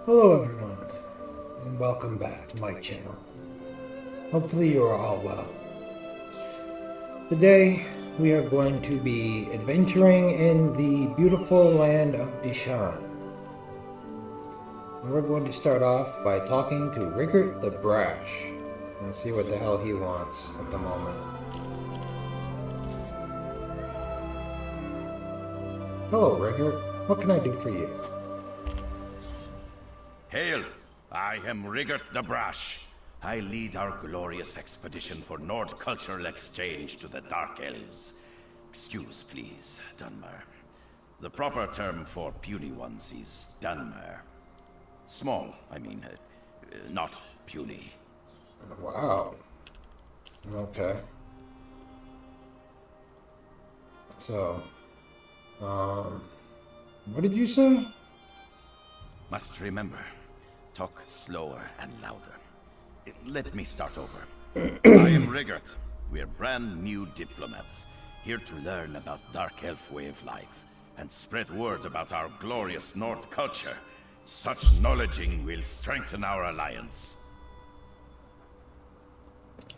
Hello everyone, and welcome back to my channel. Hopefully you are all well. Today we are going to be adventuring in the beautiful land of Dishan. And we're going to start off by talking to Rickert the Brash and see what the hell he wants at the moment. Hello Rickert, what can I do for you? Hail! I am Rickert the Brash. I lead our glorious expedition for Nord cultural exchange to the Dark Elves. Excuse, please, Dunmer. The proper term for puny ones is Dunmer. Small, I mean, not puny. Wow. Okay. So, what did you say? Must remember, talk slower and louder. Let me start over. I am Rickert. We're brand new diplomats, here to learn about Dark Elf way of life, and spread word about our glorious Nord culture. Such knowledging will strengthen our alliance.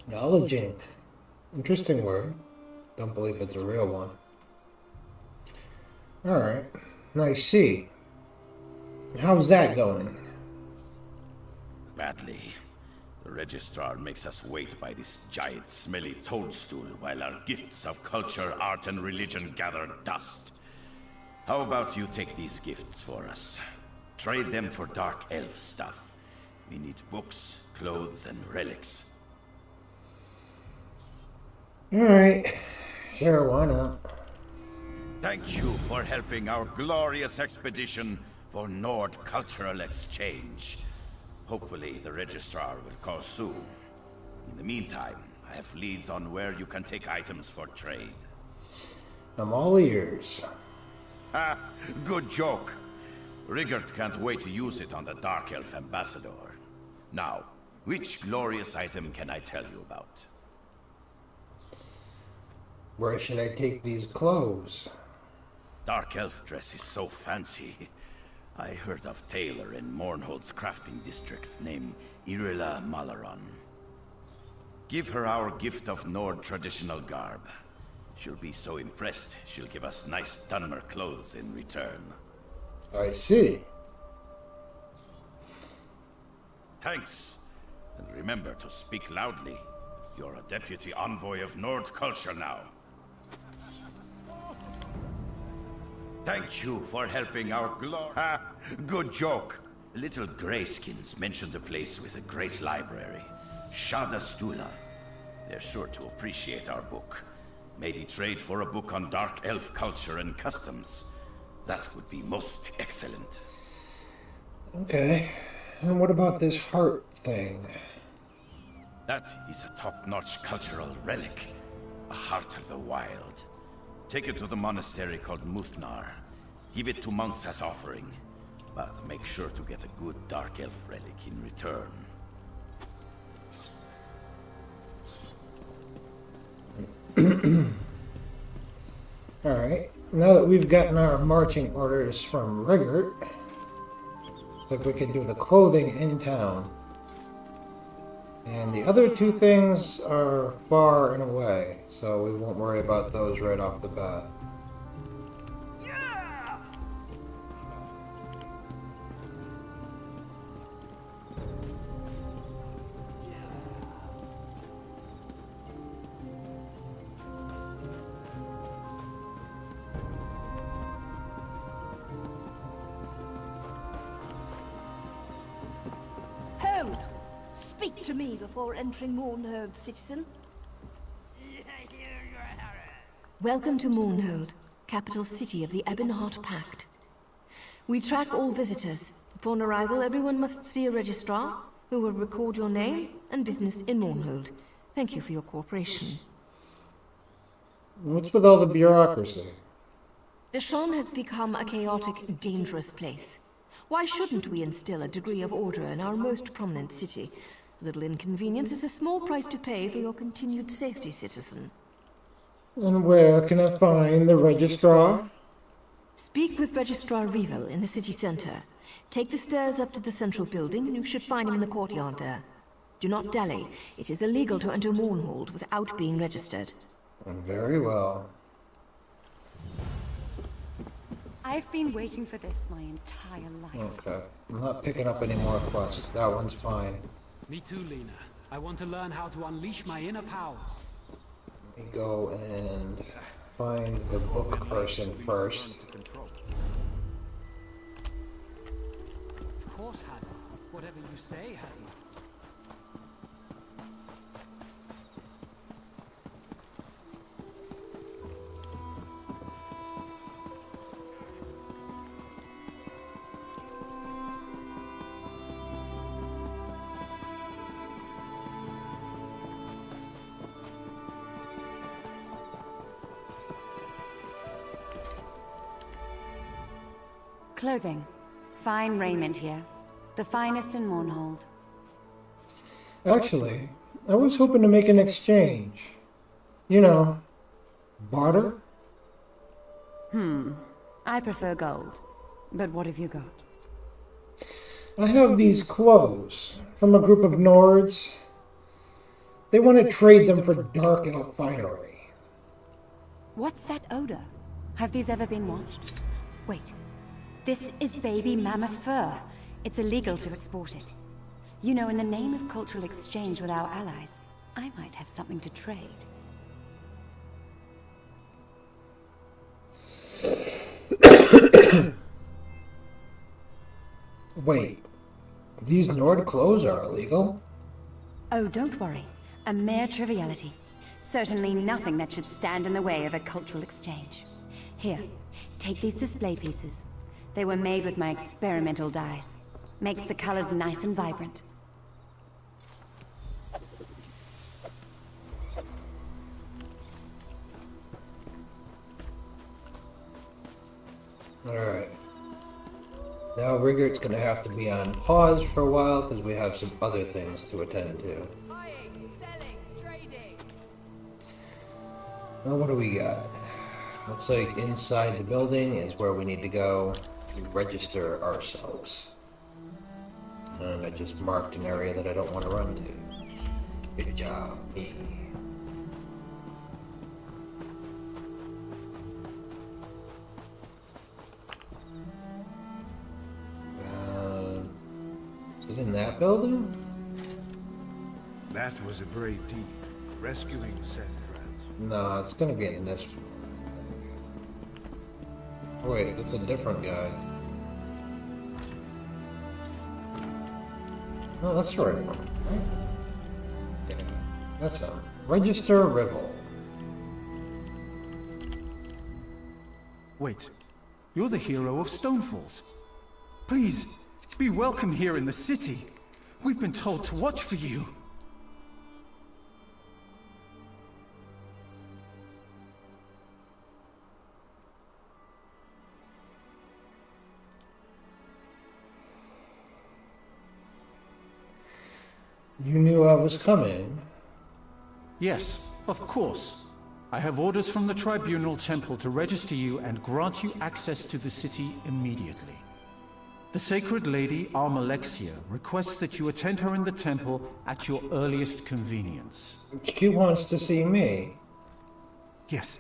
Knowledging. Interesting word. Don't believe it's a real one. Alright. I see. How's that going? Badly. The Registrar makes us wait by this giant smelly toadstool while our gifts of culture, art, and religion gather dust. How about you take these gifts for us? Trade them for Dark Elf stuff. We need books, clothes, and relics. Alright. Sure, why not? Thank you for helping our glorious expedition for Nord cultural exchange. Hopefully the Registrar will call soon. In the meantime, I have leads on where you can take items for trade. I'm all ears. Ha! Good joke. Rickert can't wait to use it on the Dark Elf Ambassador. Now, which glorious item can I tell you about? Where should I take these clothes? Dark Elf dress is so fancy. I heard of tailor in Mournhold's crafting district named Irila Malaron. Give her our gift of Nord traditional garb. She'll be so impressed, she'll give us nice Dunmer clothes in return. I see. Thanks. And remember to speak loudly. You're a deputy envoy of Nord culture now. Thank you for helping our Ha! Good joke. Little Greyskins mentioned a place with a great library. Shada Stula. They're sure to appreciate our book. Maybe trade for a book on Dark Elf culture and customs. That would be most excellent. Okay. And what about this heart thing? That is a top-notch cultural relic. A heart of the wild. Take it to the monastery called Muthnar. Give it to monks as offering. But make sure to get a good Dark Elf relic in return. Alright. Now that we've gotten our marching orders from Rickert, looks like we can do the clothing in town. And the other two things are far and away, so we won't worry about those right off the bat. Hold! Speak to me before entering Mournhold, citizen. Welcome to Mournhold, capital city of the Ebonheart Pact. We track all visitors. Upon arrival, everyone must see a registrar, who will record your name and business in Mournhold. Thank you for your cooperation. What's with all the bureaucracy? Dishan has become a chaotic, dangerous place. Why shouldn't we instill a degree of order in our most prominent city? A little inconvenience is a small price to pay for your continued safety, citizen. And where can I find the registrar? Speak with Registrar Revel in the city center. Take the stairs up to the central building, and you should find him in the courtyard there. Do not dally. It is illegal to enter Mournhold without being registered. Very well. I've been waiting for this my entire life. Okay. I'm not picking up any more quests. That one's fine. Me too, Lena. I want to learn how to unleash my inner powers. Let me go and find the book person first. Of course, Hattie. Whatever you say, Hattie. Clothing. Fine raiment here. The finest in Mournhold. Actually, I was hoping to make an exchange. You know, barter? I prefer gold. But what have you got? I have these clothes from a group of Nords. They want to trade them for dark elf finery. What's that odor? Have these ever been washed? Wait. This is baby mammoth fur. It's illegal to export it. You know, in the name of cultural exchange with our allies, I might have something to trade. Wait, these Nord clothes are illegal? Oh, don't worry. A mere triviality. Certainly nothing that should stand in the way of a cultural exchange. Here, take these display pieces. They were made with my experimental dyes. Makes the colors nice and vibrant. Alright. Now Riggert's gonna have to be on pause for a while because we have some other things to attend to. Buying, selling, trading. Well, what do we got? Looks like inside the building is where we need to go to register ourselves. And I just marked an area that I don't want to run to. Good job, me. Is it in that building? That was a brave deed, rescuing Sendrals. No, it's gonna be in this. Wait, that's a different guy. No, that's the right one. Yeah, that's him. Register Rivel. Wait, you're the hero of Stonefalls. Please, be welcome here in the city. We've been told to watch for you. You knew I was coming. Yes, of course. I have orders from the Tribunal Temple to register you and grant you access to the city immediately. The Sacred Lady, Almalexia, requests that you attend her in the temple at your earliest convenience. She wants to see me. Yes,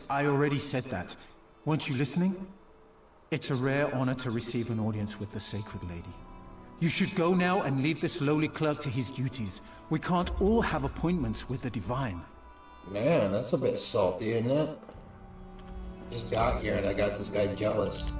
I already said that. Weren't you listening? It's a rare honor to receive an audience with the Sacred Lady. You should go now and leave this lowly clerk to his duties. We can't all have appointments with the Divine. Man, that's a bit salty, isn't it? Just got here and I got this guy jealous.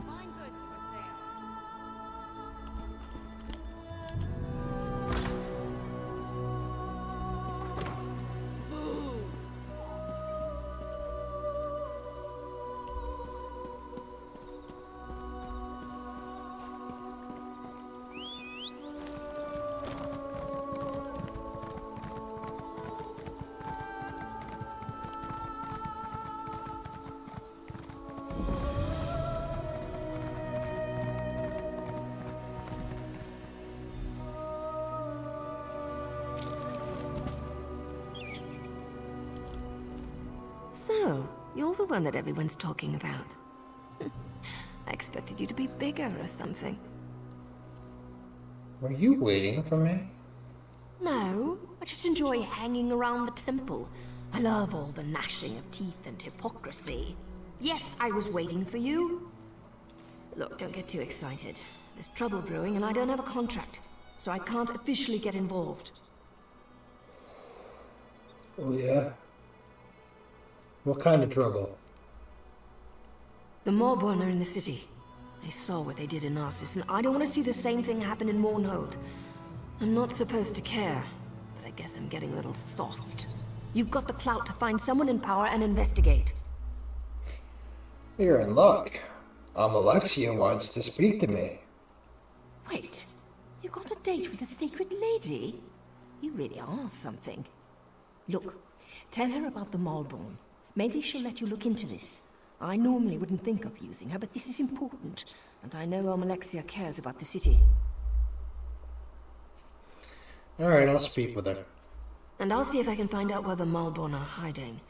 Fine goods for sale. the one that everyone's talking about. I expected you to be bigger or something. Were you waiting for me? No, I just enjoy hanging around the temple. I love all the gnashing of teeth and hypocrisy. Yes, I was waiting for you. Look, don't get too excited. There's trouble brewing and I don't have a contract, so I can't officially get involved. Oh, yeah? What kind of trouble? The Maulborn are in the city. I saw what they did in Narcissus, and I don't want to see the same thing happen in Mournhold. I'm not supposed to care, but I guess I'm getting a little soft. You've got the clout to find someone in power and investigate. You're in luck. Alexia wants to speak to me. Wait, you got a date with the Sacred Lady? You really are something. Look, tell her about the Maulborn. Maybe she'll let you look into this. I normally wouldn't think of using her, but this is important. And I know Alexia cares about the city. Alright, I'll speak with her. And I'll see if I can find out where the Maulborn are hiding.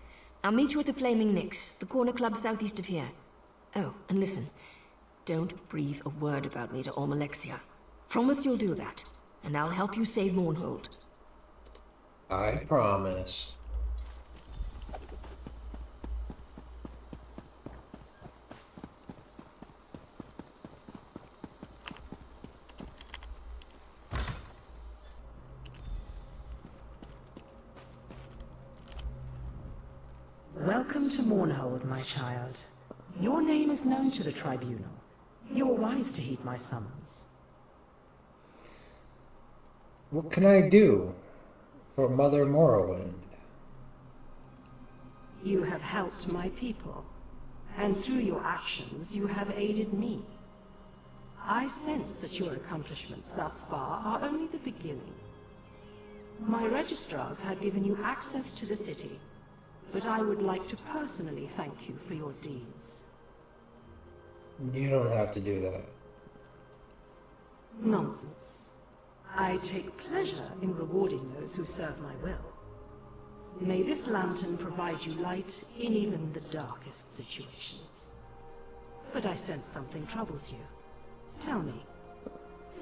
I'll meet you at the Flaming Nix, the corner club southeast of here. Oh, and listen. Don't breathe a word about me to Alexia. Promise you'll do that, and I'll help you save Mournhold. I promise. Welcome to Mournhold, my child. Your name is known to the Tribunal. You are wise to heed my summons. What can I do for Mother Morrowind? You have helped my people, and through your actions you have aided me. I sense that your accomplishments thus far are only the beginning. My registrars have given you access to the city, but I would like to personally thank you for your deeds. You don't have to do that. Nonsense. I take pleasure in rewarding those who serve my will. May this lantern provide you light in even the darkest situations. But I sense something troubles you. Tell me.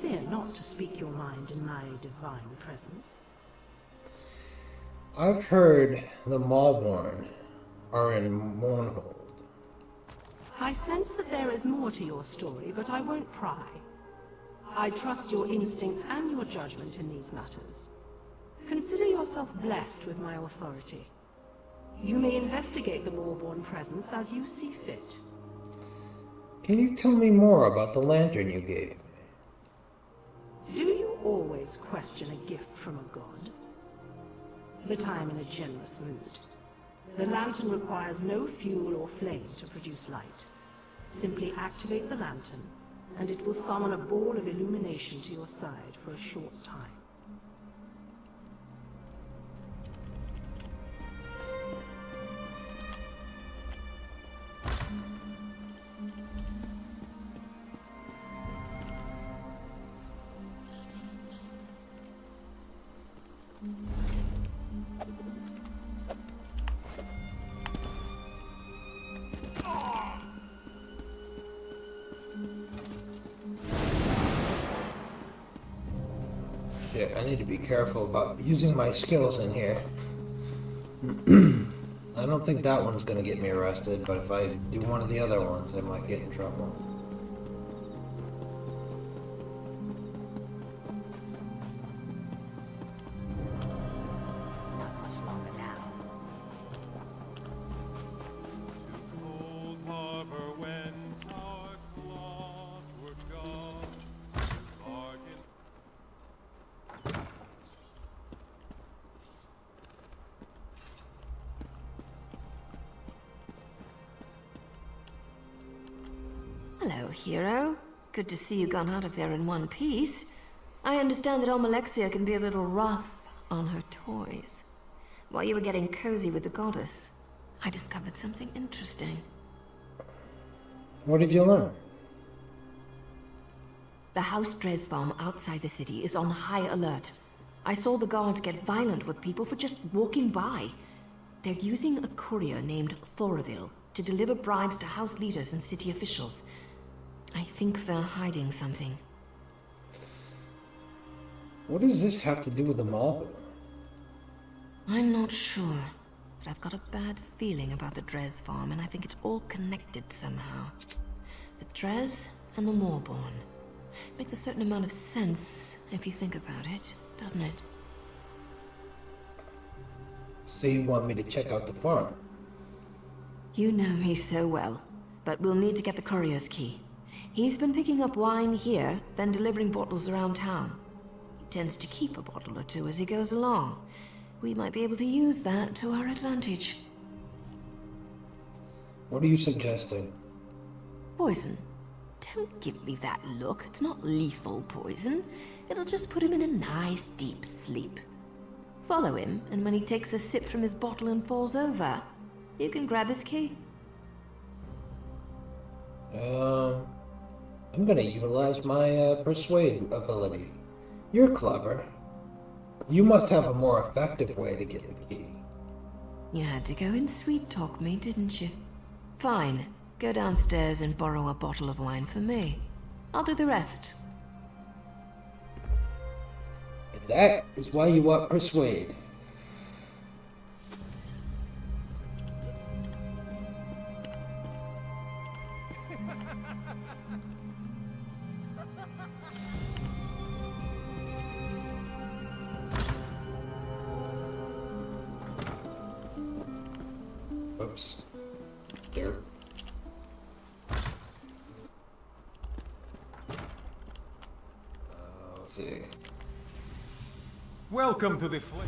Fear not to speak your mind in my divine presence. I've heard the Maulborn are in Mournhold. I sense that there is more to your story, but I won't pry. I trust your instincts and your judgment in these matters. Consider yourself blessed with my authority. You may investigate the Maulborn presence as you see fit. Can you tell me more about the lantern you gave me? Do you always question a gift from a god? But I am in a generous mood. The lantern requires no fuel or flame to produce light. Simply activate the lantern, and it will summon a ball of illumination to your side for a short time. Shit, I need to be careful about using my skills in here. I don't think that one's gonna get me arrested, but if I do one of the other ones, I might get in trouble. Not much longer now. Cold harbor when our clockwork gone, bargain. Hello, hero. Good to see you gone out of there in one piece. I understand that Alexia can be a little rough on her toys. While you were getting cozy with the goddess, I discovered something interesting. What did you learn? The House Dresfarm outside the city is on high alert. I saw the guards get violent with people for just walking by. They're using a courier named Thoraville to to deliver bribes to House leaders and city officials. I think they're hiding something. What does this have to do with the mall? I'm not sure, but I've got a bad feeling about the Drez farm, and I think it's all connected somehow. The Drez and the Moorborn. Makes a certain amount of sense if you think about it, doesn't it? So you want me to check out the farm? You know me so well, but we'll need to get the courier's key. He's been picking up wine here, then delivering bottles around town. He tends to keep a bottle or two as he goes along. We might be able to use that to our advantage. What are you suggesting? Poison. Don't give me that look. It's not lethal poison. It'll just put him in a nice deep sleep. Follow him, and when he takes a sip from his bottle and falls over, you can grab his key. I'm gonna utilize my persuade ability. You're clever. You must have a more effective way to get the key. You had to go and sweet-talk me, didn't you? Fine. Go downstairs and borrow a bottle of wine for me. I'll do the rest. And that is why you want persuade. Oops. There. Let's see. Welcome to the flame.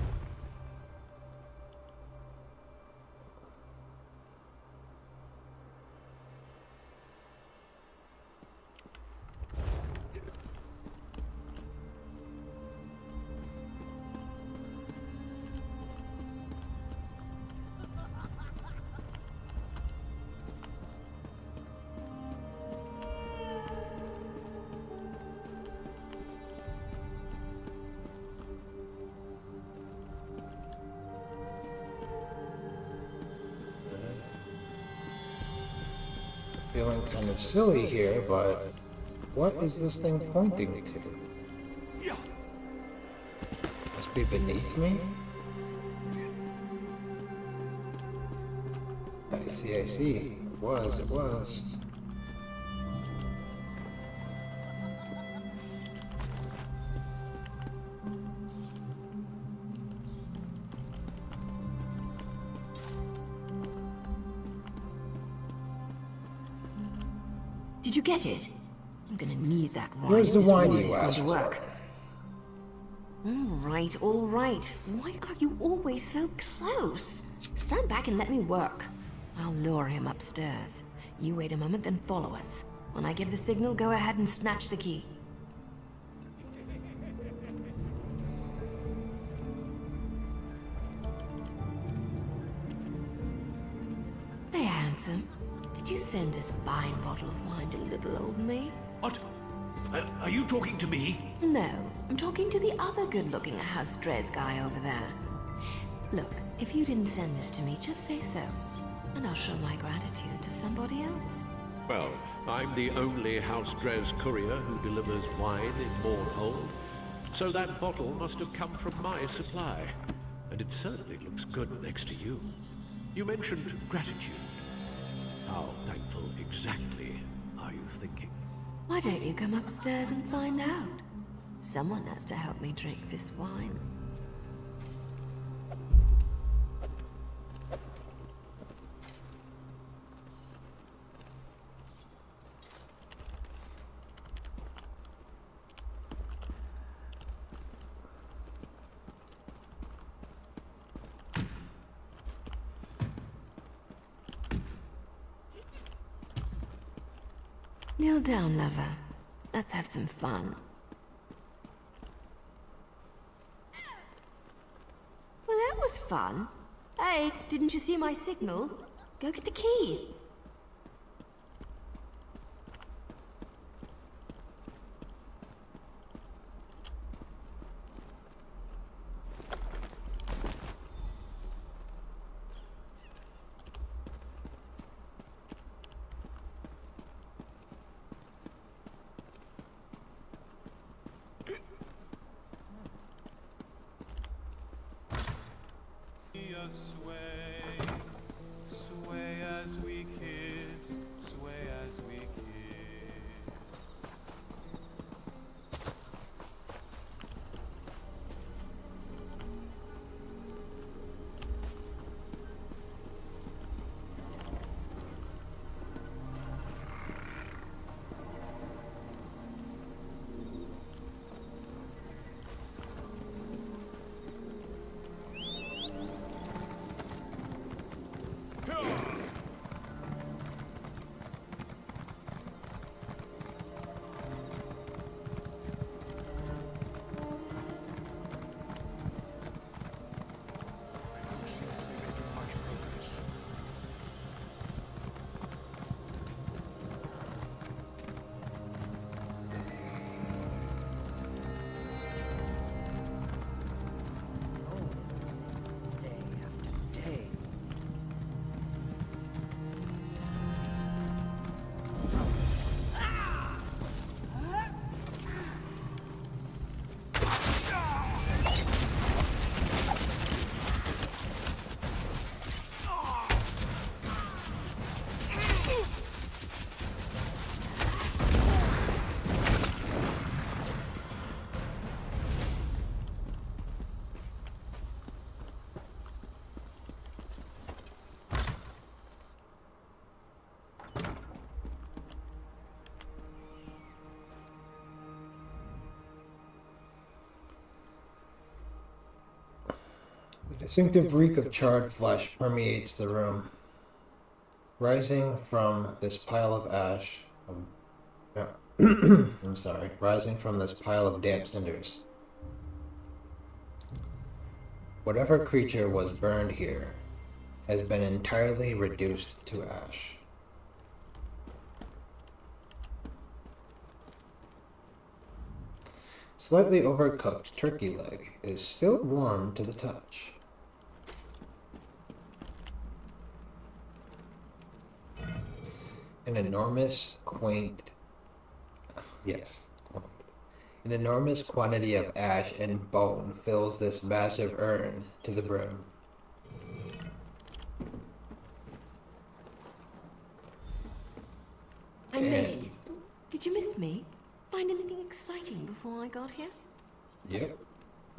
Feeling kind of silly here, but what is this thing pointing to? Must be beneath me? I see, I see. It was. Did you get it? I'm gonna need that wine. Where's the This wine ruse you is going asked to for? work. All right. Why are you always so close? Stand back and let me work. I'll lure him upstairs. You wait a moment, then follow us. When I give the signal, go ahead and snatch the key. Hey, handsome. Did you send this fine bottle of wine to little old me? What? Are you talking to me? No, I'm talking to the other good-looking House Drez guy over there. Look, if you didn't send this to me, just say so, and I'll show my gratitude to somebody else. Well, I'm the only House Drez courier who delivers wine in Mournhold, so that bottle must have come from my supply, and it certainly looks good next to you. You mentioned gratitude. How thankful exactly are you thinking? Why don't you come upstairs and find out? Someone has to help me drink this wine. Kneel down, lover. Let's have some fun. Well, that was fun. Hey, didn't you see my signal? Go get the key. just sway, sway as we kiss, sway as we kiss. It's always the same, day after day. The distinctive reek of charred flesh permeates the room. Rising from this pile of ash, no, I'm sorry, rising from this pile of damp cinders. Whatever creature was burned here has been entirely reduced to ash. Slightly overcooked turkey leg is still warm to the touch. An enormous An enormous quantity of ash and bone fills this massive urn to the brim. I made it. Did you miss me? Find anything exciting before I got here? Yep.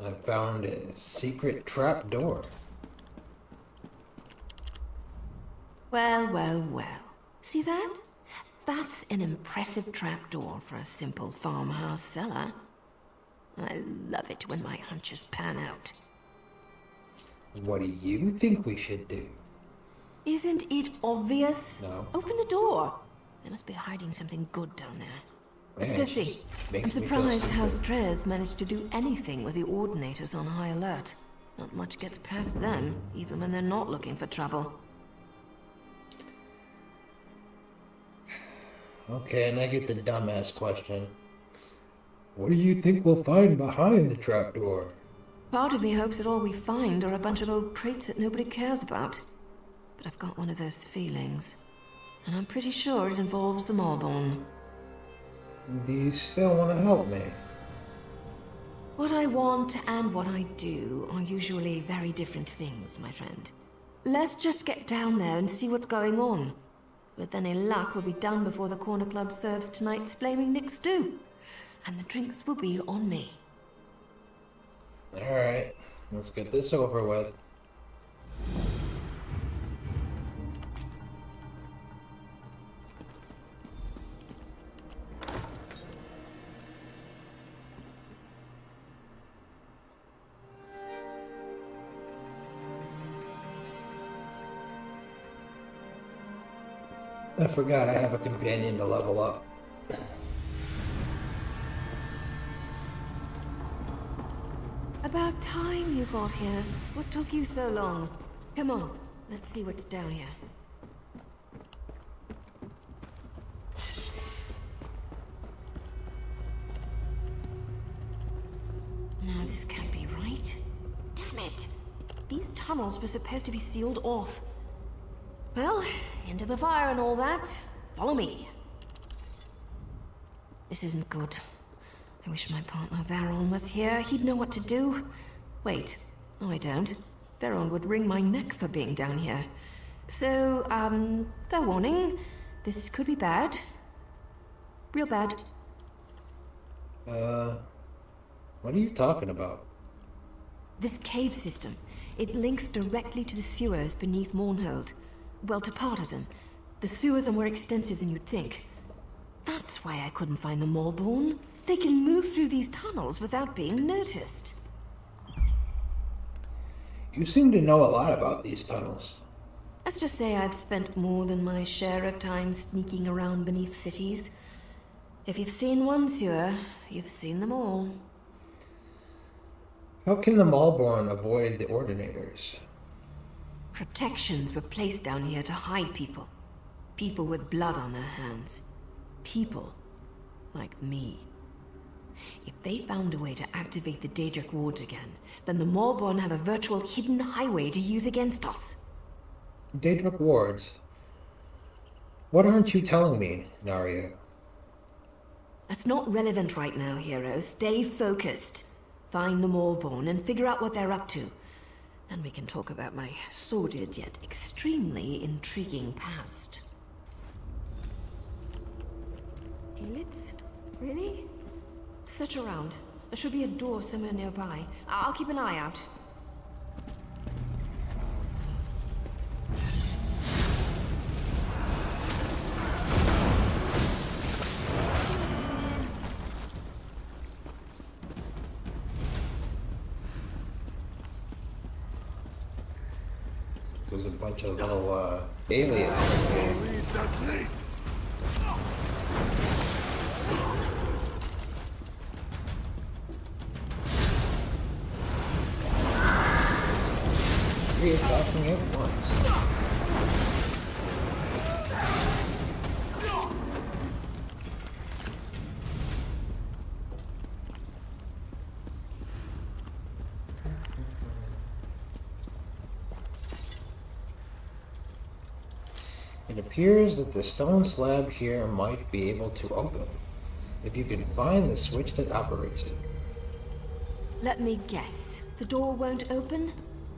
I found a secret trap door. Well, well, well. See that? That's an impressive trapdoor for a simple farmhouse cellar. I love it when my hunches pan out. What do you think we should do? Isn't it obvious? No. Open the door. They must be hiding something good down there. Let's Man, go it see. just I'm makes me feel surprised how stupid. Strez managed to do anything with the Ordinators on high alert. Not much gets past them, even when they're not looking for trouble. Okay, and I get the dumbass question. What do you think we'll find behind the trapdoor? Part of me hopes that all we find are a bunch of old crates that nobody cares about. But I've got one of those feelings. And I'm pretty sure it involves the Maulborn. Do you still want to help me? What I want and what I do are usually very different things, my friend. Let's just get down there and see what's going on. With any luck, we'll be done before the Corner Club serves tonight's flaming Nick stew. And the drinks will be on me. Alright, let's get this over with. I forgot I have a companion to level up. About time you got here. What took you so long? Come on, let's see what's down here. No, this can't be right. Damn it! These tunnels were supposed to be sealed off. Well, into the fire and all that. Follow me. This isn't good. I wish my partner Varon was here. He'd know what to do. Wait. No, I don't. Veron would wring my neck for being down here. So, fair warning. This could be bad. Real bad. What are you talking about? This cave system. It links directly to the sewers beneath Mournhold. Well, to part of them. The sewers are more extensive than you'd think. That's why I couldn't find the Maulborn. They can move through these tunnels without being noticed. You seem to know a lot about these tunnels. Let's just say I've spent more than my share of time sneaking around beneath cities. If you've seen one sewer, you've seen them all. How can the Maulborn avoid the Ordinators? Protections were placed down here to hide people. People with blood on their hands. People like me. If they found a way to activate the Daedric wards again, then the Maulborn have a virtual hidden highway to use against us. Daedric wards? What aren't you telling me, Naria? That's not relevant right now, hero. Stay focused. Find the Maulborn and figure out what they're up to. And we can talk about my sordid yet extremely intriguing past. Feel it? Really? Search around. There should be a door somewhere nearby. I'll keep an eye out. There's a bunch of little aliens. Three attacking at once. It appears that the stone slab here might be able to open, if you can find the switch that operates it. Let me guess. The door won't open?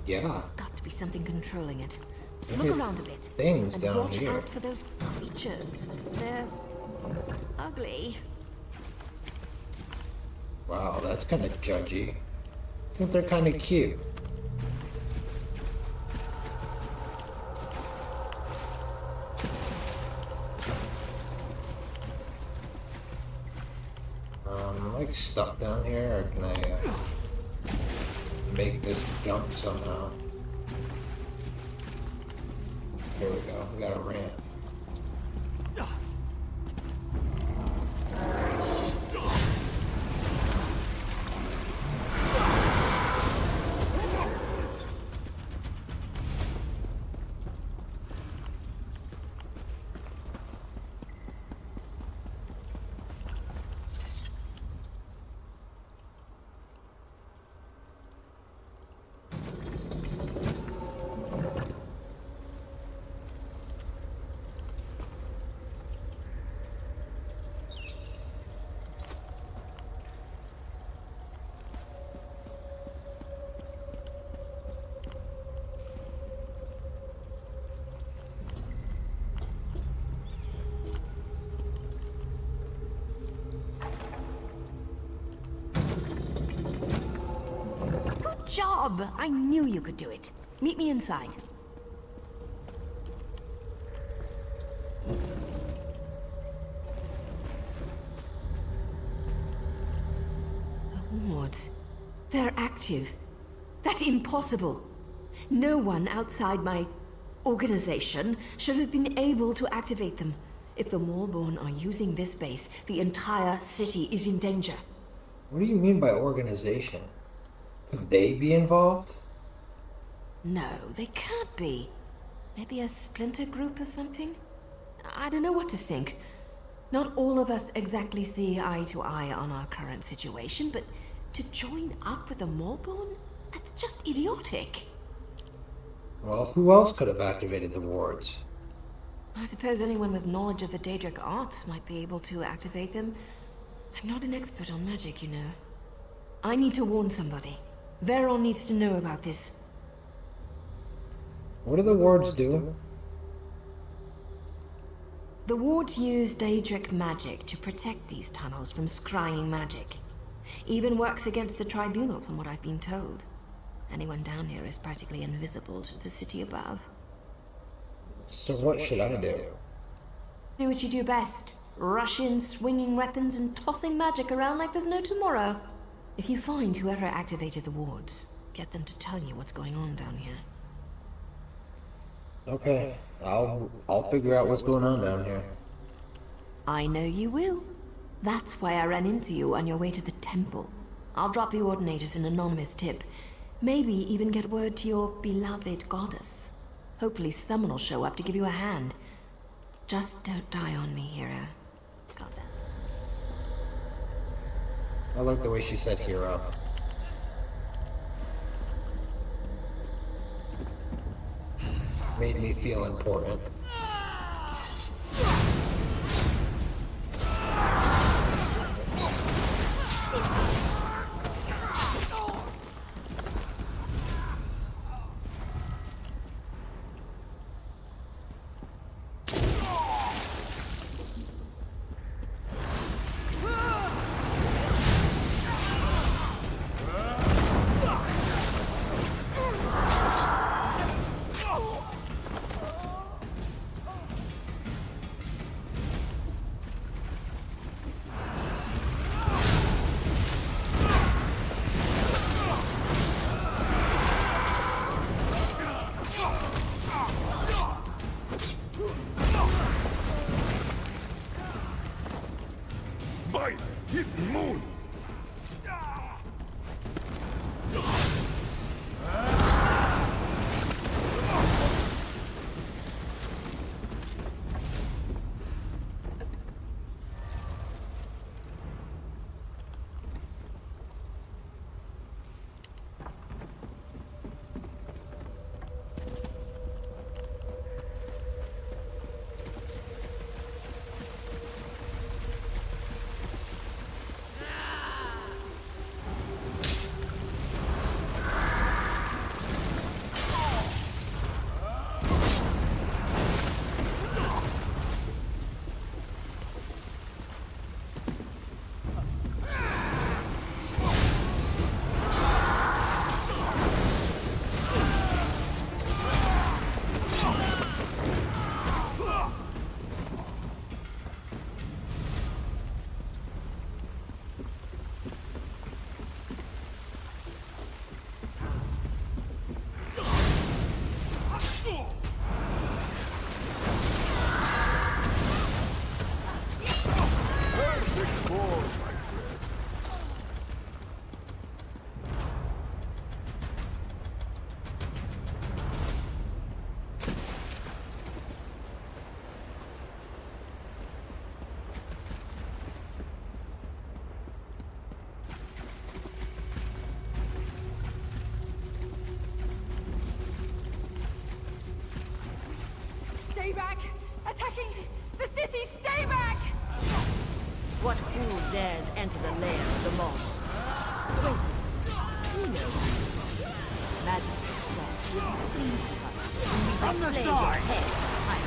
Yeah. There's got to be something controlling it. There's Look around a bit. things and down watch here. out for those creatures. They're ugly. Wow, that's kind of judgy. I think they're kind of cute. Am I like stuck down here, or can I make this jump somehow? Here we go. We got a ramp. Good job! I knew you could do it. Meet me inside. The wards. They're active. That's impossible. No one outside my organization should have been able to activate them. If the Maulborn are using this base, the entire city is in danger. What do you mean by organization? Could they be involved? No, they can't be. Maybe a splinter group or something? I don't know what to think. Not all of us exactly see eye to eye on our current situation, but to join up with the Maulborn? That's just idiotic. Well, who else could have activated the wards? I suppose anyone with knowledge of the Daedric arts might be able to activate them. I'm not an expert on magic, you know. I need to warn somebody. Veron needs to know about this. What do the wards do? The wards use Daedric magic to protect these tunnels from scrying magic. Even works against the Tribunal, from what I've been told. Anyone down here is practically invisible to the city above. So what should I do? Do what you do best. Rush in, swinging weapons and tossing magic around like there's no tomorrow. If you find whoever activated the wards, get them to tell you what's going on down here. Okay, I'll figure out what's going on down here. I know you will. That's why I ran into you on your way to the temple. I'll drop the Ordinators an anonymous tip. Maybe even get word to your beloved goddess. Hopefully someone will show up to give you a hand. Just don't die on me, hero. Got that? I like the way she said hero. Made me feel important. Stay back! Attacking the city! Stay back! What fool dares enter the lair of the mob? Wait, who knows? Magistrate's ranks would be pleased with us when we display your head high.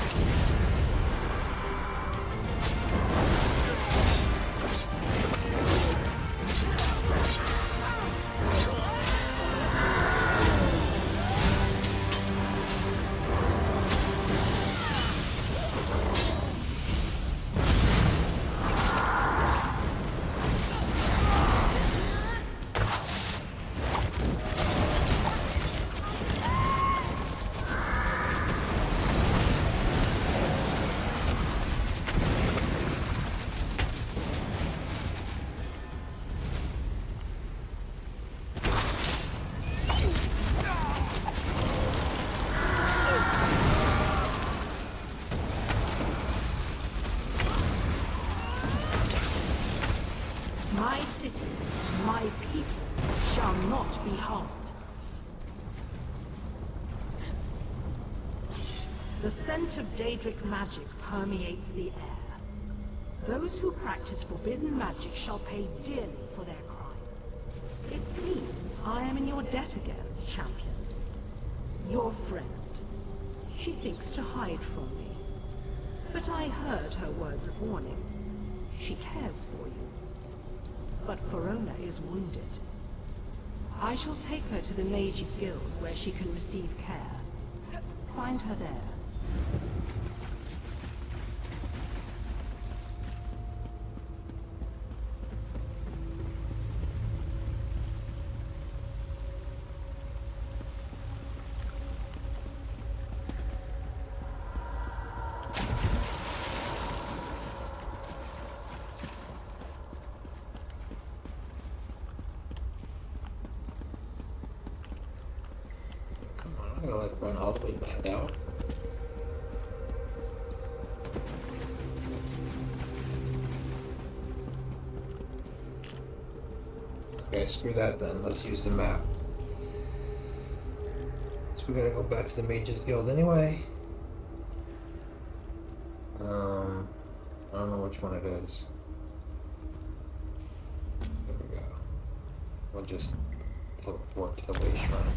My city, my people, shall not be harmed. The scent of Daedric magic permeates the air. Those who practice forbidden magic shall pay dearly for their crime. It seems I am in your debt again, champion. Your friend, She thinks to hide from me. But I heard her words of warning. She cares for you. But Verona is wounded. I shall take her to the Mages Guild where she can receive care. Find her there. I'm gonna like run all the way back out. Okay, screw that then. Let's use the map. So we gotta go back to the Mages Guild anyway. I don't know which one it is. There we go. We'll just teleport to the way shrine.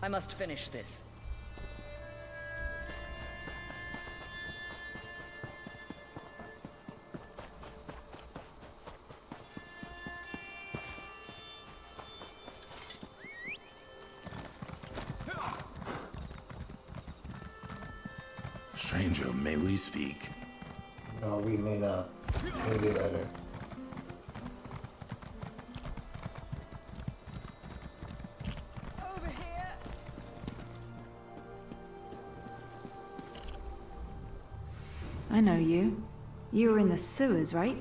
I must finish this. Stranger, may we speak? No, we may not. Maybe later. Over here. I know you. You were in the sewers, right?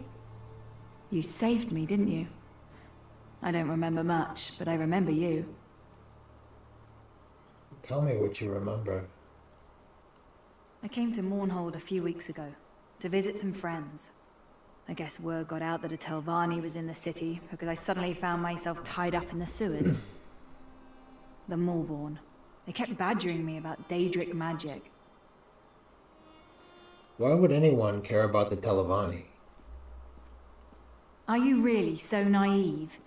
You saved me, didn't you? I don't remember much, but I remember you. Tell me what you remember. I came to Mournhold a few weeks ago, to visit some friends. I guess word got out that a Telvanni was in the city, because I suddenly found myself tied up in the sewers. The Maulborn. They kept badgering me about Daedric magic. Why would anyone care about the Telvanni? Are you really so naive?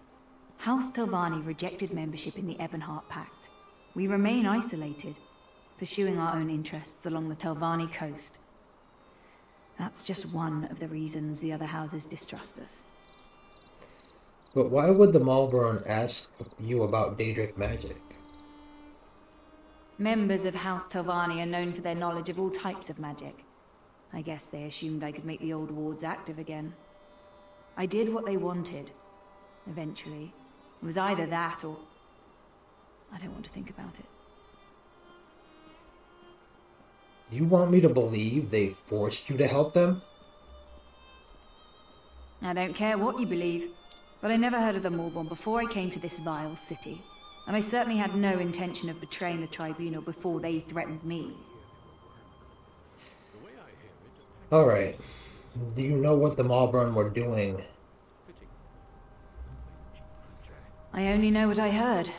House Telvanni rejected membership in the Ebonheart Pact. We remain isolated, pursuing our own interests along the Telvanni coast. That's just one of the reasons the other houses distrust us. But why would the Maulborn ask you about Daedric magic? Members of House Telvanni are known for their knowledge of all types of magic. I guess they assumed I could make the old wards active again. I did what they wanted, eventually. It was either that or... I don't want to think about it. You want me to believe they forced you to help them? I don't care what you believe, but I never heard of the Maulborn before I came to this vile city. And I certainly had no intention of betraying the Tribunal before they threatened me. Alright. Do you know what the Maulborn were doing? I only know what I heard.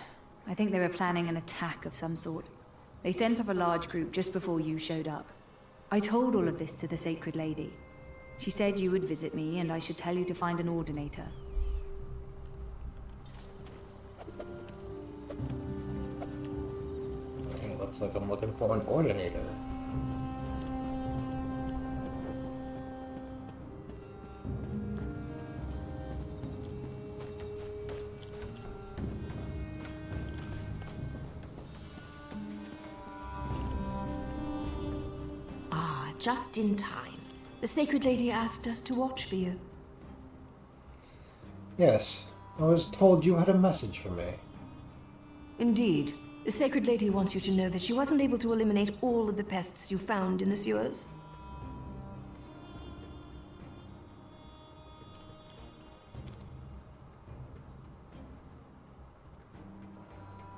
I think they were planning an attack of some sort. They sent off a large group just before you showed up. I told all of this to the Sacred Lady. She said you would visit me and I should tell you to find an Ordinator. It looks like I'm looking for an Ordinator. Just in time. The Sacred Lady asked us to watch for you. Yes, I was told you had a message for me. Indeed. The Sacred Lady wants you to know that she wasn't able to eliminate all of the pests you found in the sewers.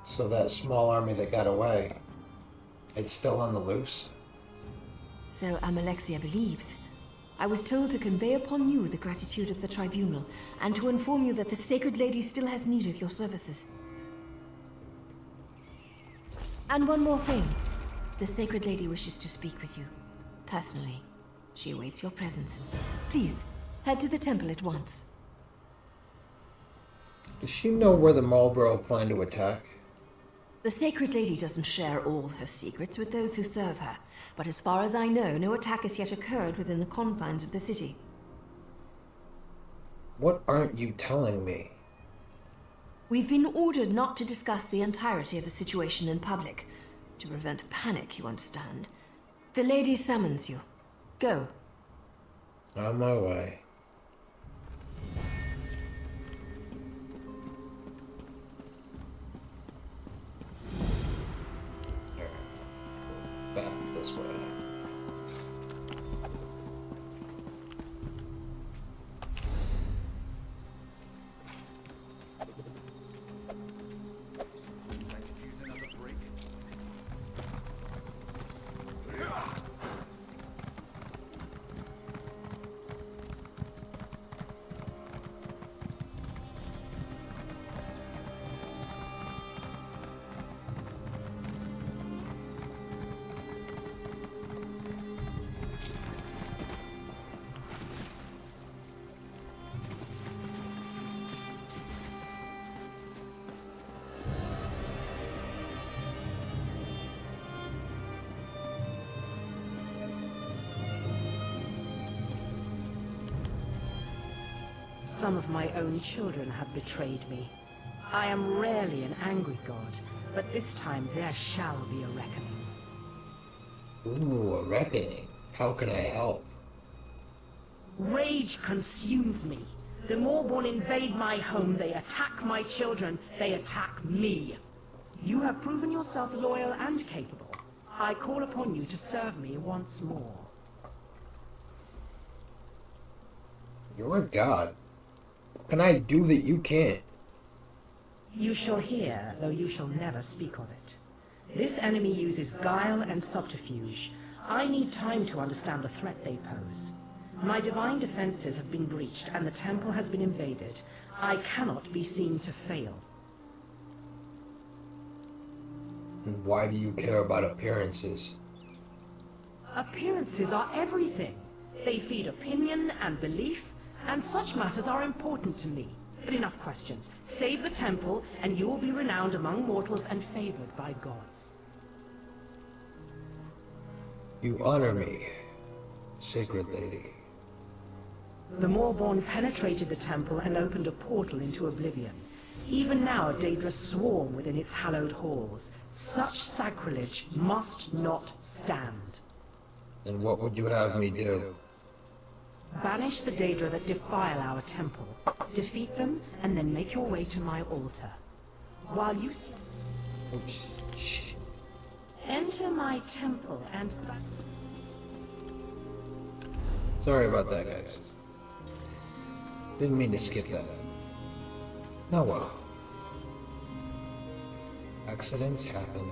So that small army that got away, it's still on the loose? So Amalexia believes. I was told to convey upon you the gratitude of the Tribunal, and to inform you that the Sacred Lady still has need of your services. And one more thing. The Sacred Lady wishes to speak with you. Personally. She awaits your presence. Please, head to the temple at once. Does she know where the Marlborough plan to attack? The Sacred Lady doesn't share all her secrets with those who serve her, but as far as I know, no attack has yet occurred within the confines of the city. What aren't you telling me? We've been ordered not to discuss the entirety of the situation in public. To prevent panic, you understand. The lady summons you. Go. On my way. Back this way. Some of my own children have betrayed me. I am rarely an angry god, but this time there shall be a reckoning. Ooh, a reckoning. How can I help? Rage consumes me. The Moorborn invade my home, they attack my children, they attack me. You have proven yourself loyal and capable. I call upon you to serve me once more. You're a god. What can I do that you can't? You shall hear, though you shall never speak of it. This enemy uses guile and subterfuge. I need time to understand the threat they pose. My divine defenses have been breached and the temple has been invaded. I cannot be seen to fail. And why do you care about appearances? Appearances are everything. They feed opinion and belief, and such matters are important to me. But enough questions. Save the temple, and you will be renowned among mortals and favored by gods. You honor me, Sacred Lady. The Moorborn penetrated the temple and opened a portal into oblivion. Even now, Daedra swarm within its hallowed halls. Such sacrilege must not stand. And what would you have me do? Banish the Daedra that defile our temple. Defeat them, and then make your way to my altar. While you Oops. Shit. enter my temple and... Sorry about that, guys. Didn't mean to skip that. No, well. Accidents happen.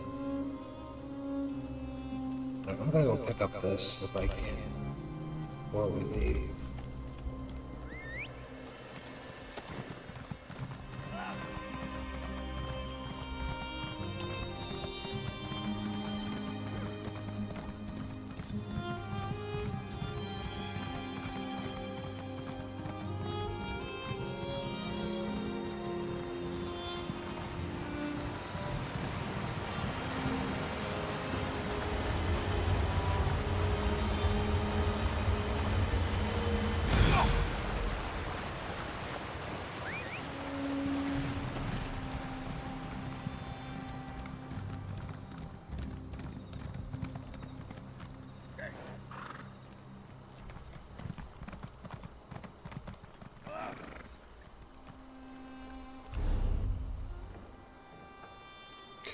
I'm gonna go pick up this if I can. Before we leave.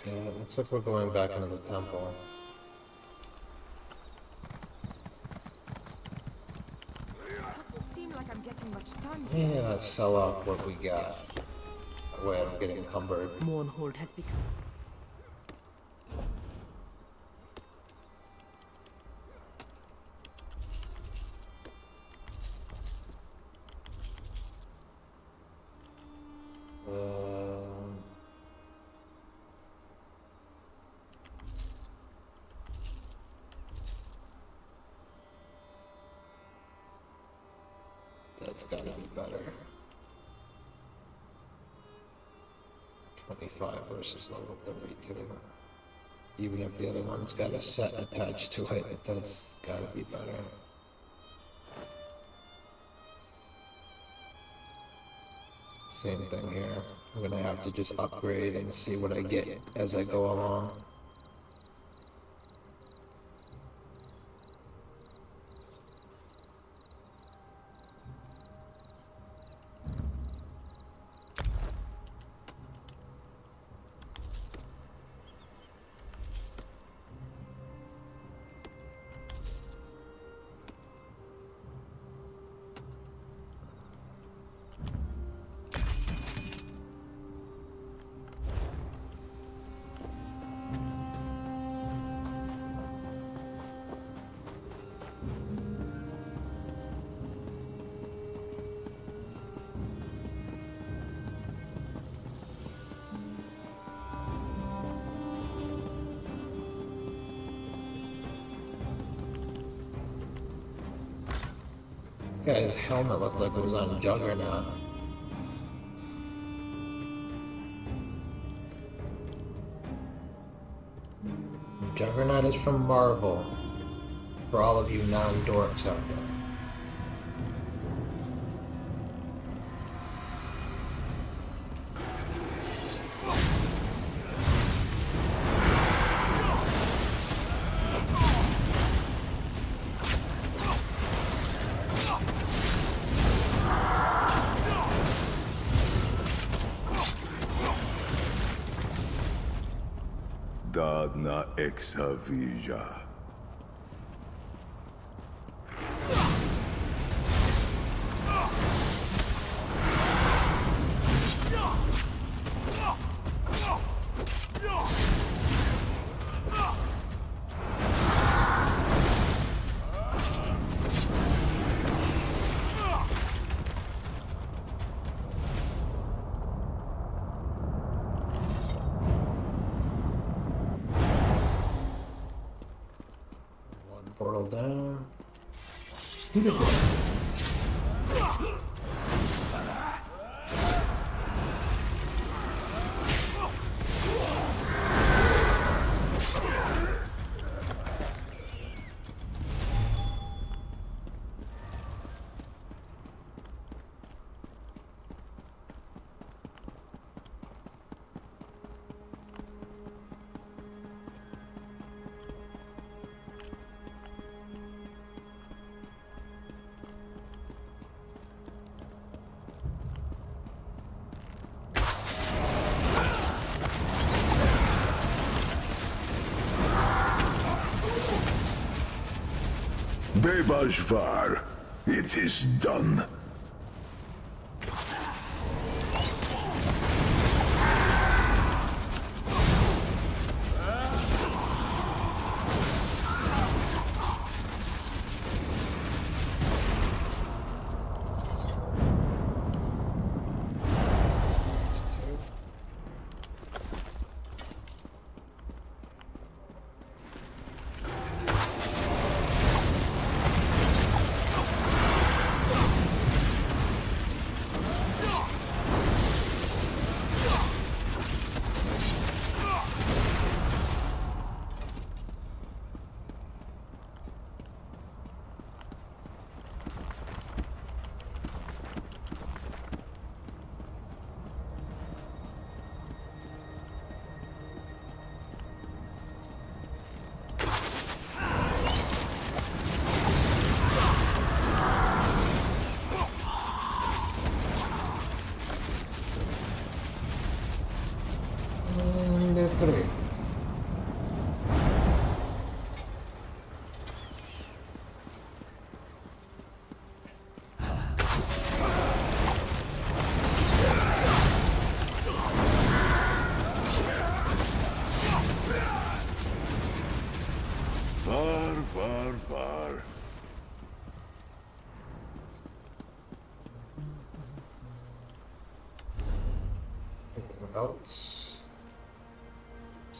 Okay, it looks like we're going back into the temple. Doesn't seem like I'm getting much done. Yeah, let's sell off what we got. That way I don't get encumbered. Mournhold has become... that's gotta be better. 25 versus level 32. Even if the other one's got a set attached to it, that's gotta be better. Same thing here. I'm gonna have to just upgrade and see what I get as I go along. Yeah, his helmet looked like it was on Juggernaut. Juggernaut is from Marvel. For all of you non-dorks out there. Dadna exavija. Portal down. Bebashvar, it is done. Three. Far. Anything else?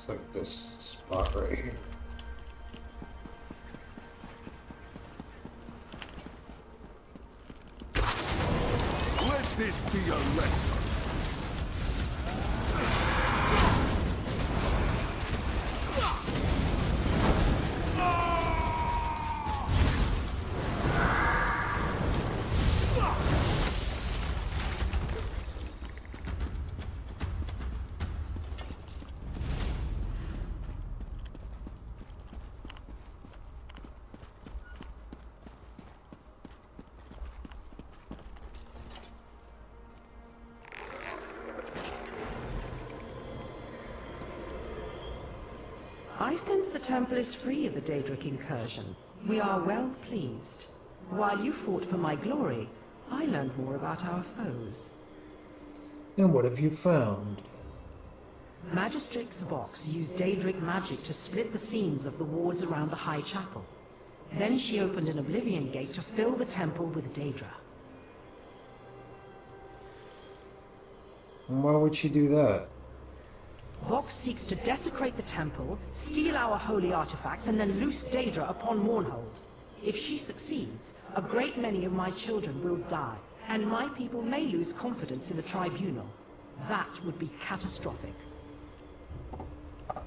Like this spot right here. The Alexa. I sense the temple is free of the Daedric incursion. We are well pleased. While you fought for my glory, I learned more about our foes. And what have you found? Magistrix Vox used Daedric magic to split the seams of the wards around the High Chapel. Then she opened an Oblivion Gate to fill the temple with Daedra. And why would she do that? Vox seeks to desecrate the temple, steal our holy artifacts, and then loose Daedra upon Mournhold. If she succeeds, a great many of my children will die, and my people may lose confidence in the tribunal. That would be catastrophic. What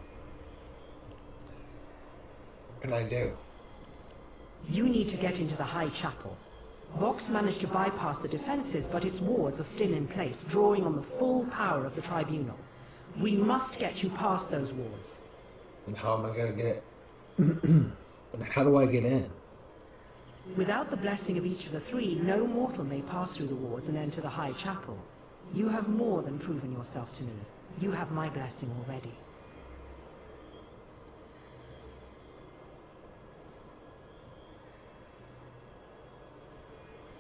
can I do? You need to get into the High Chapel. Vox managed to bypass the defenses, but its wards are still in place, drawing on the full power of the tribunal. We must get you past those wards. And how am I gonna get and how do I get in? Without the blessing of each of the three, no mortal may pass through the wards and enter the High Chapel. You have more than proven yourself to me. You have my blessing already.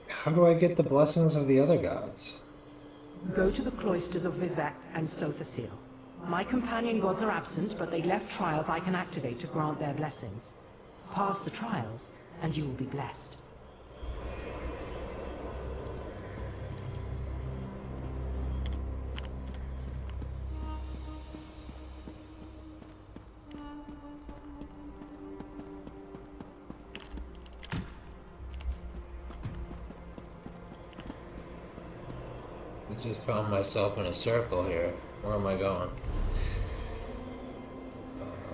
How do I get the blessings of the other gods? Go to the cloisters of Vivec and Sothasil. My companion gods are absent, but they left trials I can activate to grant their blessings. Pass the trials, and you will be blessed. I just found myself in a circle here. Where am I going?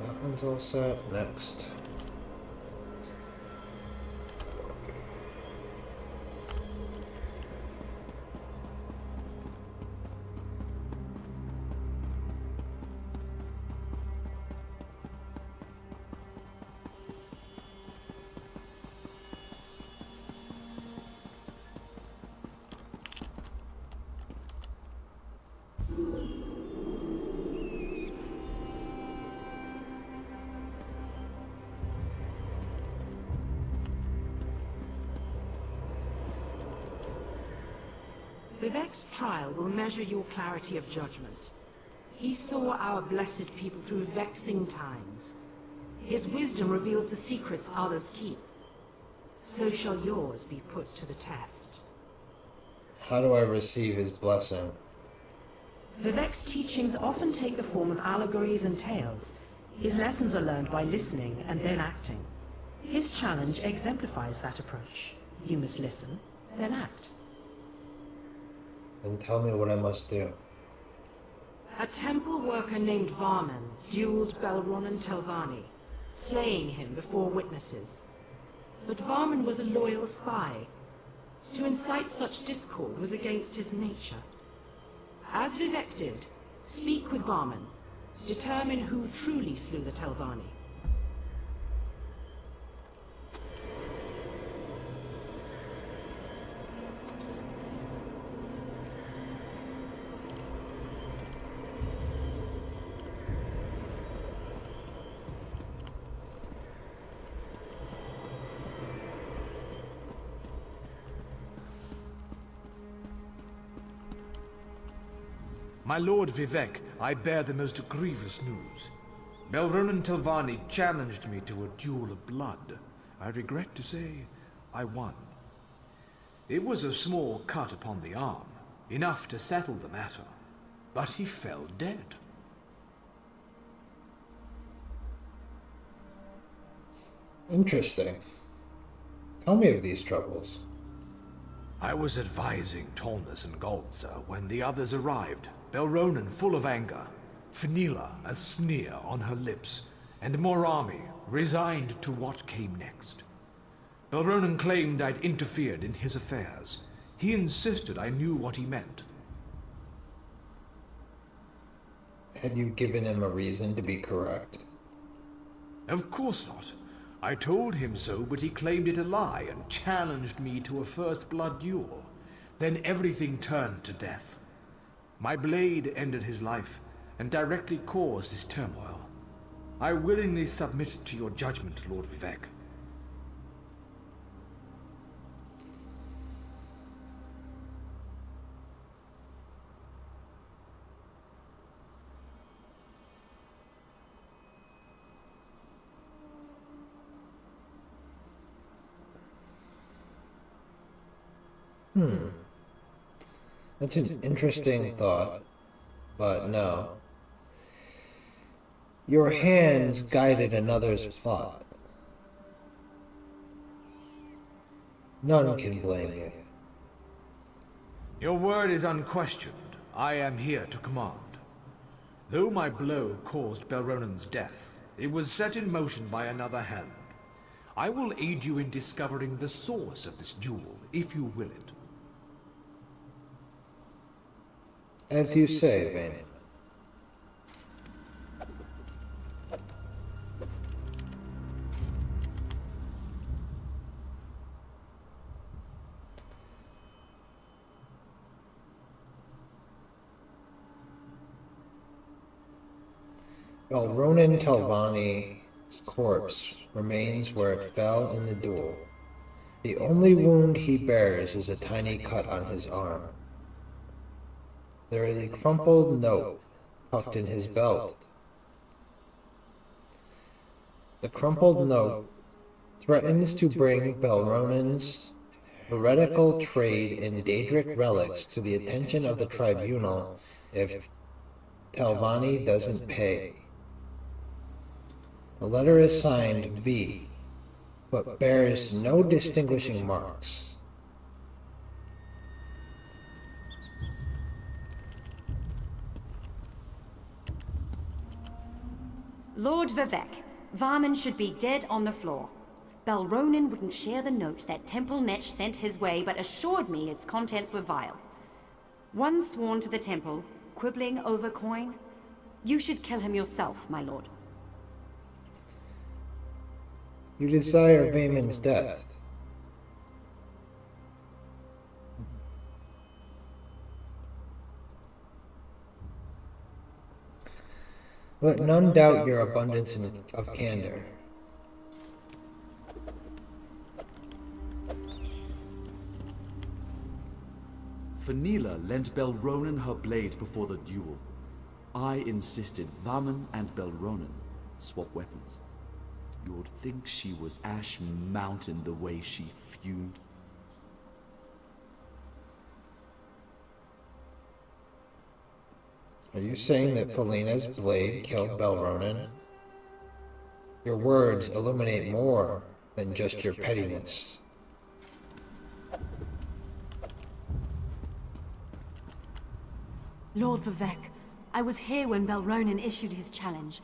That one's all set. Next. Vivec's trial will measure your clarity of judgment. He saw our blessed people through vexing times. His wisdom reveals the secrets others keep. So shall yours be put to the test. How do I receive his blessing? Vivec's teachings often take the form of allegories and tales. His lessons are learned by listening and then acting. His challenge exemplifies that approach. You must listen, then act. Then tell me what I must do. A temple worker named Varman dueled Belronan Telvanni, slaying him before witnesses. But Varman was a loyal spy. To incite such discord was against his nature. As Vivec did, speak with Varman. Determine who truly slew the Telvanni. My lord Vivec, I bear the most grievous news. Belronan Telvanni challenged me to a duel of blood. I regret to say, I won. It was a small cut upon the arm, enough to settle the matter, but he fell dead. Interesting. Tell me of these troubles. I was advising Tolnus and Galtzer when the others arrived. Belronen full of anger, Fenila a sneer on her lips, and Morami resigned to what came next. Belronen claimed I'd interfered in his affairs. He insisted I knew what he meant. Had you given him a reason to be correct? Of course not. I told him so, but he claimed it a lie and challenged me to a first blood duel. Then everything turned to death. My blade ended his life and directly caused his turmoil. I willingly submit to your judgment, Lord Vivek. That's an interesting thought, but no. Your hands guided another's plot. None can blame you. Your word is unquestioned. I am here to command. Though my blow caused Belronen's death, it was set in motion by another hand. I will aid you in discovering the source of this duel, if you will it. As you say, Vayman. Belronen Telvanni's corpse remains where it fell in the duel. The only wound he bears is a tiny cut on his arm. There is a crumpled note tucked in his belt. The crumpled note threatens to bring Belronen's heretical trade in Daedric relics to the attention of the tribunal if Telvanni doesn't pay. The letter is signed V, but bears no distinguishing marks. Lord Vivek, Varman should be dead on the floor. Belronen wouldn't share the note that Temple Netch sent his way, but assured me its contents were vile. One sworn to the temple, quibbling over coin. You should kill him yourself, my lord. You desire Vayman's death. Let none doubt your abundance of candor. Fenila lent Belronen her blade before the duel. I insisted Varman and Belronen swap weapons. You'd think she was Ash Mountain the way she fumed. Are you saying that Felina's blade killed Belronen? Your words illuminate more than just your pettiness. Lord Vivek, I was here when Belronen issued his challenge.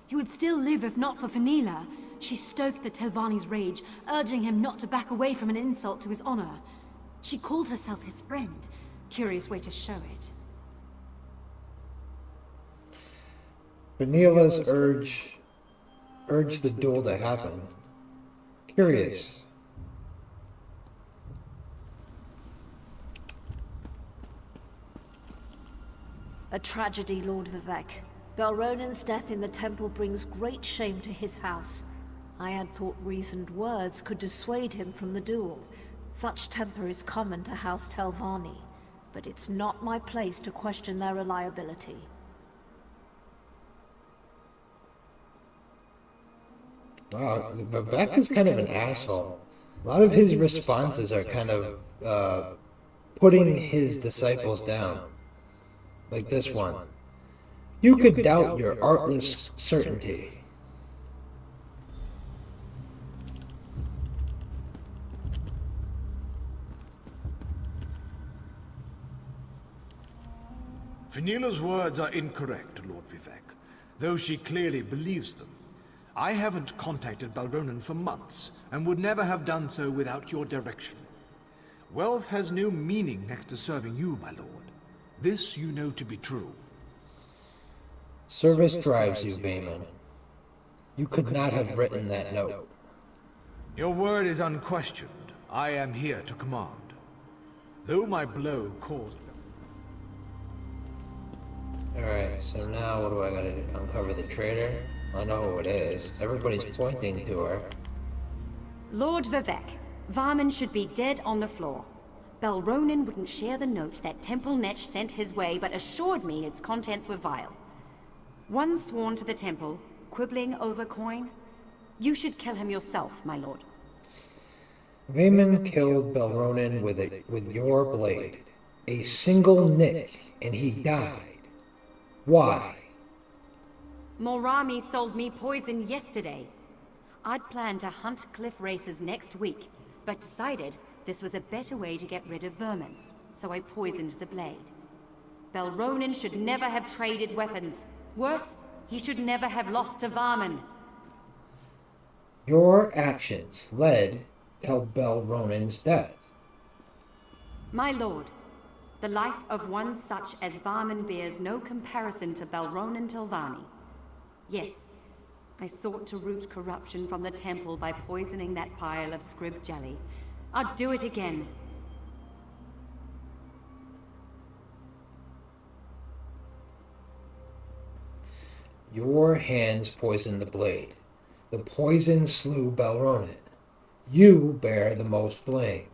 He would still live if not for Fenila. She stoked the Telvanni's rage, urging him not to back away from an insult to his honor. She called herself his friend. Curious way to show it. Fenila's urged the duel to happen. Curious. A tragedy, Lord Vivek. Belronen's death in the temple brings great shame to his house. I had thought reasoned words could dissuade him from the duel. Such temper is common to House Telvanni, but it's not my place to question their reliability. Wow, Vivek is kind of an asshole. A lot of his responses are kind of putting his disciples down. Like this one. You could doubt your artless certainty. Finila's words are incorrect, Lord Vivek, though she clearly believes them. I haven't contacted Balronan for months, and would never have done so without your direction. Wealth has no meaning next to serving you, my lord. This you know to be true. Service drives you, Bayman. You could not have written that note. Your word is unquestioned. I am here to command. Though my blow caused... Alright, so now what do I gotta do? Uncover the traitor? I know who it is. Everybody's pointing to her. Lord Vivek, Varman should be dead on the floor. Balronan wouldn't share the note that Temple Netch sent his way, but assured me its contents were vile. One sworn to the temple, quibbling over coin. You should kill him yourself, my lord. Bayman killed Balronan with your blade. A single nick, and he died. Why? Morami sold me poison yesterday. I'd planned to hunt cliff racers next week, but decided this was a better way to get rid of vermin, so I poisoned the blade. Balronan should never have traded weapons. Worse, he should never have lost to Varman. Your actions led to Balronan's death. My lord, the life of one such as Varman bears no comparison to Balronan Tilvani. Yes, I sought to root corruption from the temple by poisoning that pile of scrib jelly. I'd do it again. Your hands poisoned the blade. The poison slew Balronan. You bear the most blame.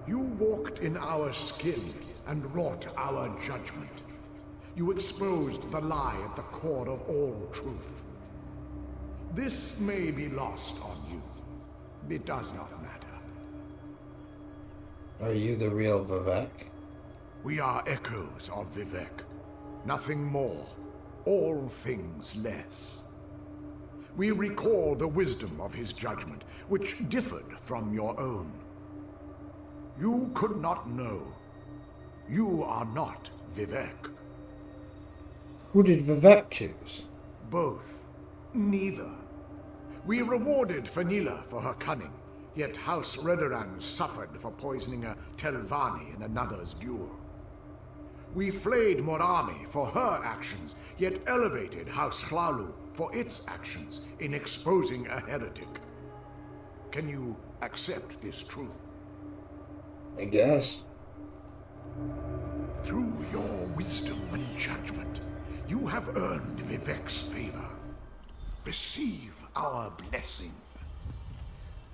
You walked in our skin and wrought our judgment. You exposed the lie at the core of all truth. This may be lost on you. It does not matter. Are you the real Vivek? We are echoes of Vivek. Nothing more. All things less. We recall the wisdom of his judgment, which differed from your own. You could not know. You are not Vivek. Who did Vivek choose? Both. Neither. We rewarded Fenila for her cunning, yet House Redoran suffered for poisoning a Telvanni in another's duel. We flayed Morami for her actions, yet elevated House Hlalu for its actions in exposing a heretic. Can you accept this truth? I guess. Through your wisdom and judgment, you have earned Vivek's favor. Receive our blessing.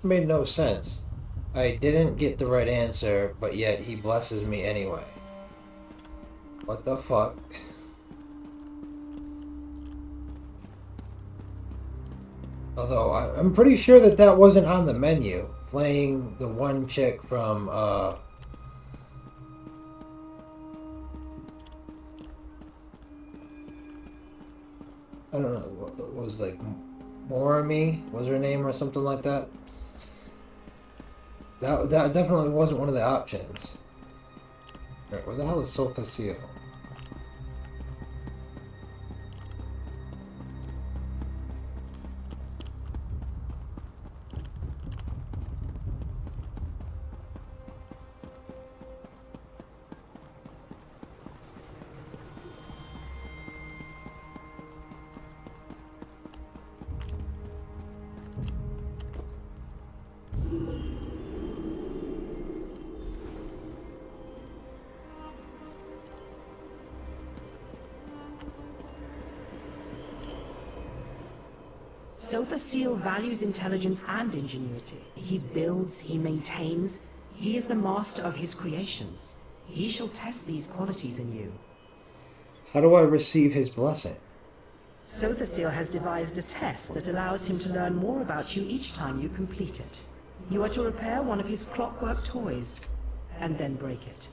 Made no sense. I didn't get the right answer, but yet he blesses me anyway. What the fuck? Although, I'm pretty sure that that wasn't on the menu. Playing the one chick from, I don't know, what was like, Morami was her name or something like that? That definitely wasn't one of the options. Alright, where the hell is Sotha Seal? Sotha Seal values intelligence and ingenuity. He builds, he maintains. He is the master of his creations. He shall test these qualities in you. How do I receive his blessing? Sotha Seal has devised a test that allows him to learn more about you each time you complete it. You are to repair one of his clockwork toys, and then break it.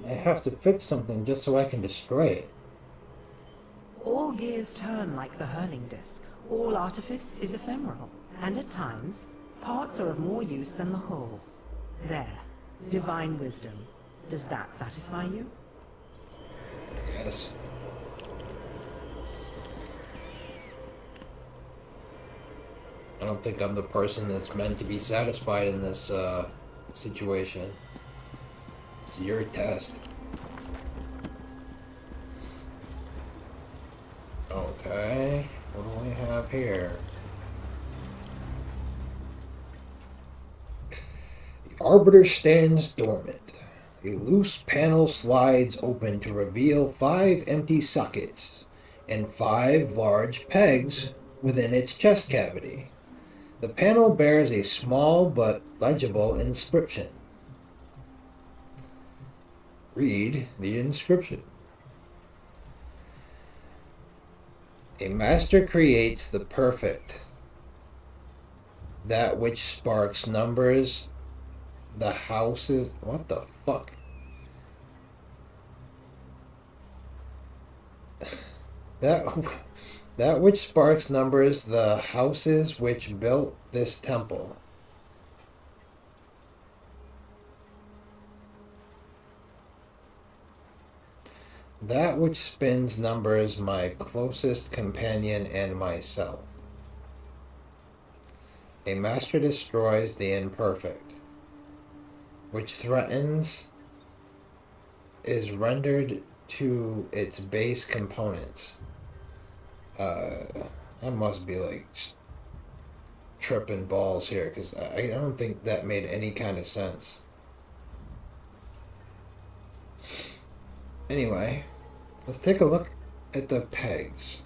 I have to fix something just so I can destroy it. All gears turn like the hurling disc. All artifice is ephemeral. And at times, parts are of more use than the whole. There. Divine wisdom. Does that satisfy you? Yes. I don't think I'm the person that's meant to be satisfied in this situation. It's your test. Okay, what do we have here? The Arbiter stands dormant. A loose panel slides open to reveal 5 empty sockets and 5 large pegs within its chest cavity. The panel bears a small but legible inscription. Read the inscription. A master creates the perfect, that which sparks numbers the houses. What the fuck? That which sparks numbers the houses which built this temple. That which spins numbers my closest companion and myself. A master destroys the imperfect, which threatens is rendered to its base components. I must be like tripping balls here because I don't think that made any kind of sense. Anyway, let's take a look at the pegs.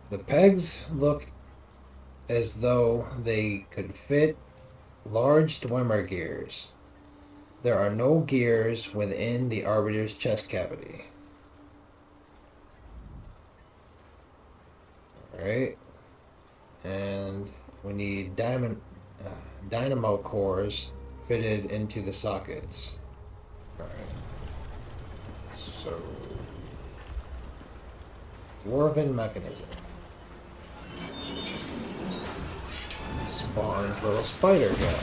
The pegs look as though they could fit large Dwemer gears. There are no gears within the Arbiter's chest cavity. Alright. And we need dynamo cores fitted into the sockets. Alright. So, dwarven mechanism. Spawns little spider guy.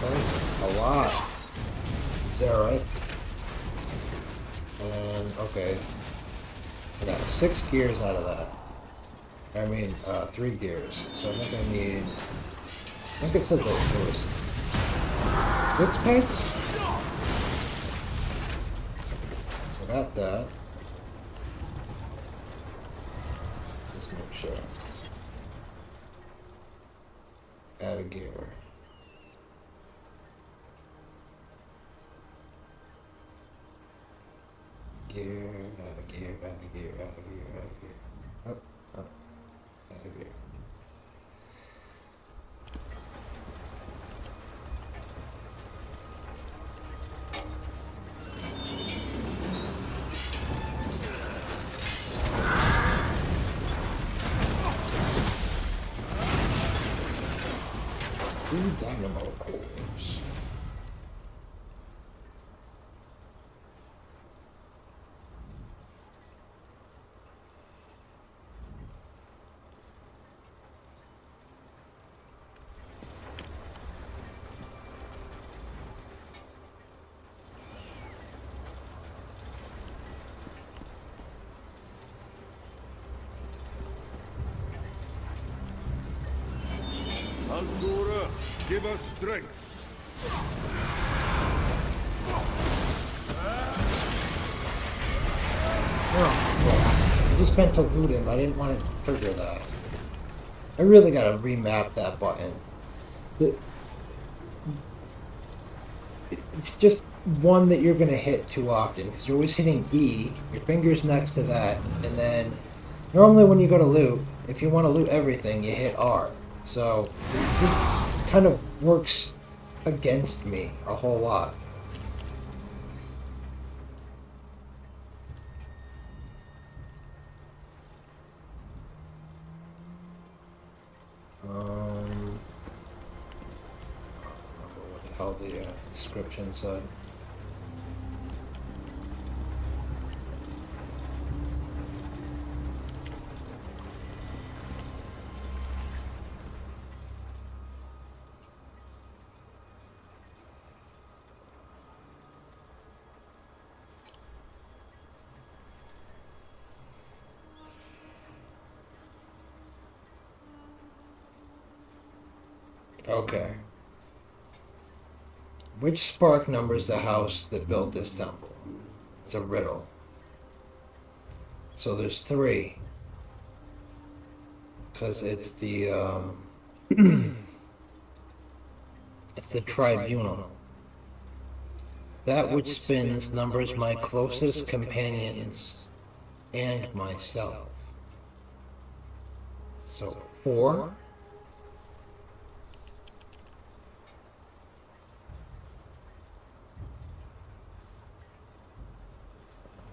That's a lot. Zerite. And, okay. I got 6 gears out of that. I mean, 3 gears. So I think I need... I think it said that there was 6 pegs? So I got that. Just make sure. Add a gear. Gear, add a gear, add a gear, add a gear, add a gear. Oh, add a gear. Dynamo cores. Azura, give us strength. Oh, I just meant to loot him. I didn't want to trigger that. I really gotta remap that button. It's just one that you're gonna hit too often because you're always hitting E, your finger's next to that, and then normally when you go to loot, if you want to loot everything, you hit R. So this kind of works against me a whole lot. I don't remember what the hell the inscription said. Okay. Which spark number is the house that built this temple? It's a riddle. So there's 3. Because it's the, it's the tribunal. That which spins numbers my closest companions and myself. So 4.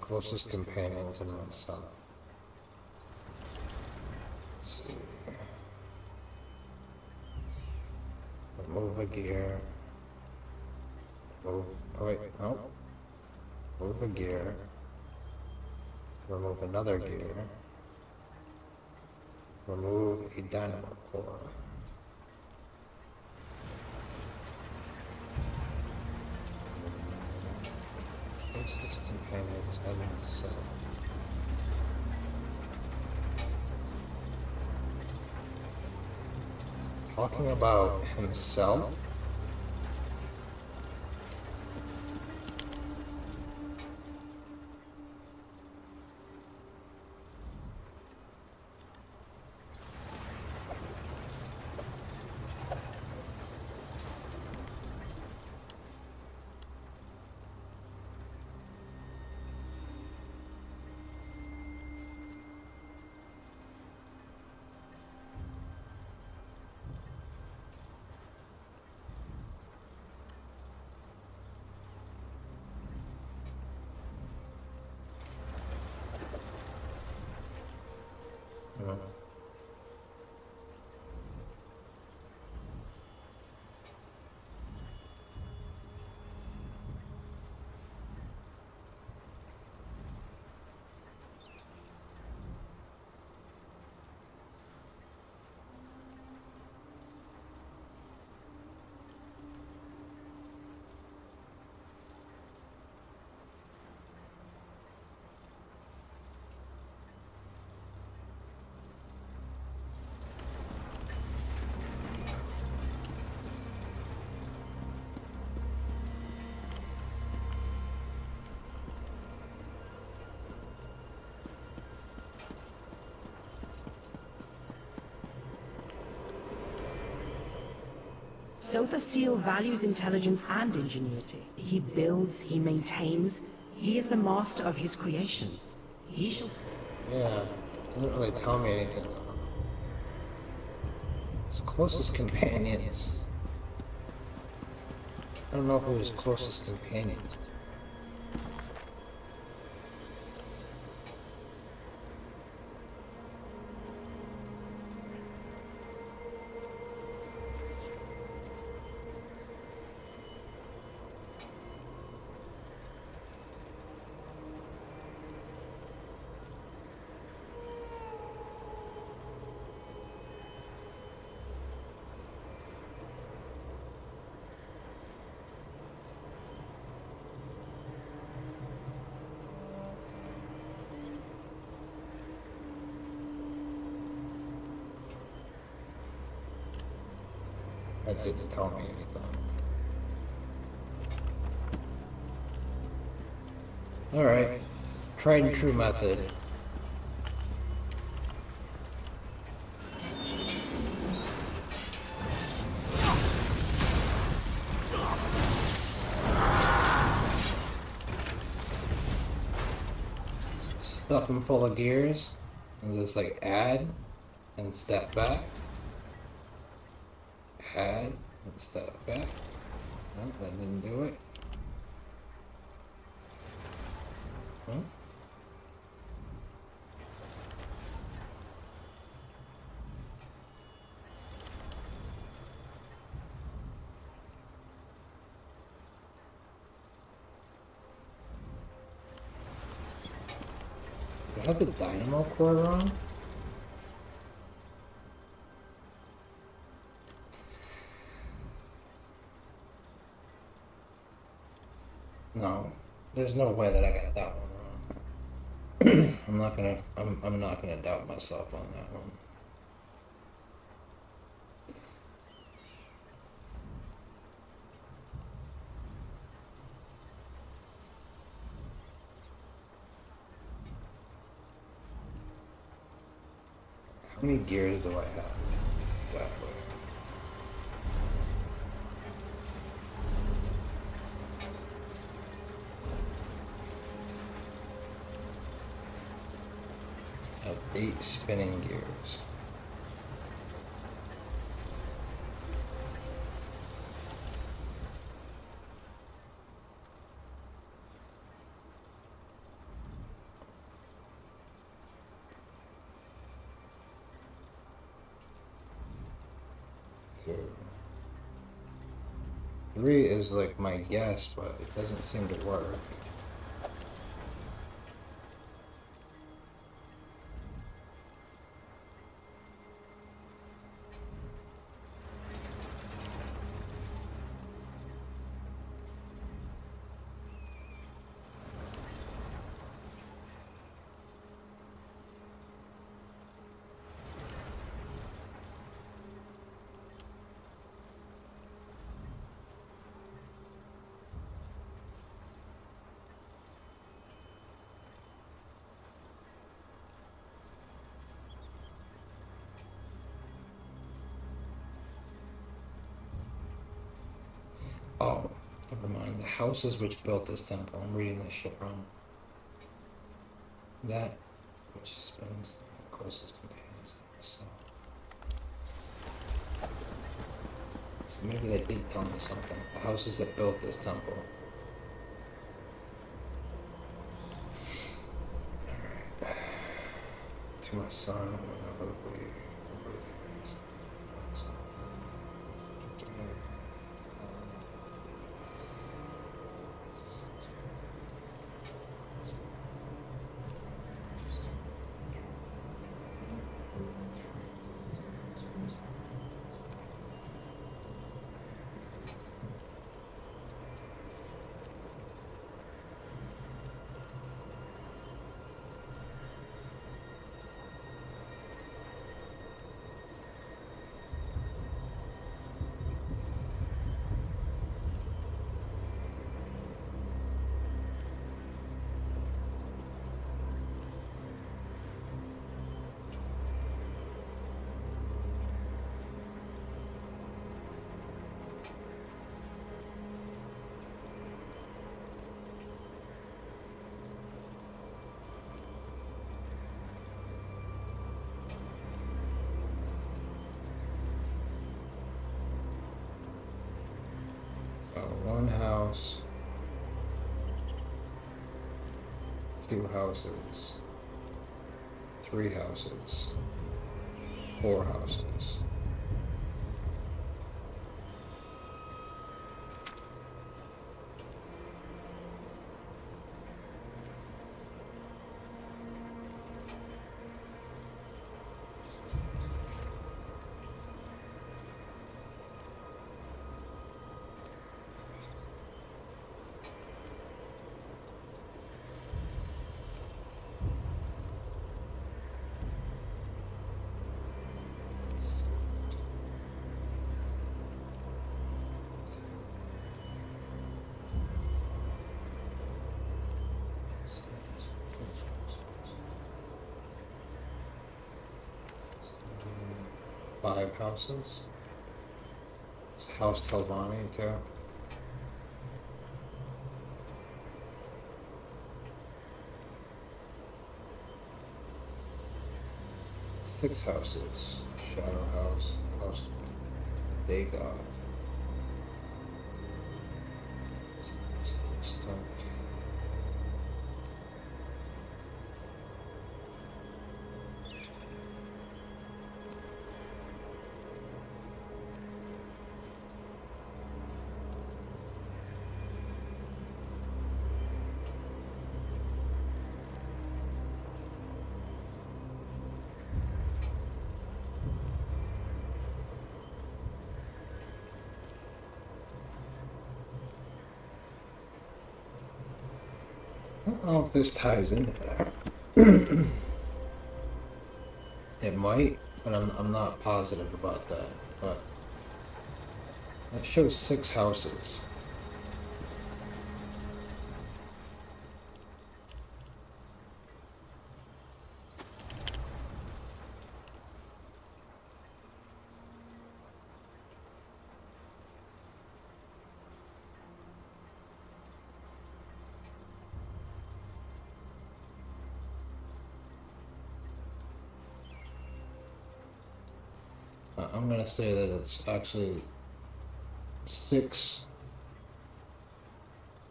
Closest companions and myself. Let's see. Remove a gear. Move. Oh wait, no. Move a gear. Remove another gear. Remove a dynamo core. Closest companions and myself. Talking about himself? Sotha Seal values intelligence and ingenuity. He builds, he maintains. He is the master of his creations. He shall... Yeah, doesn't really tell me anything. His closest companions. I don't know who his closest companions are. That didn't tell me anything. Alright. Tried and true method. Stuff him full of gears. And just like add and step back. Add and step back. No, that didn't do it. Huh? Do I have the dynamo core wrong? No, there's no way that I got that one wrong. I'm not gonna doubt myself on that one. How many gears do I have? Exactly. I have 8 spinning gears. Two. 3 is like my guess, but it doesn't seem to work. Oh, never mind. The houses which built this temple. I'm reading this shit wrong. That which spends the closest companions to myself. So maybe they did tell me something. The houses that built this temple. Alright. To my son, inevitably. So 1 house, 2 houses, 3 houses, 4 houses. Five houses. It's House Telvani too. Six houses. Shadow House, House Dagoth. Start. I don't know if this ties into there. It might, but I'm not positive about that. But that shows 6 houses. I'm gonna say that it's actually 6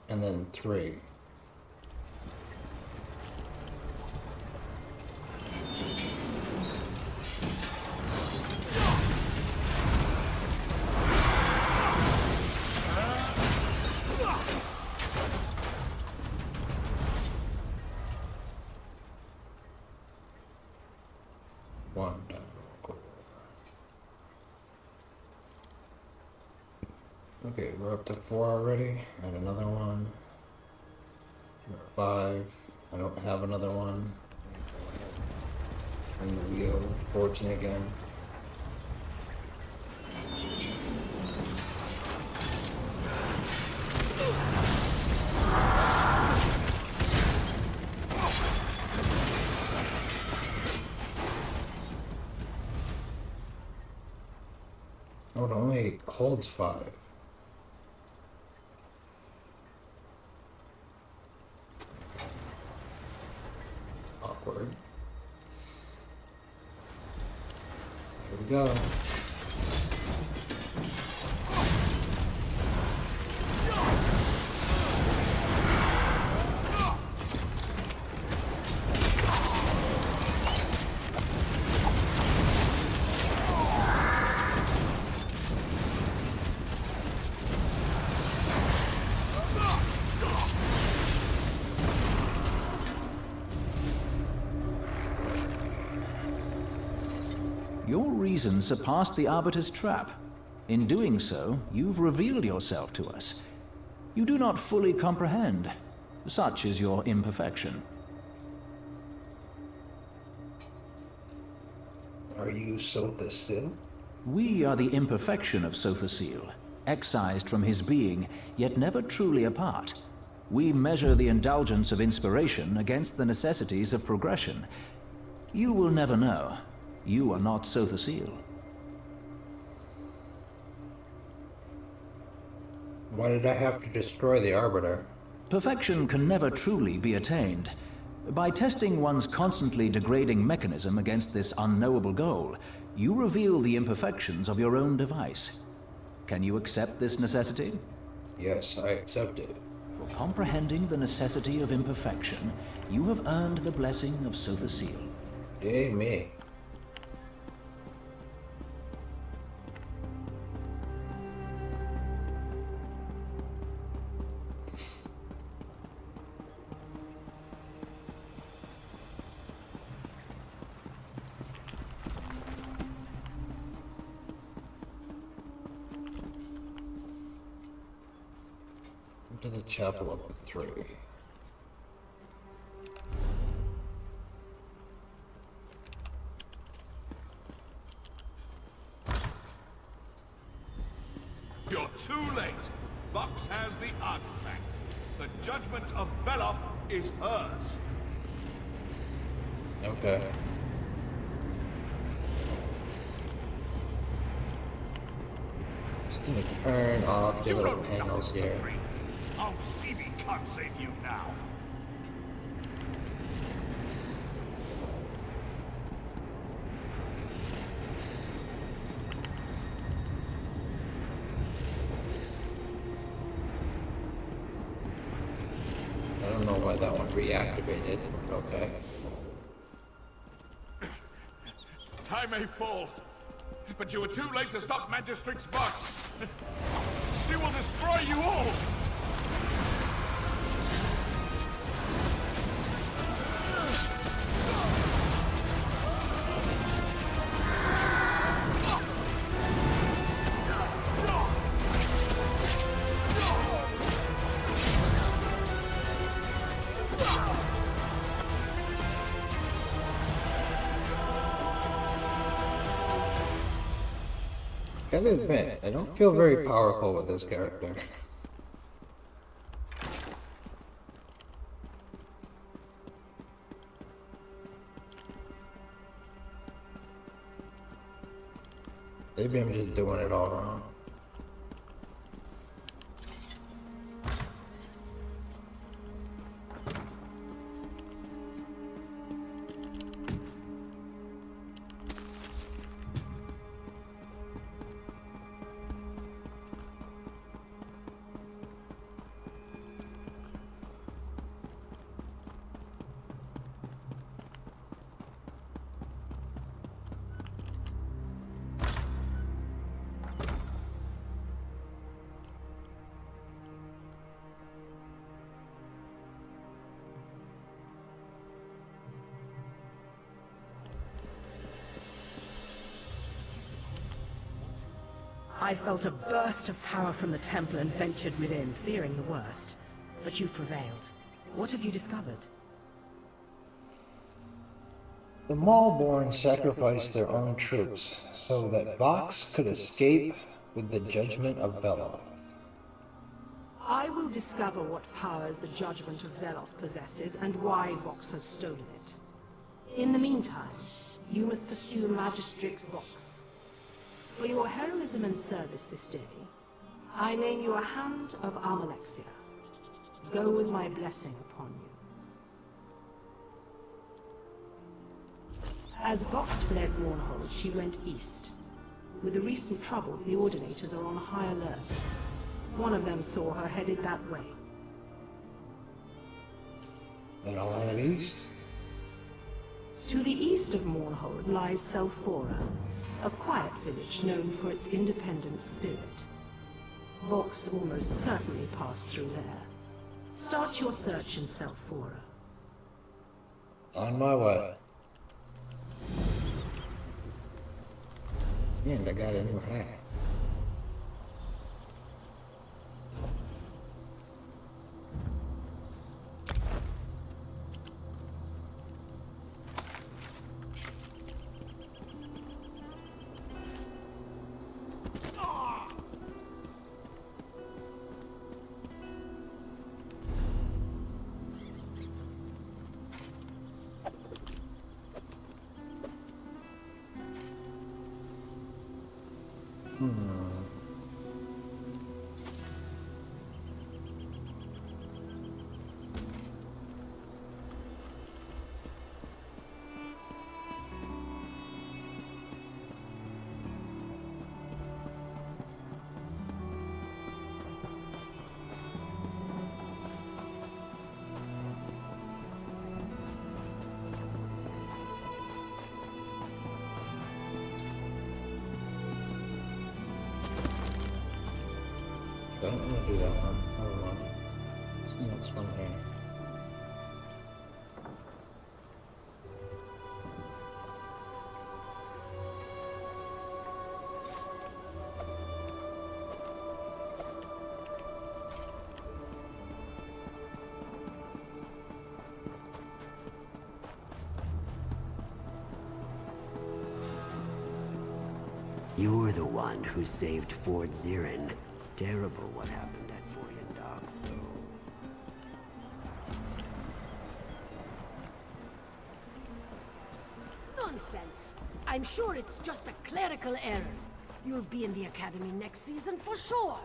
and then 3. One down. Okay, we're up to 4 already. And another one. We're at 5. I don't have another one. Turn the wheel, fortune again. Oh, it only holds 5. Awkward. Here we go. Your reason surpassed the Arbiter's trap. In doing so, you've revealed yourself to us. You do not fully comprehend. Such is your imperfection. Are you Sothasil? We are the imperfection of Sothasil, excised from his being, yet never truly apart. We measure the indulgence of inspiration against the necessities of progression. You will never know. You are not Sothasil. Why did I have to destroy the Arbiter? Perfection can never truly be attained. By testing one's constantly degrading mechanism against this unknowable goal, you reveal the imperfections of your own device. Can you accept this necessity? Yes, I accept it. For comprehending the necessity of imperfection, you have earned the blessing of Sothasil. Yay me. To the chapel up at 3. You're too late. Vox has the artifact. The judgment of Veloth is hers. Okay. Just gonna turn off the little panels here. Our CV can't save you now. I don't know why that one reactivated, but okay. I may fall, but you were too late to stop Magistrix Vox. She will destroy you all! Gotta admit, I don't feel very powerful with this character. Maybe I'm just doing it all wrong. I felt a burst of power from the temple and ventured within, fearing the worst. But you've prevailed. What have you discovered? The Maulborn sacrificed their own troops so that Vox could escape with the judgment of Veloth. I will discover what powers the judgment of Veloth possesses and why Vox has stolen it. In the meantime, you must pursue Magistrix Vox. For your heroism and service this day, I name you a Hand of Amalexia. Go with my blessing upon you. As Vox fled Mournhold, she went east. With the recent troubles, the Ordinators are on high alert. One of them saw her headed that way. Then I'll head east? To the east of Mournhold lies Selphora, a quiet village known for its independent spirit. Vox almost certainly passed through there. Start your search in Selphora. On my way. And I got a new hat. I don't want to do that one. Never mind. It's the next one here. You're the one who saved Fort Zirin. Terrible what happened at Foyan Docks, though. Nonsense! I'm sure it's just a clerical error. You'll be in the Academy next season for sure!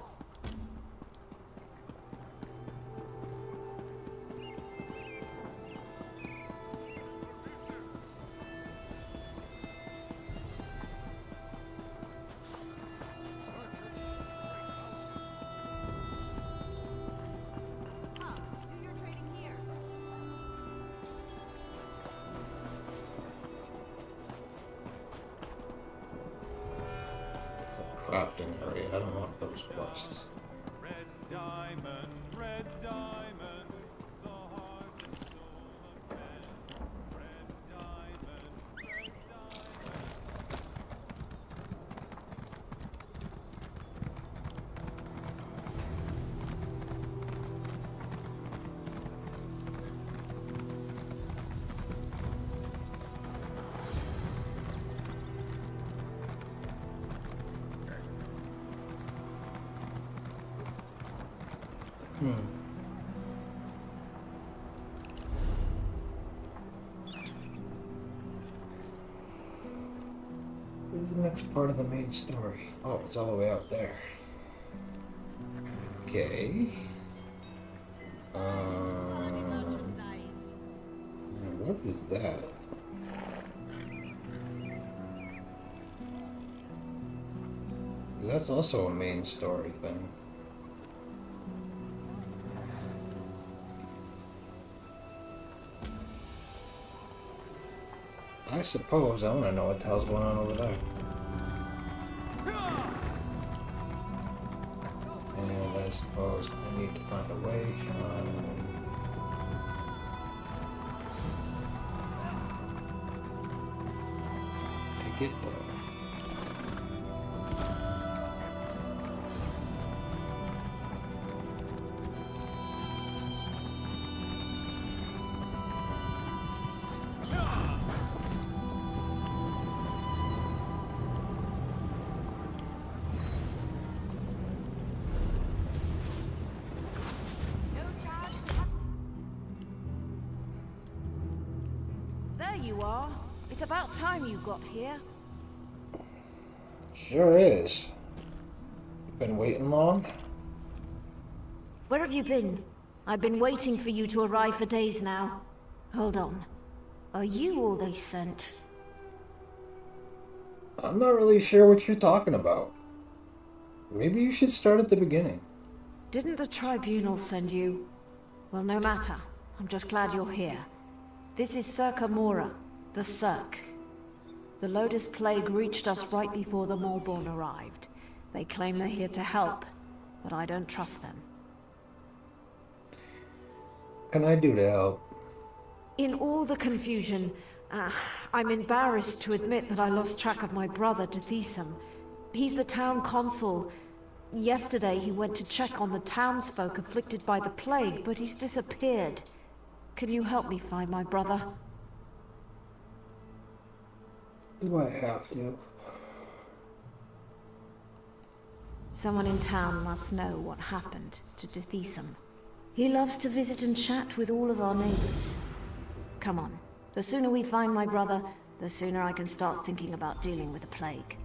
Crafting area. I don't want those quests. Red diamond, red diamond, the heart and soul of man. Red diamond, red Where's the next part of the main story? Oh, it's all the way out there. Okay. What is that? That's also a main story thing. I suppose I want to know what the hell's going on over there. And I suppose I need to find a way to get there. you are. It's about time you got here. Sure is. Been waiting long? Where have you been? I've been waiting for you to arrive for days now. Hold on. Are you all they sent? I'm not really sure what you're talking about. Maybe you should start at the beginning. Didn't the Tribunal send you? Well, no matter. I'm just glad you're here. This is Circa Mora, the Cirque. The Lotus Plague reached us right before the Malborn arrived. They claim they're here to help, but I don't trust them. What can I do to help? In all the confusion, I'm embarrassed to admit that I lost track of my brother, Tethysum. He's the town consul. Yesterday he went to check on the townsfolk afflicted by the plague, but he's disappeared. Can you help me find my brother? Do I have to? Someone in town must know what happened to Tethysum. He loves to visit and chat with all of our neighbors. Come on. The sooner we find my brother, the sooner I can start thinking about dealing with the plague.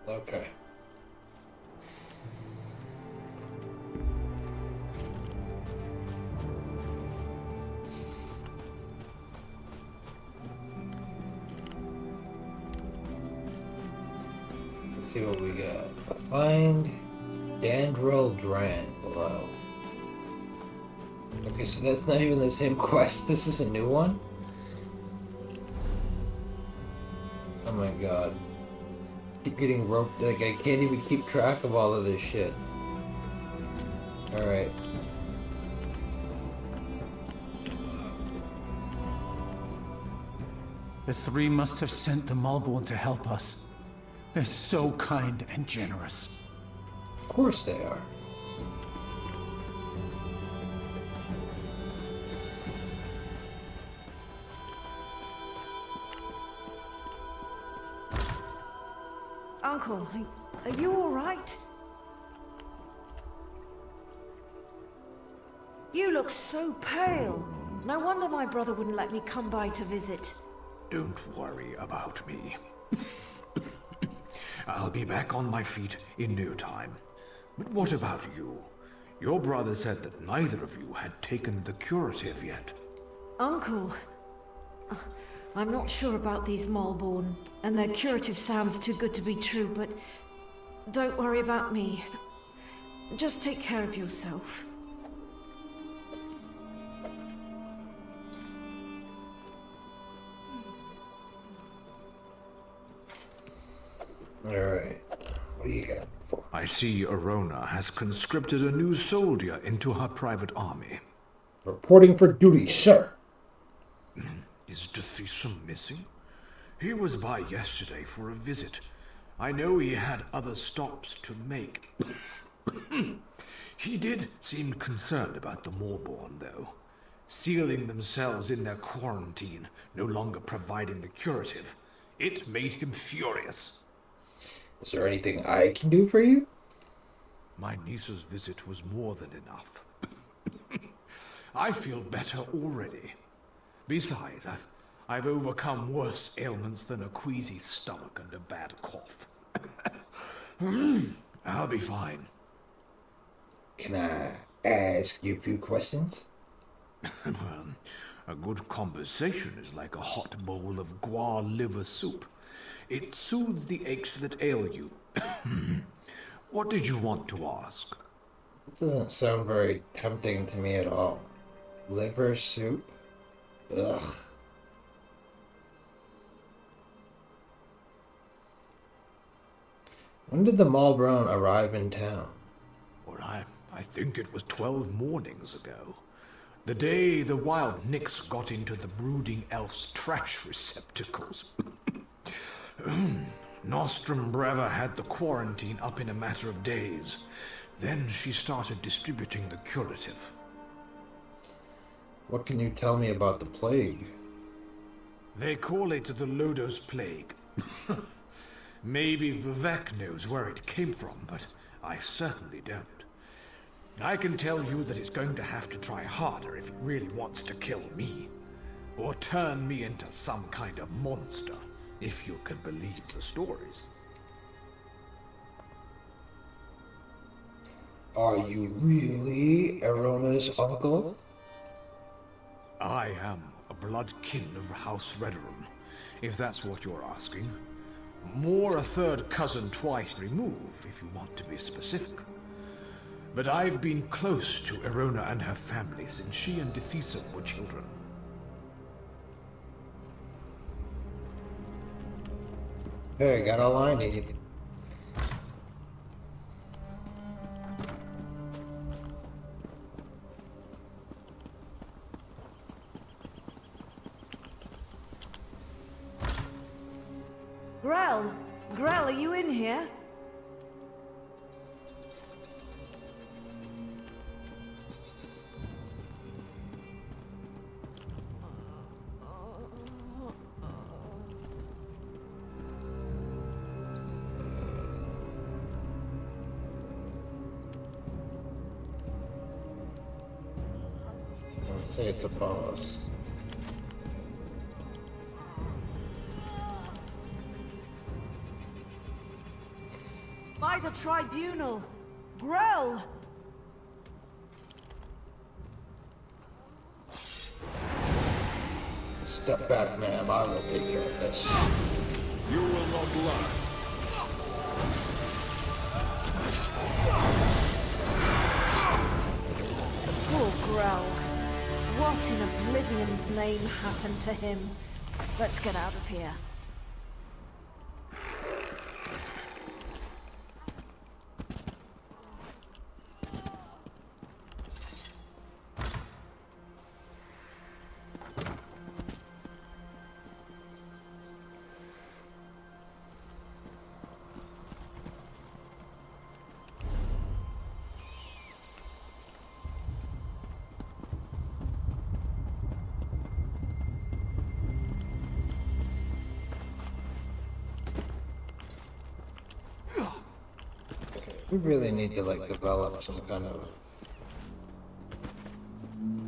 Okay. Let's see what we got. Find Tamriel below. Okay, so that's not even the same quest. This is a new one? Oh my god. Keep getting roped. Like, I can't even keep track of all of this shit. Alright. The three must have sent the Malborn to help us. They're so kind and generous. Of course they are. Uncle, are you all right? You look so pale. No wonder my brother wouldn't let me come by to visit. Don't worry about me. I'll be back on my feet in no time. But what about you? Your brother said that neither of you had taken the curative yet. Uncle, I'm not sure about these Malborn, and their curative sounds too good to be true, but don't worry about me. Just take care of yourself. Alright. What do you got for? I see Arona has conscripted a new soldier into her private army. Reporting for duty, sir. Is Tethysum missing? He was by yesterday for a visit. I know he had other stops to make. He did seem concerned about the Malborn, though. Sealing themselves in their quarantine, no longer providing the curative. It made him furious. Is there anything I can do for you? My niece's visit was more than enough. I feel better already. Besides, I've overcome worse ailments than a queasy stomach and a bad cough. I'll be fine. Can I ask you a few questions? Well, a good conversation is like a hot bowl of guar liver soup. It soothes the aches that ail you. What did you want to ask? It doesn't sound very tempting to me at all. Liver soup? Ugh. When did the Malborn arrive in town? Well, I think it was 12 mornings ago. The day the wild Nix got into the brooding elf's trash receptacles. Nostrum Breva had the quarantine up in a matter of days. Then she started distributing the curative. What can you tell me about the plague? They call it the Lodos Plague. Maybe Vivek knows where it came from, but I certainly don't. I can tell you that it's going to have to try harder if it really wants to kill me. Or turn me into some kind of monster, if you can believe the stories. Are you really Arona's uncle? I am a blood kin of House Redorum, if that's what you're asking. More a third cousin twice removed, if you want to be specific. But I've been close to Erona and her family since she and Dethisum were children. Hey, got all I need. Grell! Grell, are you in here? Let's say it's a boss. By the tribunal! Grell! Step back, ma'am. I will take care of this. You will not lie. Poor Grell. What in Oblivion's name happened to him? Let's get out of here. We really need to like develop some kind of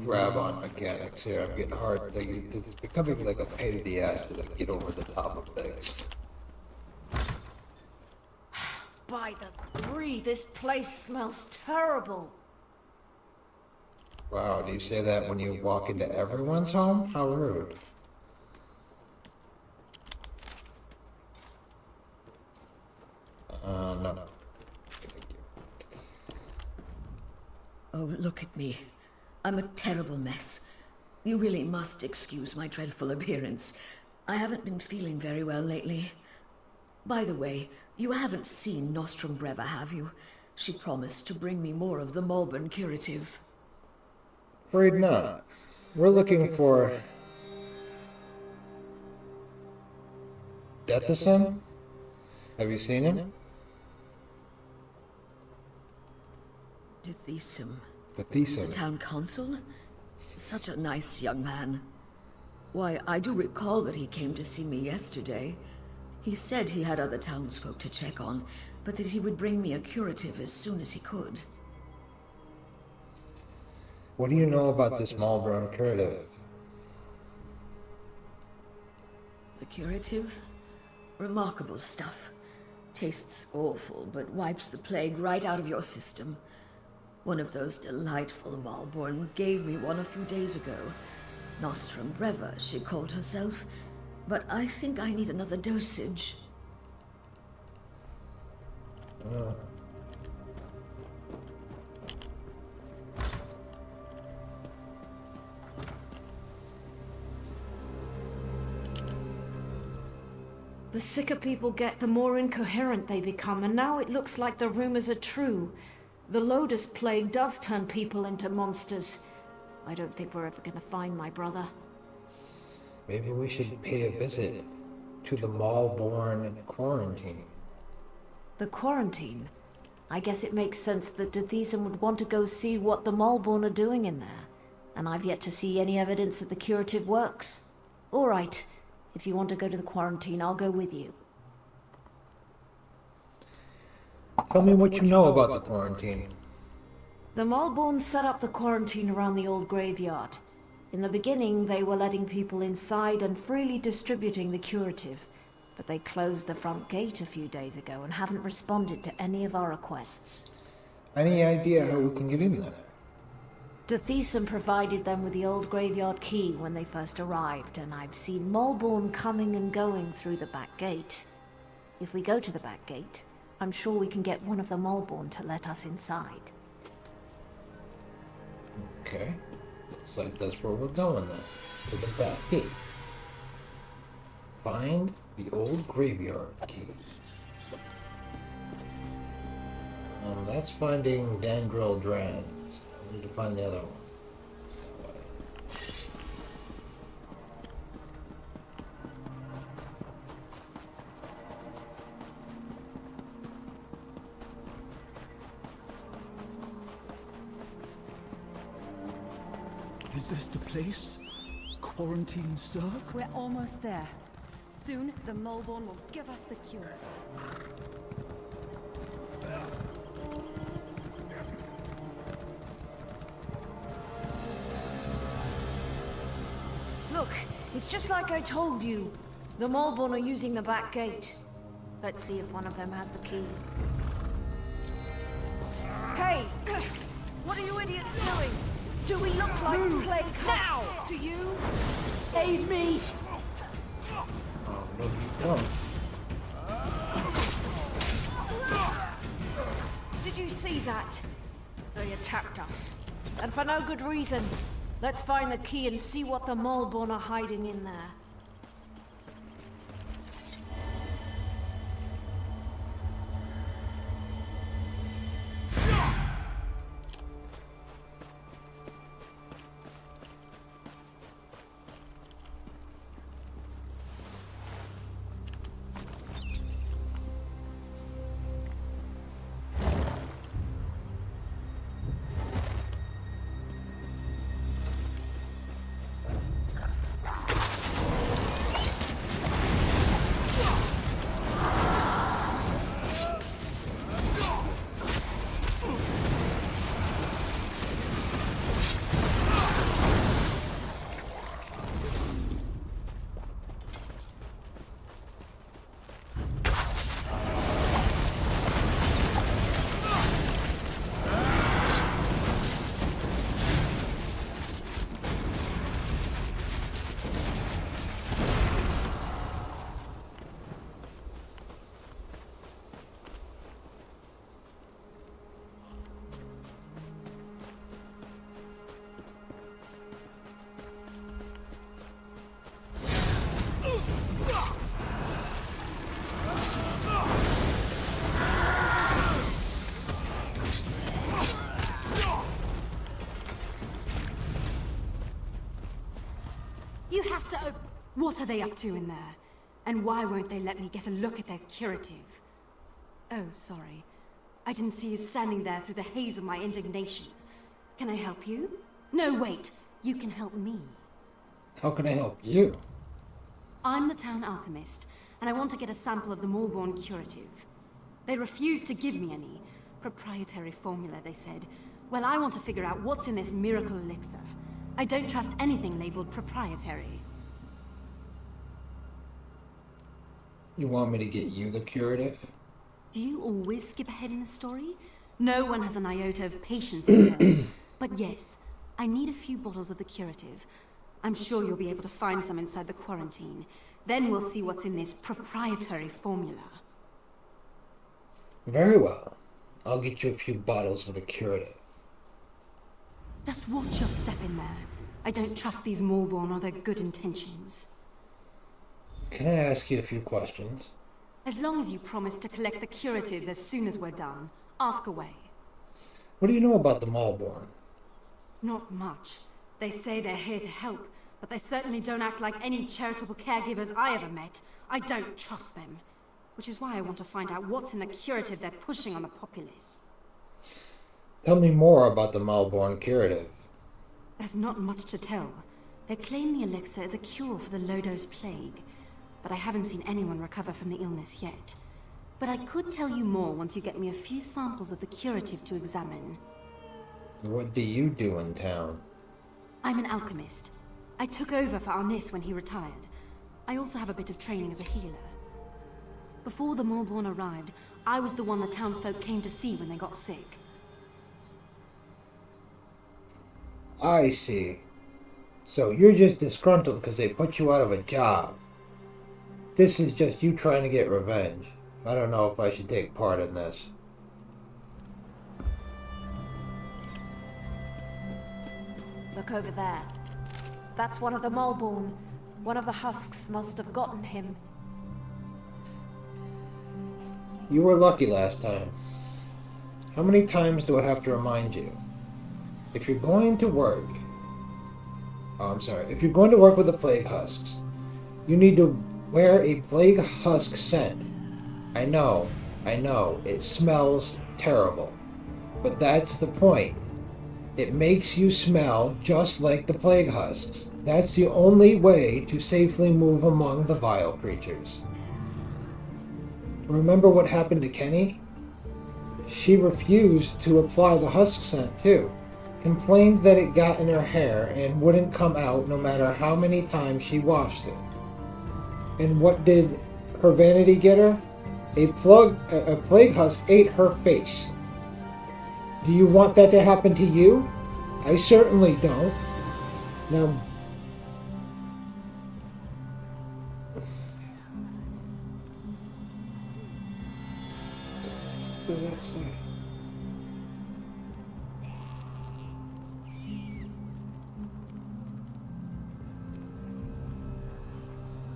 grab on mechanics here. I'm getting hard. Like, it's becoming like a pain in the ass to like get over the top of things. By the three, this place smells terrible. Wow, do you say that when you walk into everyone's home? How rude. No. Oh, look at me. I'm a terrible mess. You really must excuse my dreadful appearance. I haven't been feeling very well lately. By the way, you haven't seen Nostrum Breva, have you? She promised to bring me more of the Malborn curative. Afraid not. We're looking for Dethisum? Have you seen him? Dethisum. Dethisum. The town consul? Such a nice young man. Why, I do recall that he came to see me yesterday. He said he had other townsfolk to check on, but that he would bring me a curative as soon as he could. What do you know about this Malborn curative? The curative? Remarkable stuff. Tastes awful, but wipes the plague right out of your system. One of those delightful Malborn gave me one a few days ago. Nostrum Breva, she called herself. But I think I need another dosage. The sicker people get, the more incoherent they become, and now it looks like the rumors are true. The Lotus Plague does turn people into monsters. I don't think we're ever gonna find my brother. Maybe we should pay a visit to the Malborn quarantine. The quarantine? I guess it makes sense that Dethisum would want to go see what the Malborn are doing in there. And I've yet to see any evidence that the curative works. All right. If you want to go to the quarantine, I'll go with you. Tell me what you know about the quarantine. The Malborn set up the quarantine around the old graveyard. In the beginning, they were letting people inside and freely distributing the curative. But they closed the front gate a few days ago and haven't responded to any of our requests. Any idea how we can get in there? Dethesan provided them with the old graveyard key when they first arrived, and I've seen Malborn coming and going through the back gate. If we go to the back gate, I'm sure we can get one of the Malborn to let us inside. Okay. Looks like that's where we're going then. To the back gate. Find the old graveyard key. That's finding Dandrel Drans. I need to find the other one. Is this the place? Quarantine Cirque? We're almost there. Soon, the Malborn will give us the cure. Look, it's just like I told you. The Malborn are using the back gate. Let's see if one of them has the key. Hey! What are you idiots doing? Do we look like plague hosts to you? Aid me! Oh, no, you don't. Did you see that? They attacked us. And for no good reason. Let's find the key and see what the Malborn are hiding in there. You have to What are they up to in there? And why won't they let me get a look at their curative? Oh, sorry. I didn't see you standing there through the haze of my indignation. Can I help you? No, wait. You can help me. How can I help you? I'm the town alchemist, and I want to get a sample of the Malborn curative. They refused to give me any. Proprietary formula, they said. Well, I want to figure out what's in this miracle elixir. I don't trust anything labeled proprietary. You want me to get you the curative? Do you always skip ahead in the story? No one has an iota of patience with her. But yes, I need a few bottles of the curative. I'm sure you'll be able to find some inside the quarantine. Then we'll see what's in this proprietary formula. Very well. I'll get you a few bottles of the curative. Just watch your step in there. I don't trust these Malborn or their good intentions. Can I ask you a few questions? As long as you promise to collect the curatives as soon as we're done, ask away. What do you know about the Malborn? Not much. They say they're here to help, but they certainly don't act like any charitable caregivers I ever met. I don't trust them. Which is why I want to find out what's in the curative they're pushing on the populace. Tell me more about the Malborn curative. There's not much to tell. They claim the elixir is a cure for the Lodos plague, but I haven't seen anyone recover from the illness yet. But I could tell you more once you get me a few samples of the curative to examine. What do you do in town? I'm an alchemist. I took over for Arnis when he retired. I also have a bit of training as a healer. Before the Maulborn arrived, I was the one the townsfolk came to see when they got sick. I see. So you're just disgruntled because they put you out of a job. This is just you trying to get revenge. I don't know if I should take part in this. Look over there. That's one of the Maulborn. One of the husks must have gotten him. You were lucky last time. How many times do I have to remind you? If you're going to work... If you're going to work with the plague husks, you need to wear a plague husk scent. I know, it smells terrible. But that's the point. It makes you smell just like the plague husks. That's the only way to safely move among the vile creatures. Remember what happened to Kenny? She refused to apply the husk scent too. Complained that it got in her hair and wouldn't come out no matter how many times she washed it. And what did her vanity get her? A plague husk ate her face. Do you want that to happen to you? I certainly don't. Now, what does that say?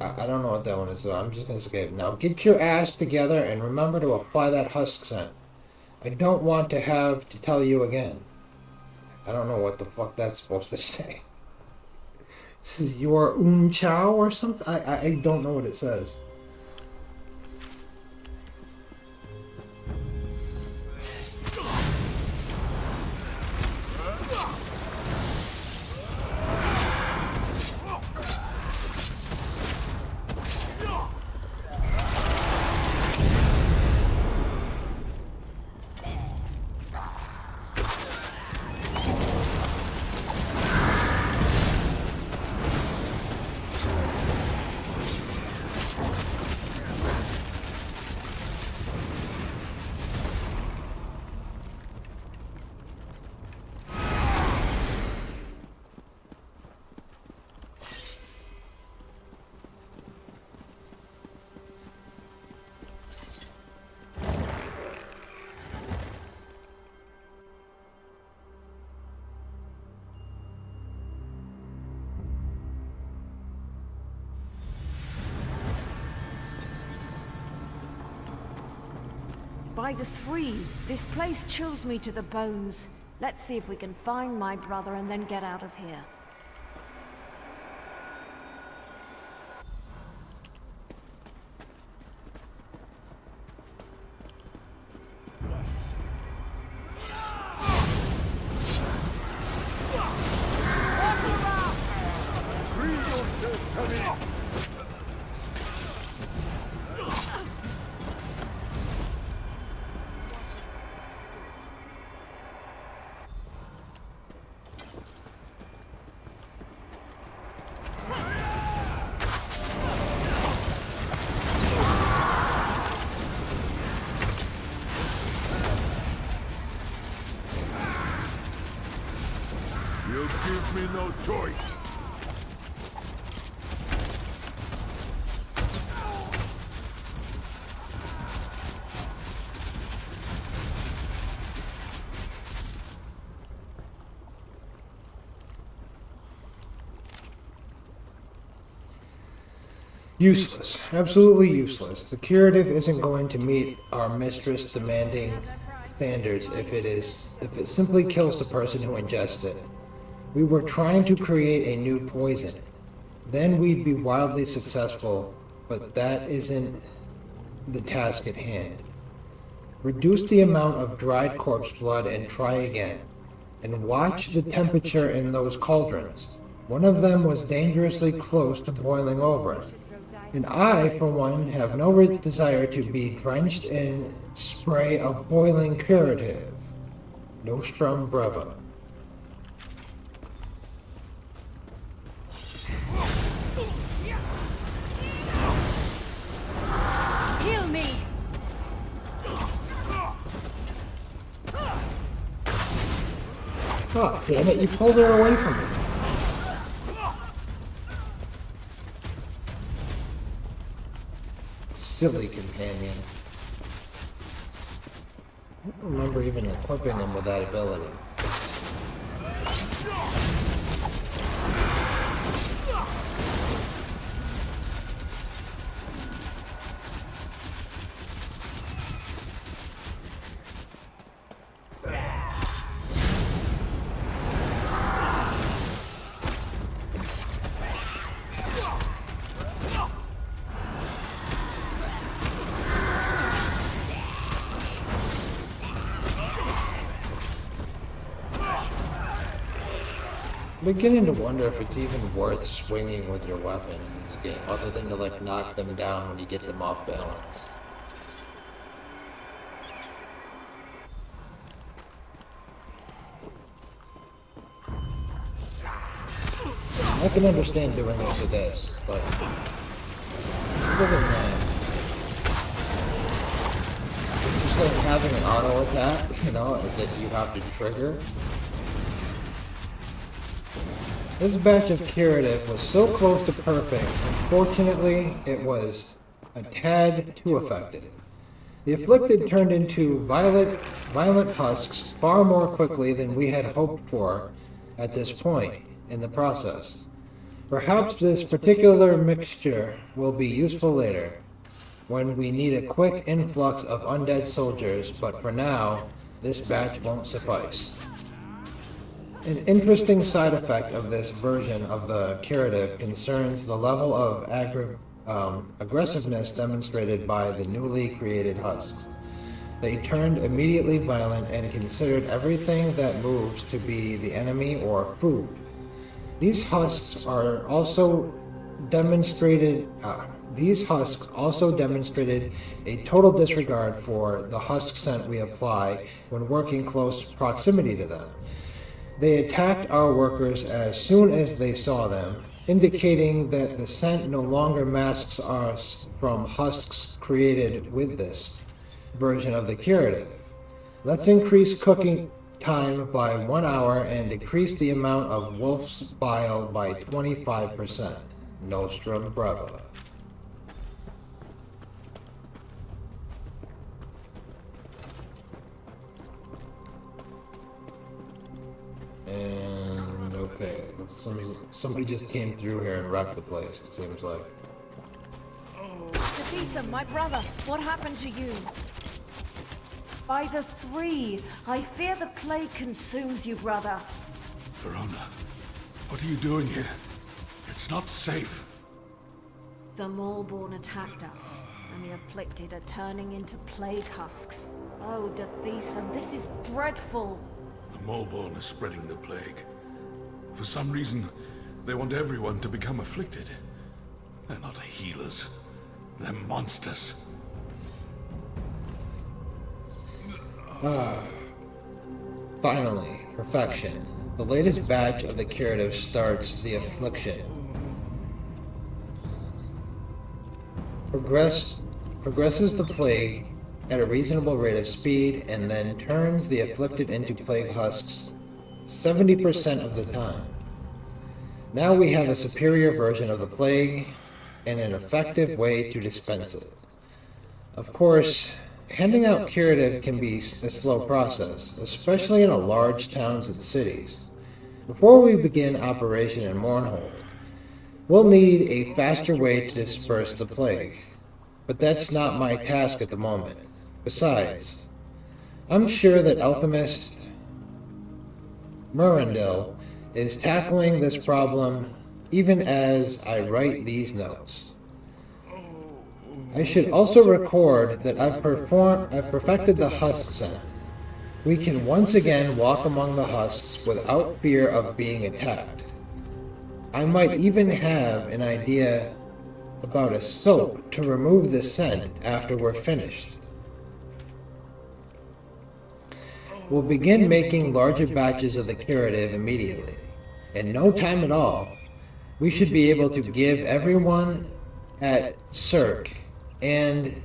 I don't know what that one is, so I'm just going to skip. Now, get your ass together and remember to apply that husk scent. I don't want to have to tell you again. I don't know what the fuck that's supposed to say. This is your chow or something? I don't know what it says. By the three, this place chills me to the bones. Let's see if we can find my brother and then get out of here. You give me no choice. Useless. Absolutely useless. The curative isn't going to meet our mistress demanding standards if it simply kills the person who ingests it. We were trying to create a new poison. Then we'd be wildly successful, but that isn't the task at hand. Reduce the amount of dried corpse blood and try again. And watch the temperature in those cauldrons. One of them was dangerously close to boiling over. And I, for one, have no desire to be drenched in spray of boiling curative. Nostrum breva. Oh, damn it, you pulled her away from me. Silly companion. I don't remember even equipping him with that ability. I'm beginning to wonder if it's even worth swinging with your weapon in this game, other than to like knock them down when you get them off balance. I can understand doing it to this, but other than that, just like having an auto attack, you know, that you have to trigger. This batch of curative was so close to perfect, unfortunately it was a tad too effective. The afflicted turned into violent husks far more quickly than we had hoped for at this point in the process. Perhaps this particular mixture will be useful later, when we need a quick influx of undead soldiers, but for now, this batch won't suffice. An interesting side effect of this version of the curative concerns the level of aggressiveness demonstrated by the newly created husks. They turned immediately violent and considered everything that moves to be the enemy or food. These husks also demonstrated a total disregard for the husk scent we apply when working close proximity to them. They attacked our workers as soon as they saw them, indicating that the scent no longer masks us from husks created with this version of the curative. Let's increase cooking time by 1 hour and decrease the amount of wolf's bile by 25%. Nostrum brava. And okay, somebody just came through here and wrecked the place, it seems like. Tafisa, my brother, what happened to you? By the three, I fear the plague consumes you, brother. Verona, what are you doing here? It's not safe. The Maulborn attacked us, and the afflicted are turning into plague husks. Oh, Tafisa, this is dreadful. The Maulborn is spreading the plague. For some reason, they want everyone to become afflicted. They're not healers. They're monsters. Finally, perfection. The latest batch of the curative starts the affliction. Progresses the plague at a reasonable rate of speed, and then turns the afflicted into plague husks 70% of the time. Now we have a superior version of the plague, and an effective way to dispense it. Of course, handing out curative can be a slow process, especially in large towns and cities. Before we begin operation in Mournhold, we'll need a faster way to disperse the plague. But that's not my task at the moment. Besides, I'm sure that alchemist Murendil is tackling this problem even as I write these notes. I should also record that I've perfected the husk scent. We can once again walk among the husks without fear of being attacked. I might even have an idea about a soap to remove the scent after we're finished. We'll begin making larger batches of the curative immediately. In no time at all, we should be able to give everyone at Cirque and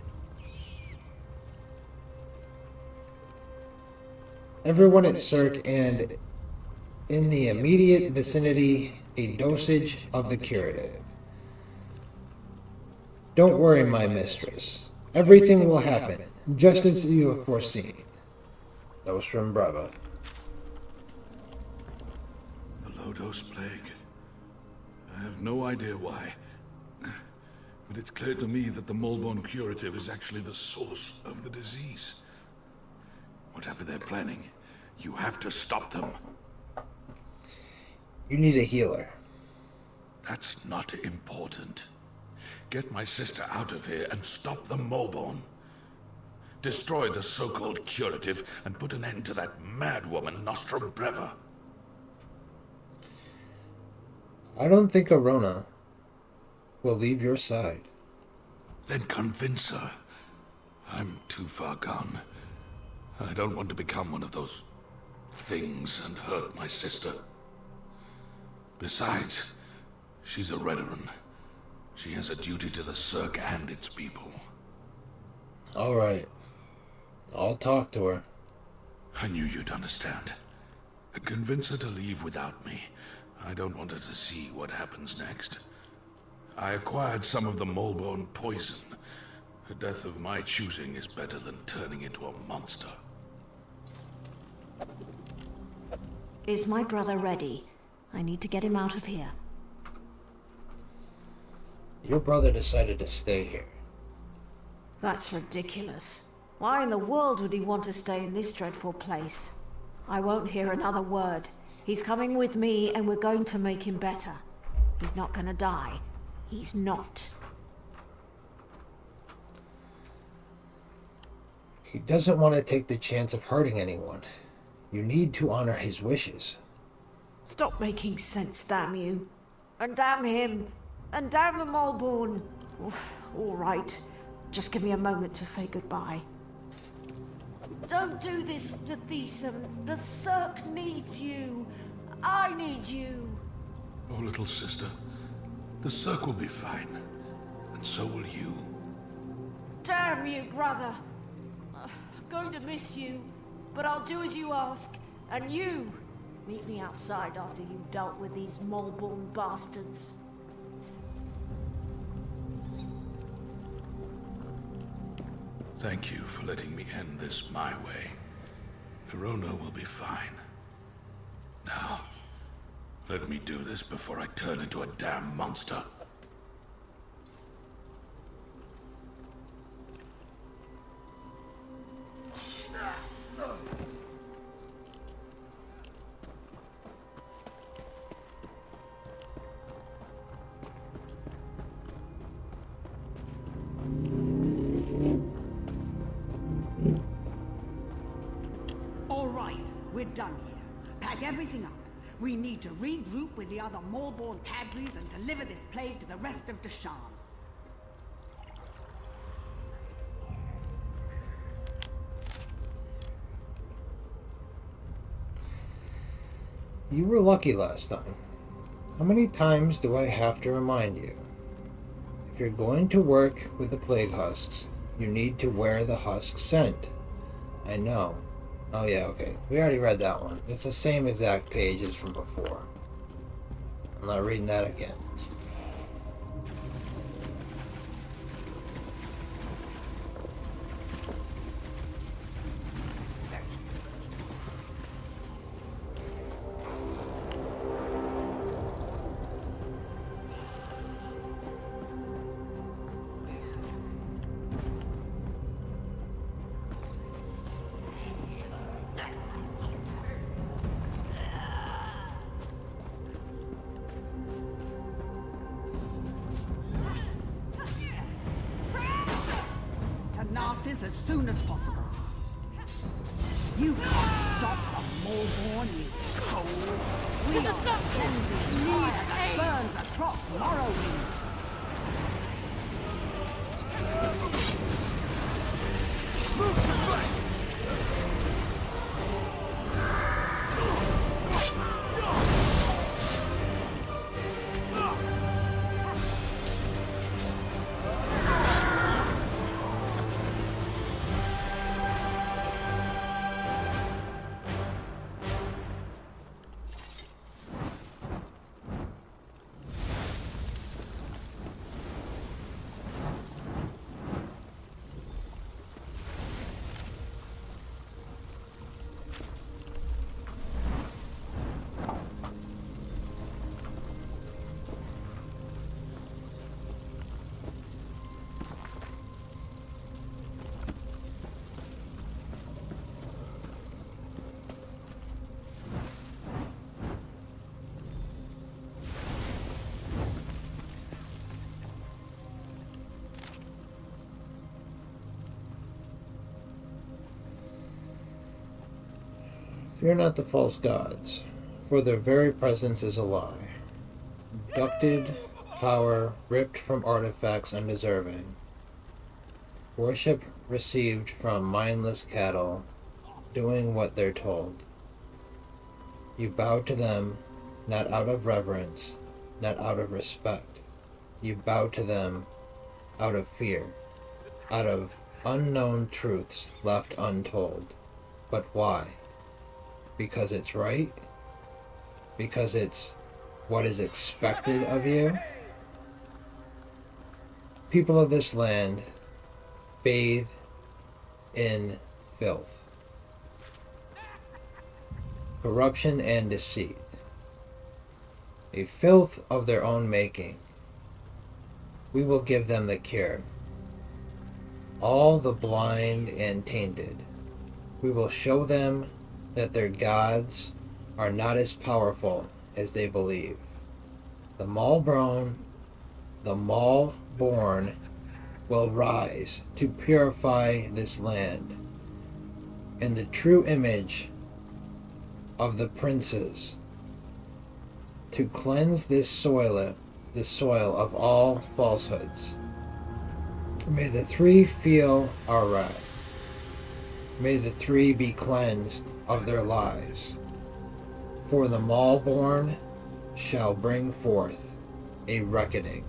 in the immediate vicinity a dosage of the curative. Don't worry, my mistress. Everything will happen, just as you have foreseen. Nostrum Brava. The low-dose plague. I have no idea why. But it's clear to me that the Molborn curative is actually the source of the disease. Whatever they're planning, you have to stop them. You need a healer. That's not important. Get my sister out of here and stop the Molborn. Destroy the so-called curative and put an end to that mad woman, Nostrum Breva. I don't think Arona will leave your side. Then convince her. I'm too far gone. I don't want to become one of those things and hurt my sister. Besides, she's a Redoran. She has a duty to the Cirque and its people. All right. I'll talk to her. I knew you'd understand. Convince her to leave without me. I don't want her to see what happens next. I acquired some of the Molborn poison. A death of my choosing is better than turning into a monster. Is my brother ready? I need to get him out of here. Your brother decided to stay here. That's ridiculous. Why in the world would he want to stay in this dreadful place? I won't hear another word. He's coming with me and we're going to make him better. He's not gonna die. He's not. He doesn't want to take the chance of hurting anyone. You need to honor his wishes. Stop making sense, damn you. And damn him. And damn the Molborn. All right. Just give me a moment to say goodbye. Don't do this, Nathesum. The Cirque needs you. I need you. Oh, little sister. The Cirque will be fine. And so will you. Damn you, brother. I'm going to miss you. But I'll do as you ask. And you, meet me outside after you've dealt with these Molborn bastards. Thank you for letting me end this my way. Arona will be fine. Now, let me do this before I turn into a damn monster. All right, we're done here. Pack everything up. We need to regroup with the other Molborn cadres and deliver this plague to the rest of Deshan. You were lucky last time. How many times do I have to remind you? If you're going to work with the plague husks, you need to wear the husk scent. I know. Oh yeah, okay. We already read that one. It's the same exact page as from before. I'm not reading that again. Narcissus as soon as possible. You can't stop the Molborn, you fool. We are sending fire that burns across Morrowind. Move to the right! Fear not the false gods, for their very presence is a lie. Abducted power ripped from artifacts undeserving. Worship received from mindless cattle, doing what they're told. You bow to them, not out of reverence, not out of respect. You bow to them out of fear, out of unknown truths left untold. But why? Because it's right? Because it's what is expected of you? People of this land bathe in filth, corruption and deceit, a filth of their own making. We will give them the cure. All the blind and tainted, we will show them that their gods are not as powerful as they believe. The Maulborn will rise to purify this land, and the true image of the princes, to cleanse this soil of all falsehoods. May the three feel our wrath. May the three be cleansed of their lies. For the Maulborn shall bring forth a reckoning.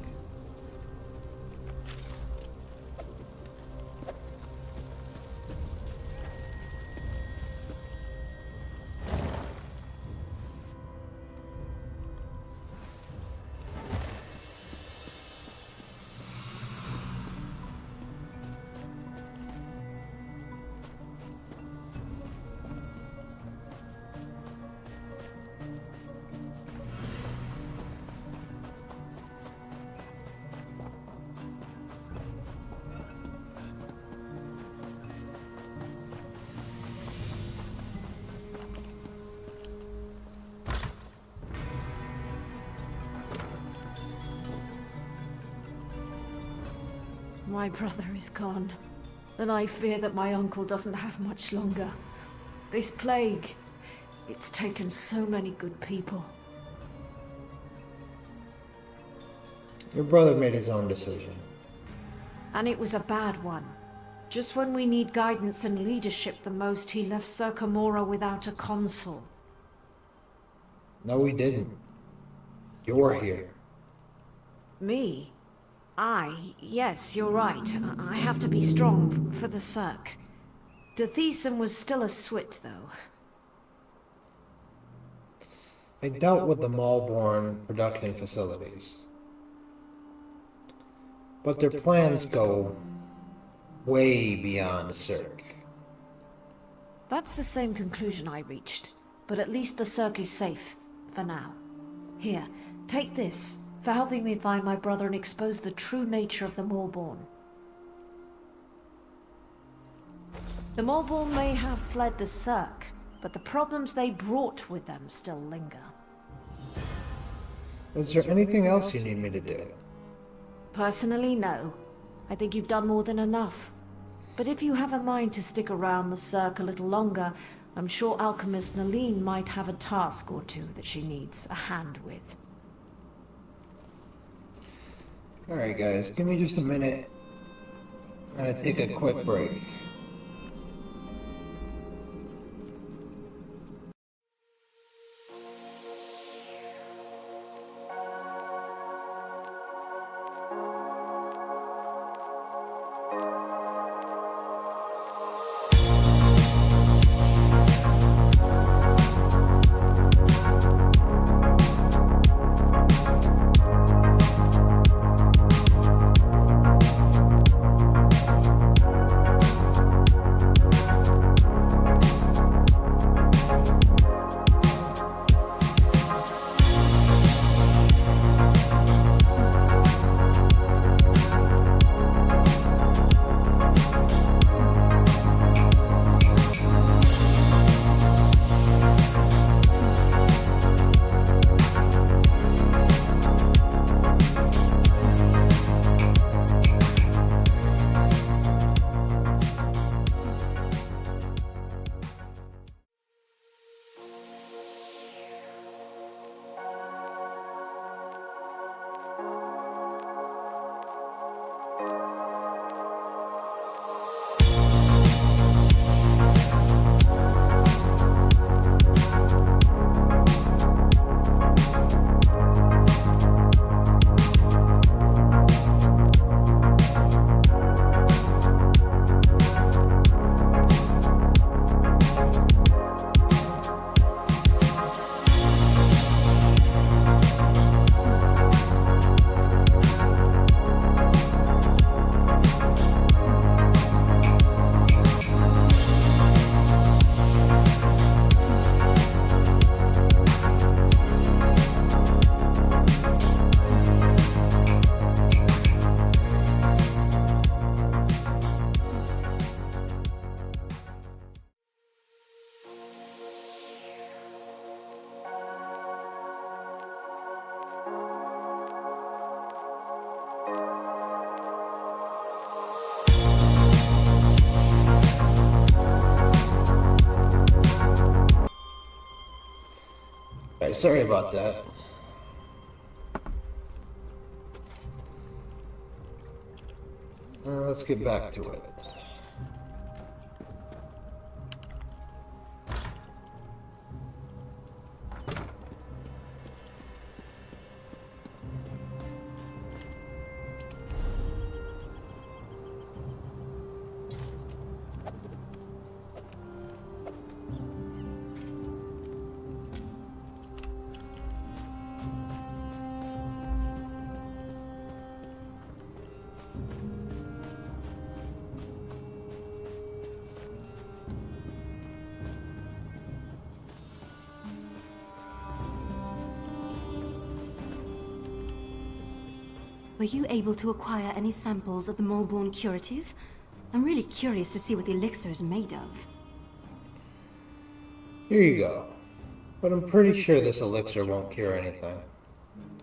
My brother is gone, and I fear that my uncle doesn't have much longer. This plague, it's taken so many good people. Your brother made his own decision. And it was a bad one. Just when we need guidance and leadership the most, he left Ser Camorra without a consul. No, we didn't. You're here. Me? Yes, you're right. I have to be strong for the Cirque. Dethesen was still a Swit, though. I dealt with the Maulborn production facilities. But their plans go way beyond the Cirque. That's the same conclusion I reached. But at least the Cirque is safe, for now. Here, take this, for helping me find my brother and expose the true nature of the Maulborn. The Maulborn may have fled the Cirque, but the problems they brought with them still linger. Is there anything else you need me to do? Personally, no. I think you've done more than enough. But if you have a mind to stick around the Cirque a little longer, I'm sure alchemist Naline might have a task or two that she needs a hand with. Alright guys, give me just a minute. I'm gonna take a quick break. Alright, sorry about that. Let's get back to it. Were you able to acquire any samples of the Moleborn curative? I'm really curious to see what the elixir is made of. Here you go. But I'm pretty sure this elixir won't cure anything.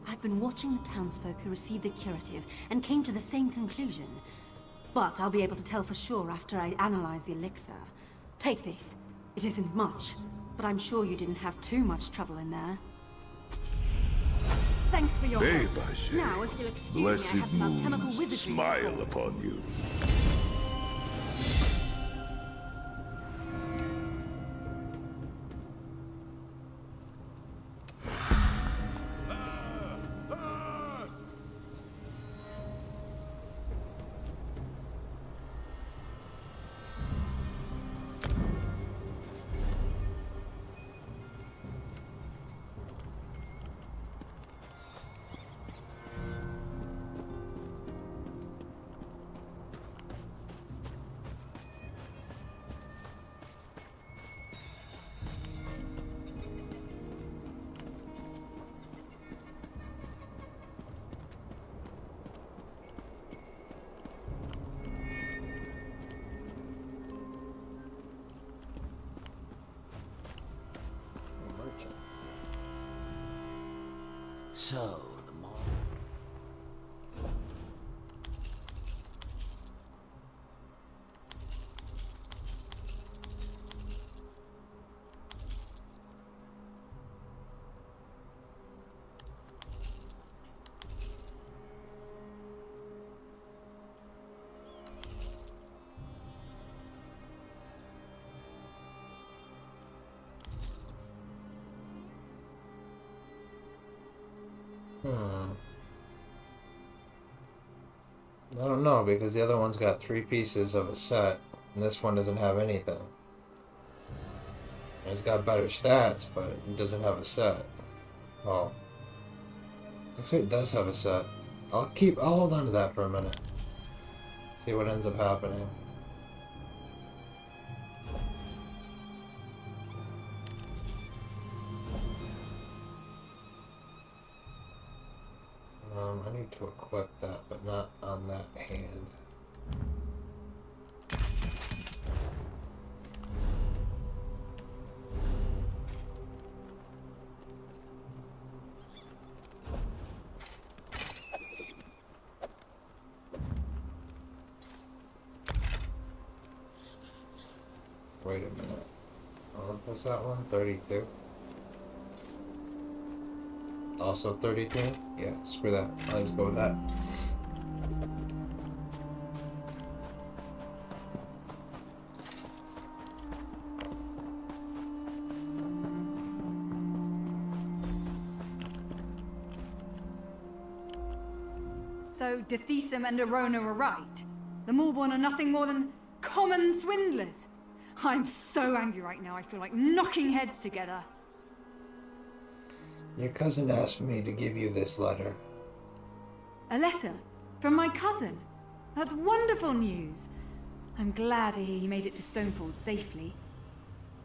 I've been watching the townsfolk who received the curative and came to the same conclusion. But I'll be able to tell for sure after I analyze the elixir. Take this. It isn't much, but I'm sure you didn't have too much trouble in there. Thanks for your help. Now, if you'll excuse me, I have some alchemical wizardry to smile perform. upon you. So, the mall. I don't know, because the other one's got 3 pieces of a set, and this one doesn't have anything. It's got better stats, but it doesn't have a set. Oh. Actually, it does have a set. I'll hold on to that for a minute. See what ends up happening. I need to equip that, but not on that hand. Wait a minute. What was that one? 32? Also 32? Yeah, screw that. I'll just go with that. So, Dethesum and Arona were right. The Moleborn are nothing more than common swindlers. I'm so angry right now, I feel like knocking heads together. Your cousin asked me to give you this letter. A letter? From my cousin? That's wonderful news. I'm glad to hear you made it to Stonefall safely.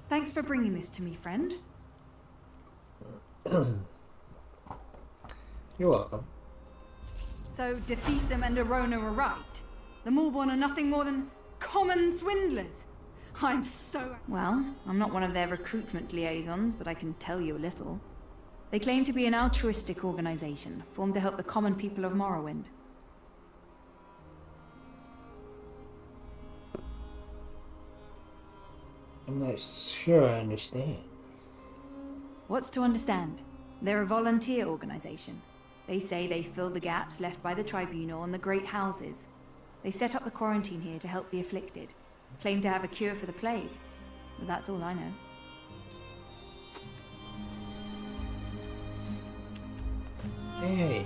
Thanks for bringing this to me, friend. You're welcome. So, Dethesum and Arona were right. The Moleborn are nothing more than common swindlers. I'm so... Well, I'm not one of their recruitment liaisons, but I can tell you a little. They claim to be an altruistic organization, formed to help the common people of Morrowind. I'm not sure I understand. What's to understand? They're a volunteer organization. They say they fill the gaps left by the tribunal and the great houses. They set up the quarantine here to help the afflicted. Claim to have a cure for the plague. But that's all I know. Hey.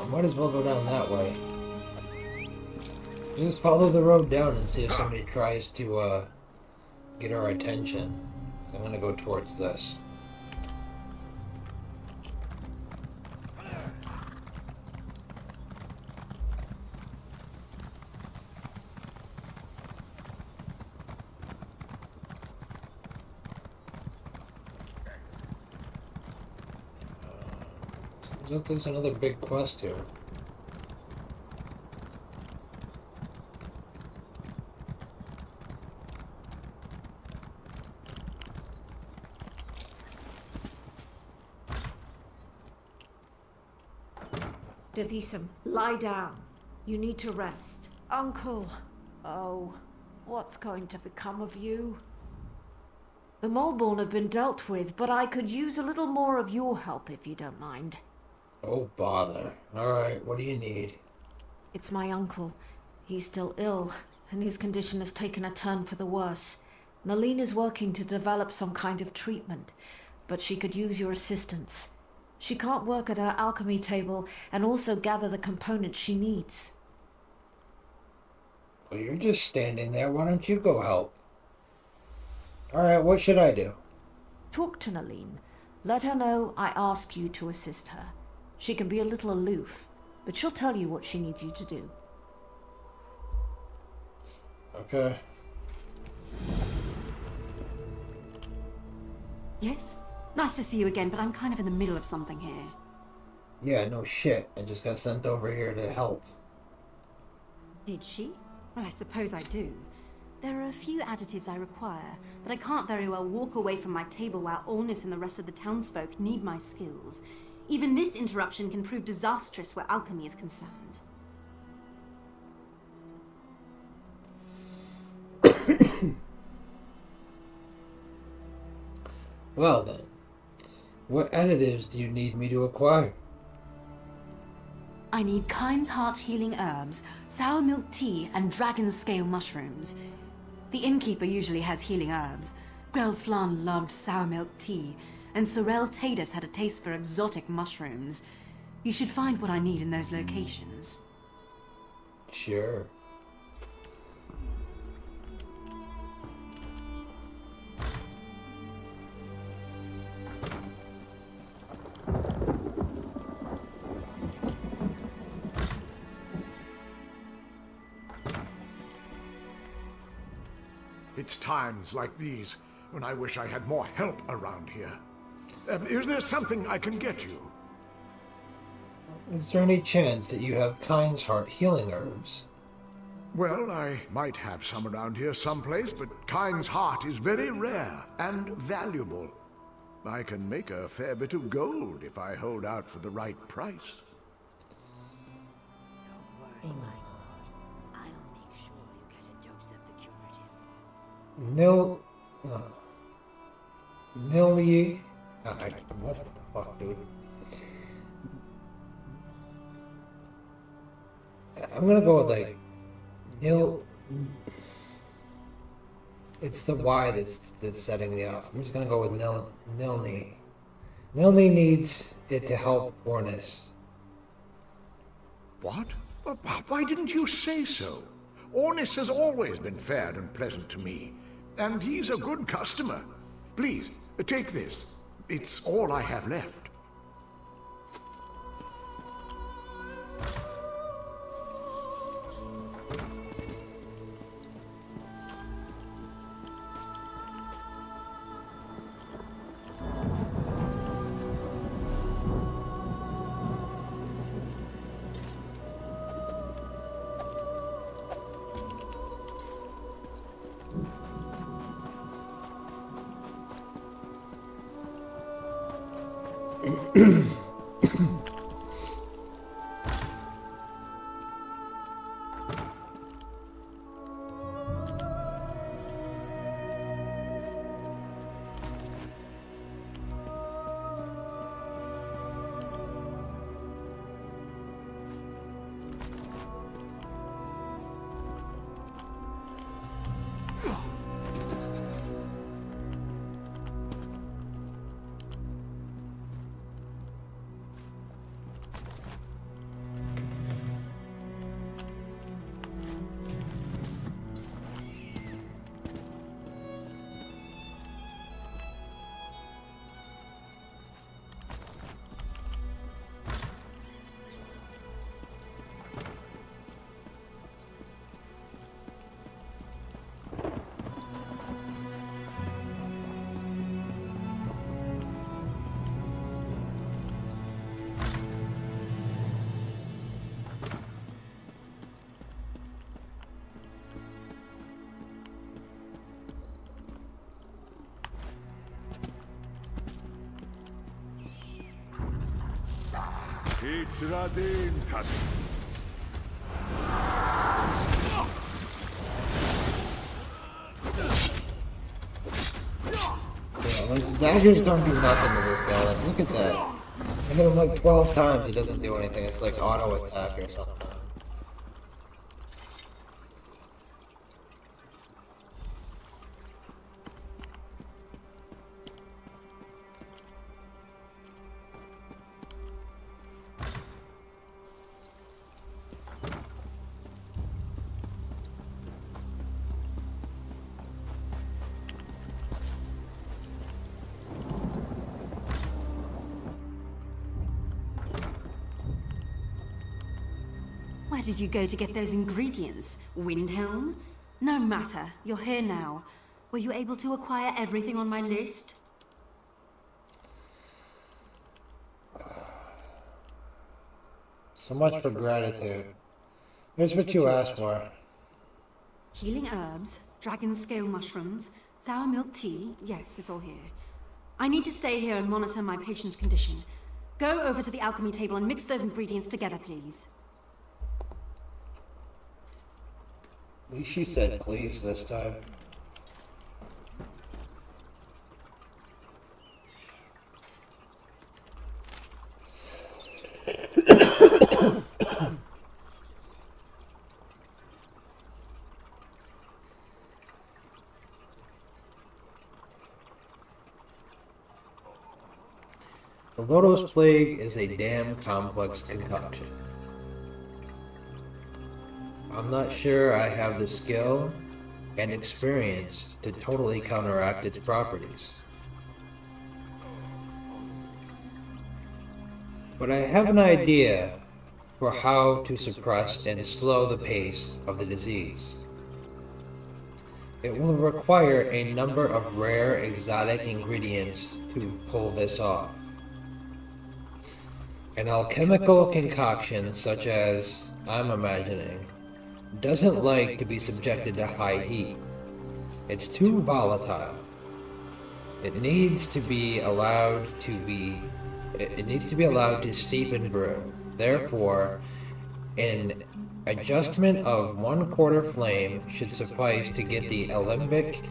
Might as well go down that way. Just follow the road down and see if somebody tries to get our attention. So I'm gonna go towards this. Seems like there's another big quest here. Dithisum, lie down. You need to rest. Uncle. Oh, what's going to become of you? The Moleborn have been dealt with, but I could use a little more of your help if you don't mind. Oh, bother. Alright, what do you need? It's my uncle. He's still ill, and his condition has taken a turn for the worse. Nalene is working to develop some kind of treatment, but she could use your assistance. She can't work at her alchemy table and also gather the components she needs. Well, you're just standing there. Why don't you go help? Alright, what should I do? Talk to Nalene. Let her know I ask you to assist her. She can be a little aloof, but she'll tell you what she needs you to do. Okay. Yes? Nice to see you again, but I'm kind of in the middle of something here. Yeah, no shit. I just got sent over here to help. Did she? Well, I suppose I do. There are a few additives I require, but I can't very well walk away from my table while Ornis and the rest of the townsfolk need my skills. Even this interruption can prove disastrous where alchemy is concerned. Well then, what additives do you need me to acquire? I need Kind's Heart healing herbs, sour milk tea, and dragon scale mushrooms. The innkeeper usually has healing herbs. Grel Flan loved sour milk tea, and Sorel Tatus had a taste for exotic mushrooms. You should find what I need in those locations. Sure. It's times like these when I wish I had more help around here. Is there something I can get you? Is there any chance that you have Kind's Heart healing herbs? Well, I might have some around here someplace, but Kind's Heart is very rare and valuable. I can make a fair bit of gold if I hold out for the right price. Don't worry, my lord. I'll make sure you get a dose of the curative. Nilly... what the fuck, dude? I'm gonna go with like... It's the Y that's setting me off. I'm just gonna go with Nilny. Nilny needs it to help Ornis. What? Why didn't you say so? Ornis has always been fair and pleasant to me, and he's a good customer. Please, take this. It's all I have left. Hiçradin tadı. Yeah, like, daggers don't do nothing to this guy. Like, look at that. I hit him like 12 times, it doesn't do anything. It's like auto attack or something. Where did you go to get those ingredients? Windhelm? No matter. You're here now. Were you able to acquire everything on my list? So much for gratitude. Here's what you asked for. Healing herbs, dragon scale mushrooms, sour milk tea. Yes, it's all here. I need to stay here and monitor my patient's condition. Go over to the alchemy table and mix those ingredients together, please. At least she said please this time. The Lotos Plague is a damn complex concoction. I'm not sure I have the skill and experience to totally counteract its properties. But I have an idea for how to suppress and slow the pace of the disease. It will require a number of rare exotic ingredients to pull this off. An alchemical concoction such as I'm imagining doesn't like to be subjected to high heat. It's too volatile. It needs to be allowed to steep and brew. Therefore, an adjustment of 1/4 flame should suffice to get the alembic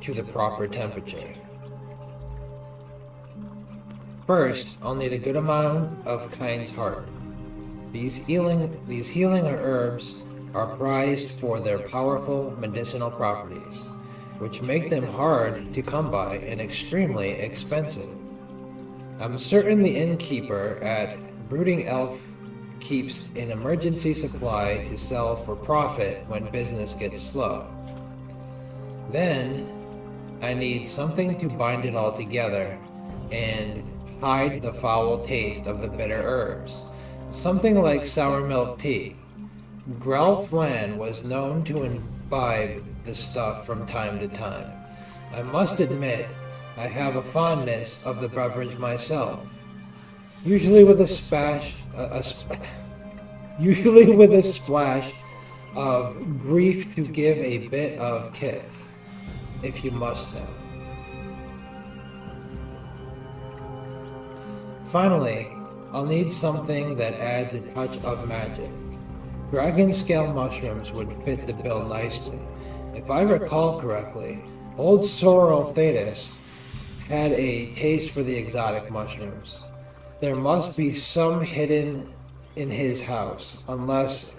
to the proper temperature. First, I'll need a good amount of Kind's Heart. These healing herbs are prized for their powerful medicinal properties, which make them hard to come by and extremely expensive. I'm certain the innkeeper at Brooding Elf keeps an emergency supply to sell for profit when business gets slow. Then, I need something to bind it all together and hide the foul taste of the bitter herbs. Something like sour milk tea. Grell Flan was known to imbibe the stuff from time to time. I must admit, I have a fondness of the beverage myself. Usually with a splash of grief to give a bit of kick, if you must know. finally, I'll need something that adds a touch of magic. Dragon scale mushrooms would fit the bill nicely. If I recall correctly, old Sorrel Thetis had a taste for the exotic mushrooms. There must be some hidden in his house, unless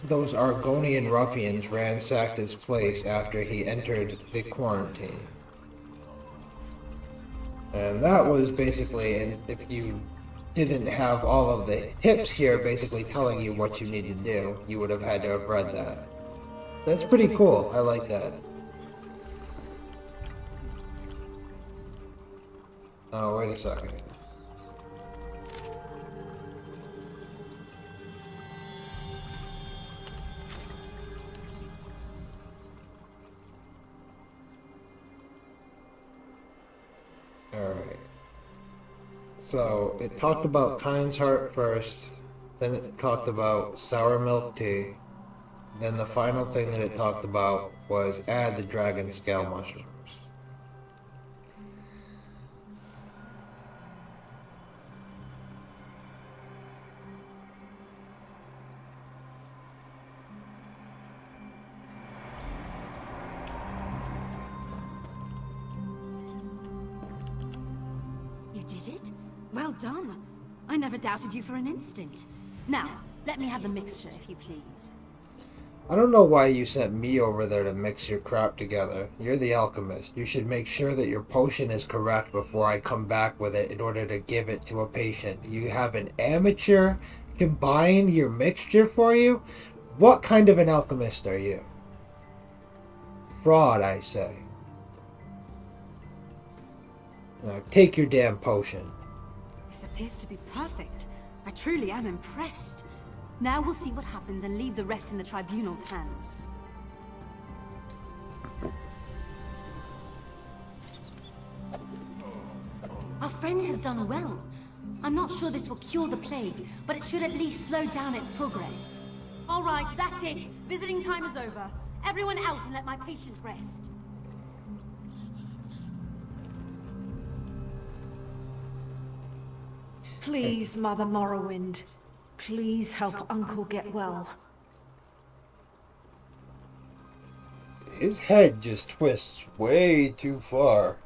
those Argonian ruffians ransacked his place after he entered the quarantine. And that was basically, and if you didn't have all of the tips here basically telling you what you need to do, you would have had to have read that. That's pretty cool. I like that. Oh, wait a second. Alright. So, it talked about Kind's Heart first, then it talked about sour milk tea, then the final thing that it talked about was add the dragon scale mushrooms. You did it? Well done. I never doubted you for an instant. Now, let me have the mixture, if you please. I don't know why you sent me over there to mix your crap together. You're the alchemist. You should make sure that your potion is correct before I come back with it in order to give it to a patient. You have an amateur combine your mixture for you? What kind of an alchemist are you? Fraud, I say. Now, take your damn potion. This appears to be perfect. I truly am impressed. Now we'll see what happens and leave the rest in the Tribunal's hands. Our friend has done well. I'm not sure this will cure the plague, but it should at least slow down its progress. All right, that's it. Visiting time is over. Everyone out and let my patient rest. Please, Mother Morrowind. Please help Uncle get well. His head just twists way too far.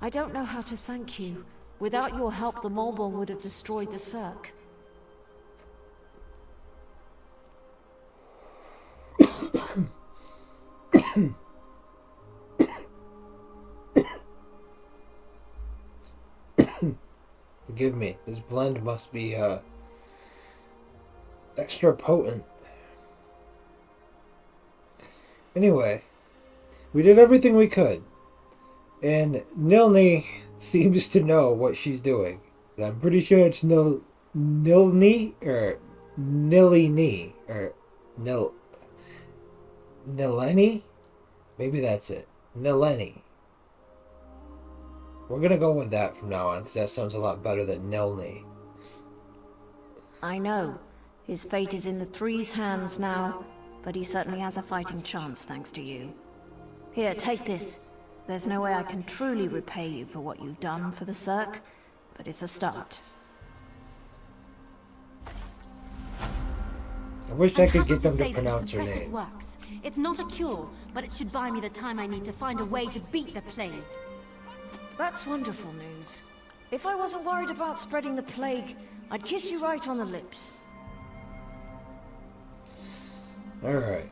I don't know how to thank you. Without your help, the Molborn would have destroyed the Cirque. Forgive me, this blend must be extra potent. Anyway, we did everything we could, and Nilni seems to know what she's doing. And I'm pretty sure it's Nilni or Nilini or Nileni? Maybe that's it. Nileni. We're gonna go with that from now on, because that sounds a lot better than Nilni. I know. His fate is in the Three's hands now, but he certainly has a fighting chance thanks to you. Here, take this. There's no way I can truly repay you for what you've done for the Cirque, but it's a start. I wish I could get them to pronounce her It name. works. It's not a cure, but it should buy me the time I need to find a way to beat the plague. That's wonderful news. If I wasn't worried about spreading the plague, I'd kiss you right on the lips. Alright.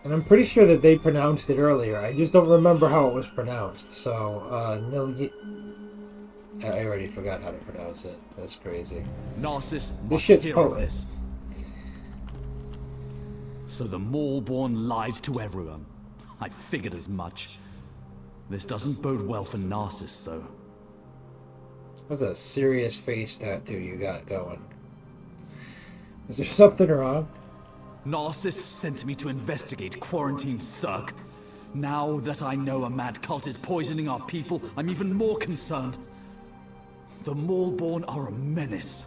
And I'm pretty sure that they pronounced it earlier. I just don't remember how it was pronounced. So, I already forgot how to pronounce it. That's crazy. Narcissus This must shit's hear of potent. this. So the Maulborn lied to everyone. I figured as much. This doesn't bode well for Narcissus, though. That's a serious face tattoo you got going. Is there something wrong? Narcissus sent me to investigate Quarantine Cirque. Now that I know a mad cult is poisoning our people, I'm even more concerned. The Maulborn are a menace.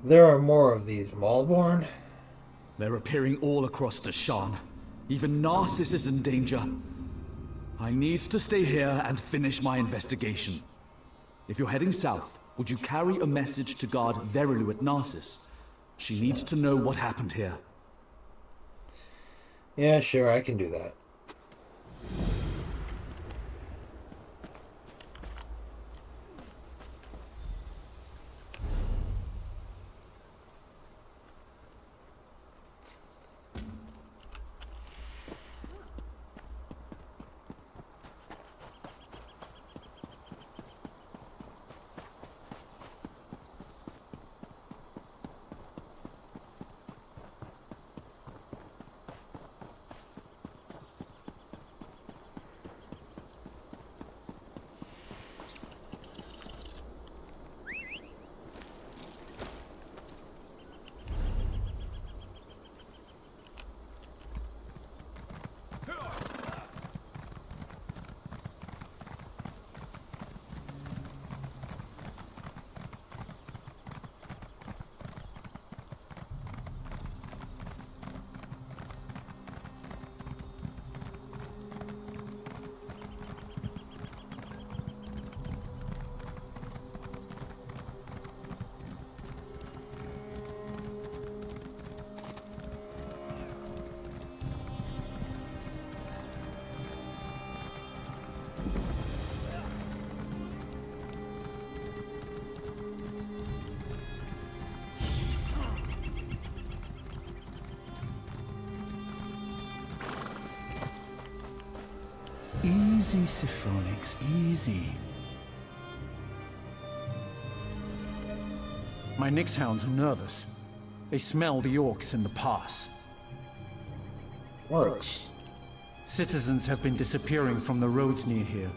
There are more of these Maulborn? They're appearing all across Deshan. Even Narcissus is in danger. I need to stay here and finish my investigation. If you're heading south, would you carry a message to guard Verilu at Narcissus? She needs to know what happened here. Yeah, sure, I can do that. Easy, Siphonix, easy. My Nyx hounds are nervous. They smell the orcs in the pass. Orcs? Citizens have been disappearing from the roads near here.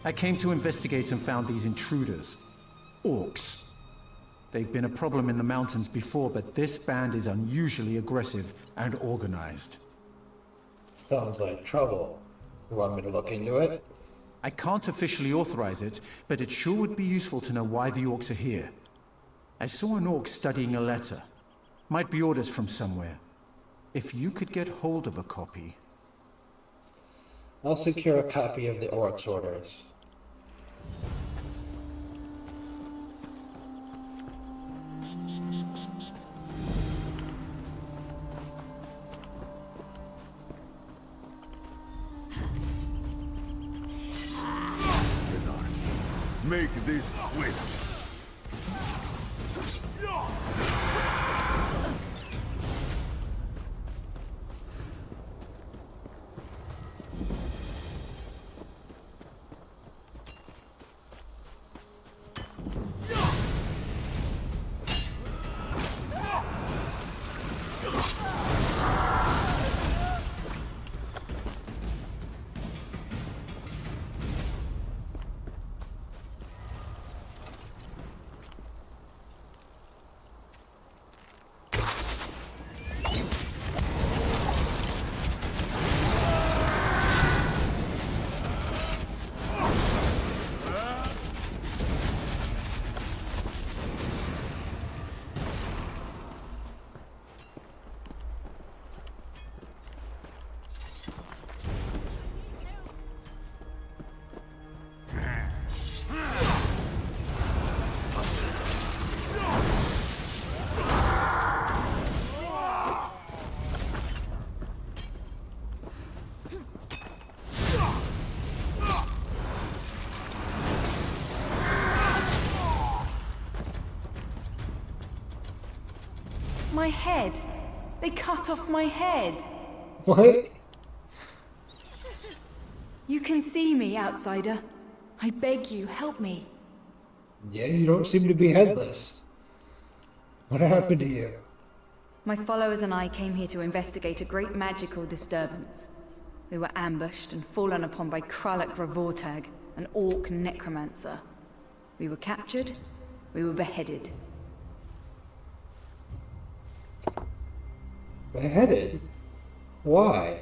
I came to investigate and found these intruders. Orcs. They've been a problem in the mountains before, but this band is unusually aggressive and organized. Sounds like trouble. You want me to look into it? I can't officially authorize it, but it sure would be useful to know why the orcs are here. I saw an orc studying a letter. Might be orders from somewhere. If you could get hold of a copy... I'll secure a copy of the orc's orders. Make this swift. My head. They cut off my head. What? You can see me, outsider. I beg you, help me. Yeah, you don't seem to be headless. What happened to you? My followers and I came here to investigate a great magical disturbance. We were ambushed and fallen upon by Kralak Ravortag, an orc necromancer. We were captured, we were beheaded. Beheaded? Why?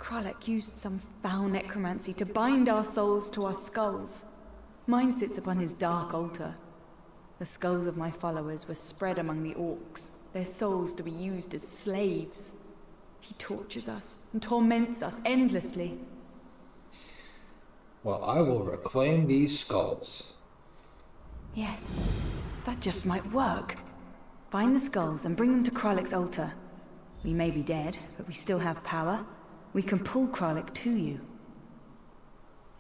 Kralek used some foul necromancy to bind our souls to our skulls. Mine sits upon his dark altar. The skulls of my followers were spread among the orcs, their souls to be used as slaves. He tortures us and torments us endlessly. Well, I will reclaim these skulls. Yes, that just might work. Find the skulls and bring them to Kralek's altar. We may be dead, but we still have power. We can pull Kralek to you.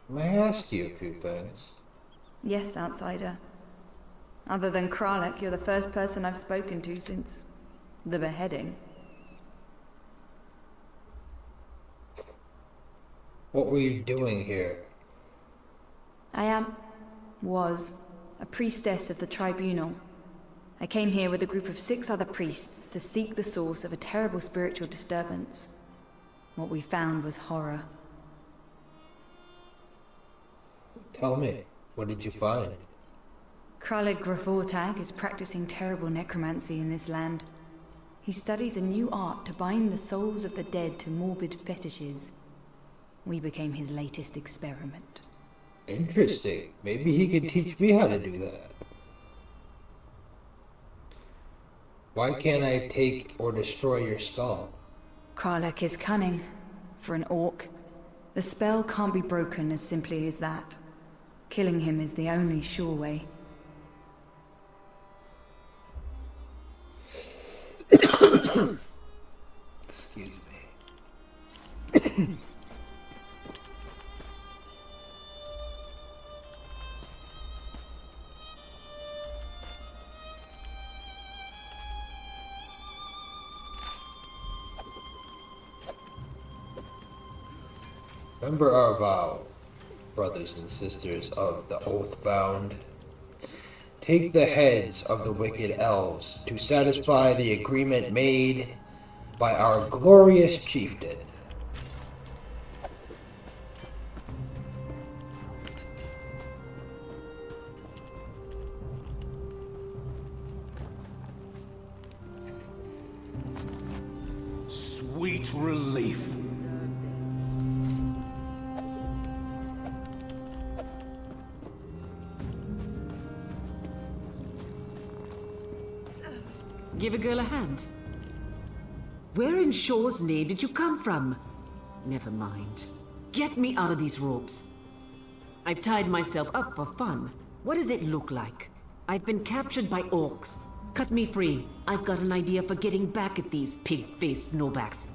May I ask you a few things? Yes, outsider. Other than Kralek, you're the first person I've spoken to since the beheading. What were you doing here? Was a priestess of the tribunal. I came here with a group of 6 other priests to seek the source of a terrible spiritual disturbance. What we found was horror. Tell me, what did you find? Kralek Grafortag is practicing terrible necromancy in this land. He studies a new art to bind the souls of the dead to morbid fetishes. We became his latest experiment. Interesting. Maybe he could teach me how to do that. Why can't I take or destroy your skull? Kralek is cunning. For an orc, the spell can't be broken as simply as that. Killing him is the only sure way. Excuse me. Remember our vow, brothers and sisters of the Oathbound. Take the heads of the wicked elves to satisfy the agreement made by our glorious chieftain. Sweet relief. Give a girl a hand. Where in Shaw's name did you come from? Never mind. Get me out of these ropes. I've tied myself up for fun. What does it look like? I've been captured by orcs. Cut me free. I've got an idea for getting back at these pig-faced snowbacks.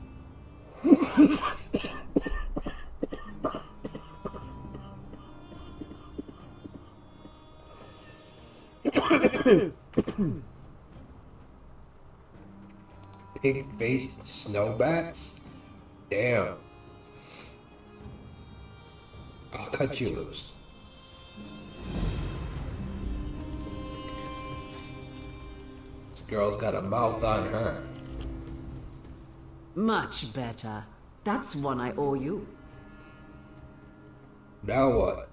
Pig-faced snowbacks? Damn. I'll cut you loose. This girl's got a mouth on her. Much better. That's one I owe you. Now what?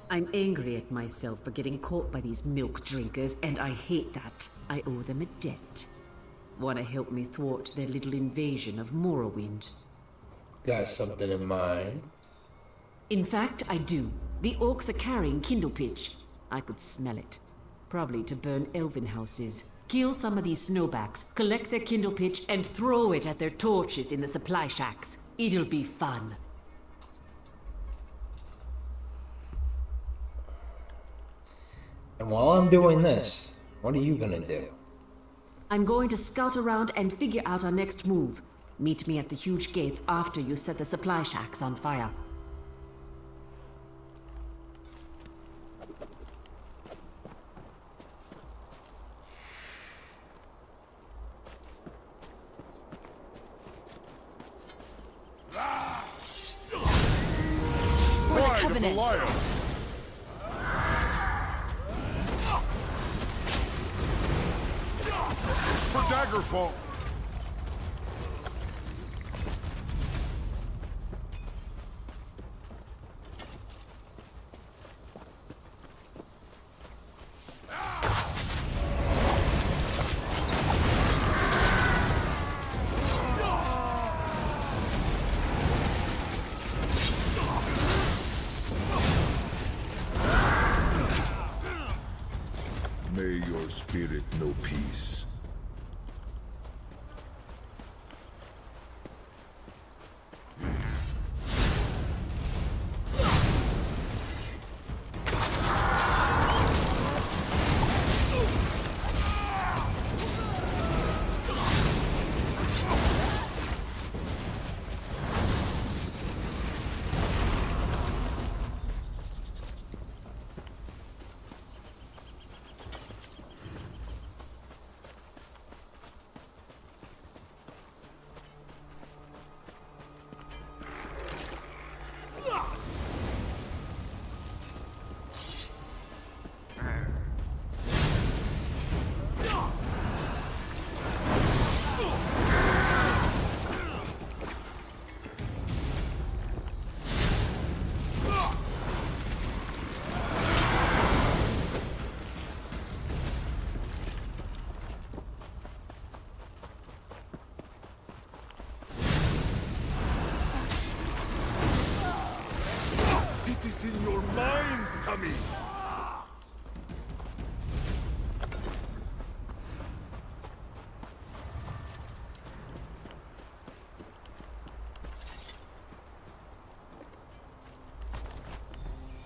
I'm angry at myself for getting caught by these milk drinkers, and I hate that. I owe them a debt. Want to help me thwart their little invasion of Morrowind? Got something in mind? In fact, I do. The orcs are carrying kindle pitch. I could smell it. Probably to burn elven houses. Kill some of these snowbacks, collect their kindle pitch, and throw it at their torches in the supply shacks. It'll be fun. And while I'm doing this, what are you gonna do? I'm going to scout around and figure out our next move. Meet me at the huge gates after you set the supply shacks on fire. Pride of the lion! For Daggerfall!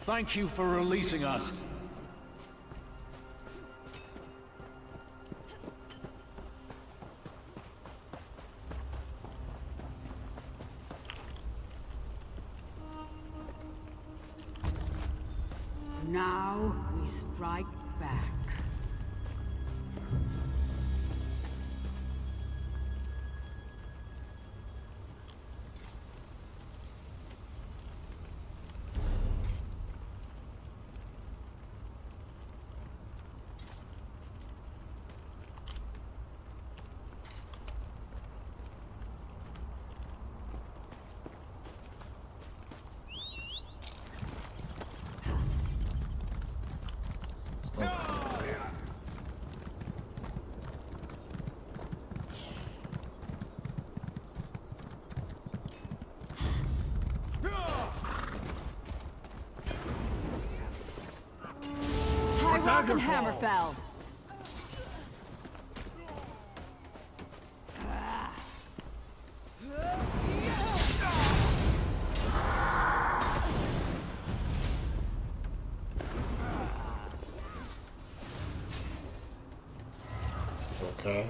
Thank you for releasing us. Now we strike back. Rock and Hammerfell. Okay.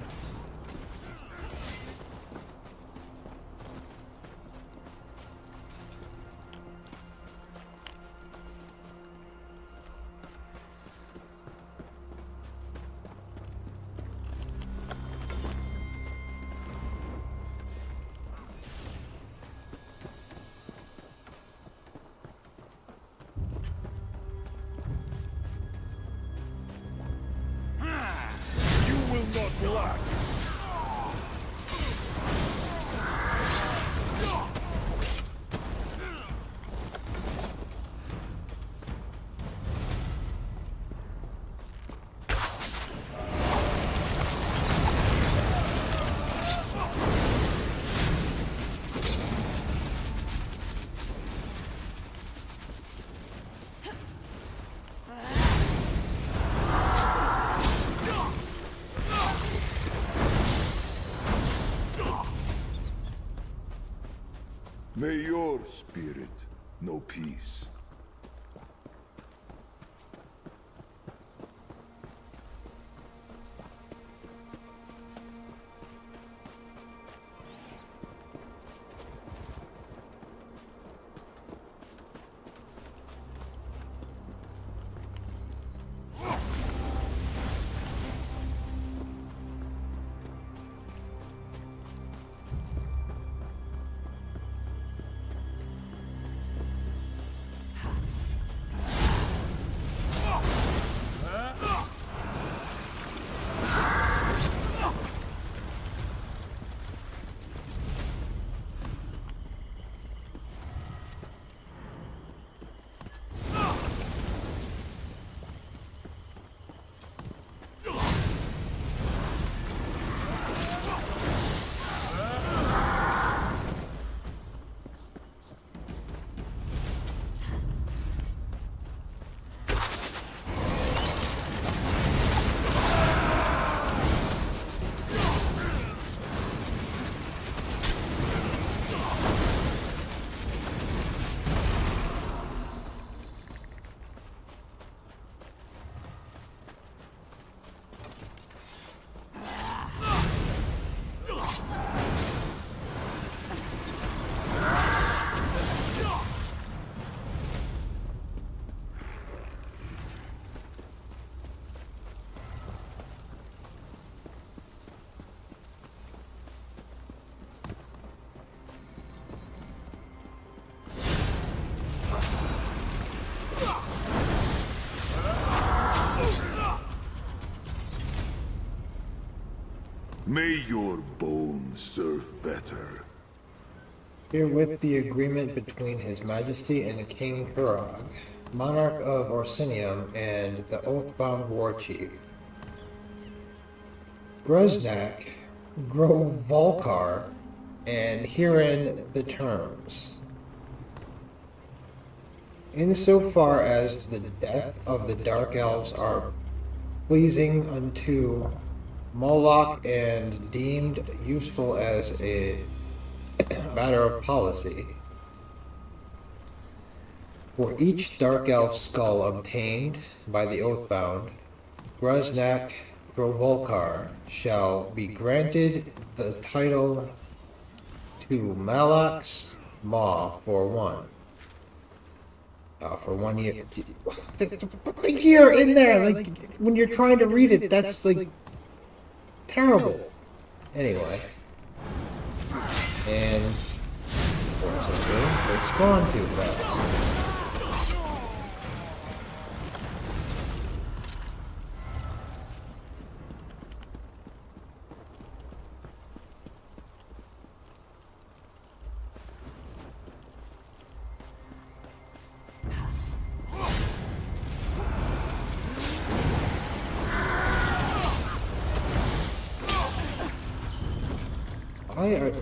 You will not last. May your spirit know peace. May your bones serve better. Herewith the agreement between His Majesty and King Kurog, Monarch of Orsinium, and the Oathbound War Chief. Groznak, Grovolkar, and herein the terms. Insofar as the death of the Dark Elves are pleasing unto Moloch and deemed useful as a matter of policy, For each Dark Elf skull obtained by the Oathbound, Gruznak Grovolkar shall be granted the title to Malax Maw for 1 year. The year in there, like, when you're trying to read it, that's, like, terrible. Anyway. And, unfortunately, they spawn too fast.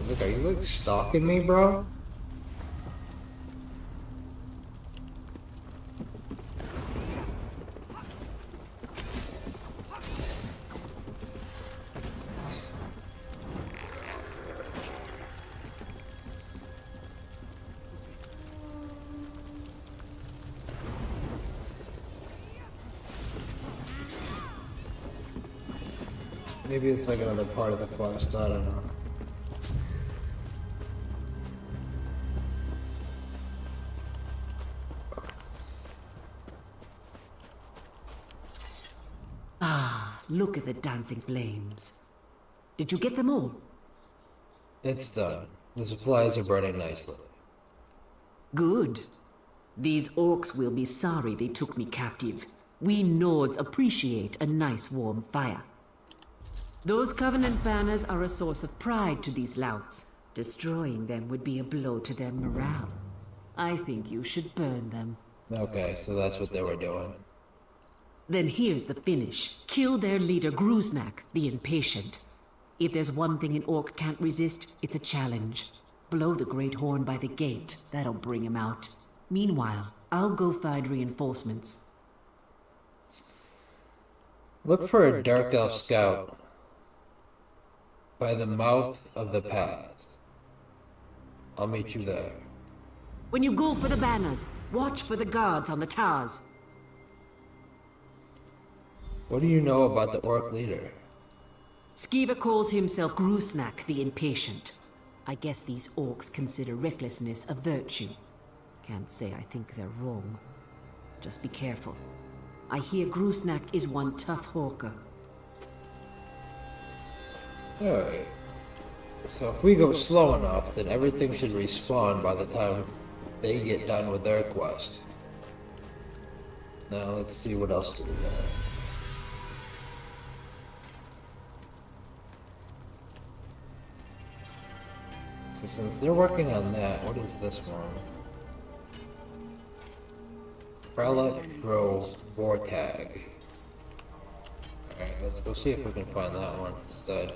Look, are you like stalking me, bro? Maybe it's like another part of the quest, I don't know. Look at the dancing flames. Did you get them all? It's done. The supplies are burning nicely. Good. These orcs will be sorry they took me captive. We Nords appreciate a nice warm fire. Those Covenant banners are a source of pride to these louts. Destroying them would be a blow to their morale. I think you should burn them. Okay, so that's what they were doing. Then here's the finish. Kill their leader, Gruznak, the Impatient. If there's one thing an orc can't resist, it's a challenge. Blow the Great Horn by the gate. That'll bring him out. Meanwhile, I'll go find reinforcements. Look for a Dark Elf scout by the mouth of the path. I'll meet you there. When you go for the banners, watch for the guards on the towers. What do you know about the orc leader? Skiva calls himself Gruznak the Impatient. I guess these orcs consider recklessness a virtue. Can't say I think they're wrong. Just be careful. I hear Gruznak is one tough hawker. Alright. So if we go slow enough, then everything should respawn by the time they get done with their quest. Now let's see what else we got. So since they're working on that, what is this one? Relic Grow Vortag. Alright, let's go see if we can find that one instead.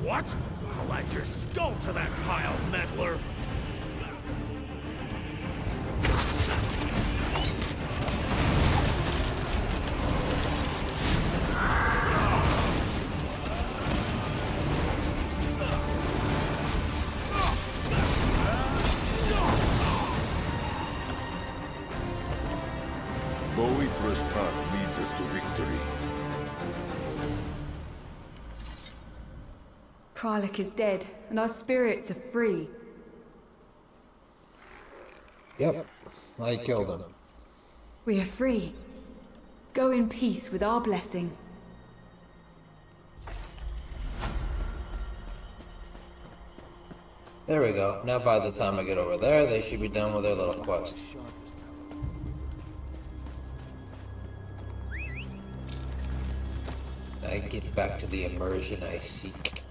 What? I'll add your skull to that pile, meddler! Boethra's path leads us to victory. Kralik is dead, and our spirits are free. Yep, I killed him. We are free. Go in peace with our blessing. There we go. Now by the time I get over there, they should be done with their little quest. I get back to the immersion I seek.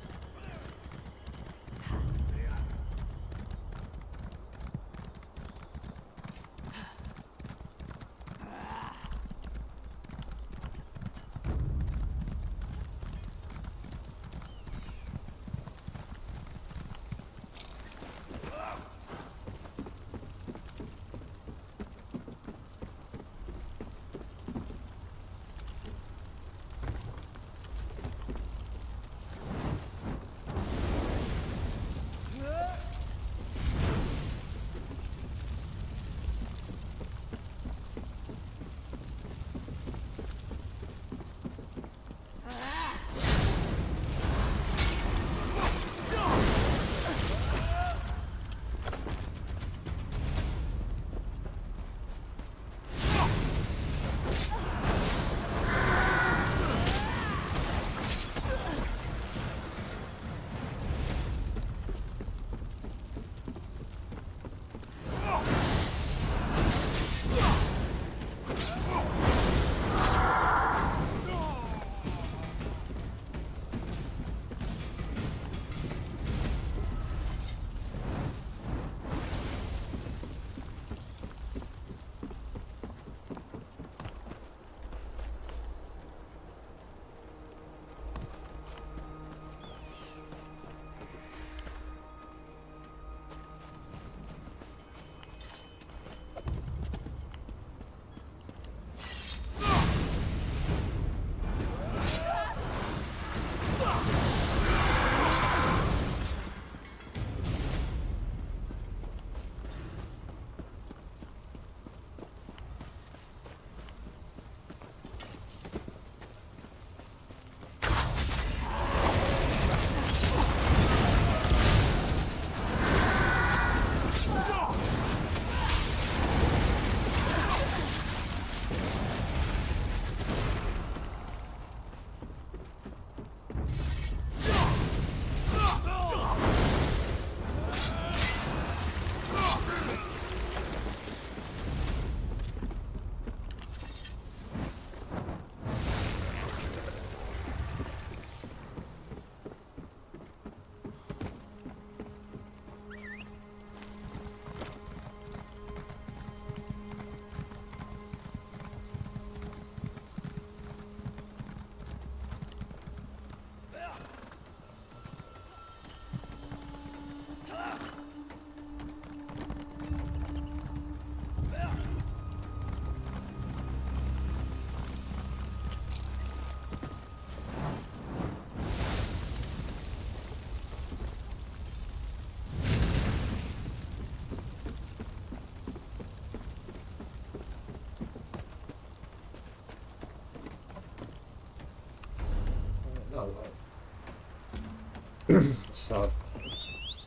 So,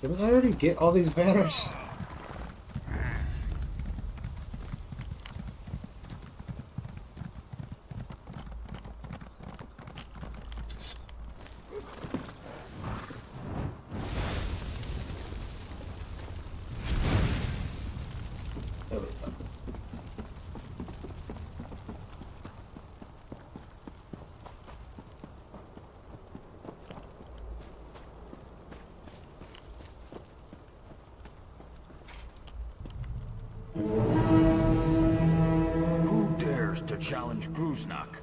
didn't I already get all these banners? There we go. Who dares to challenge Gruznak?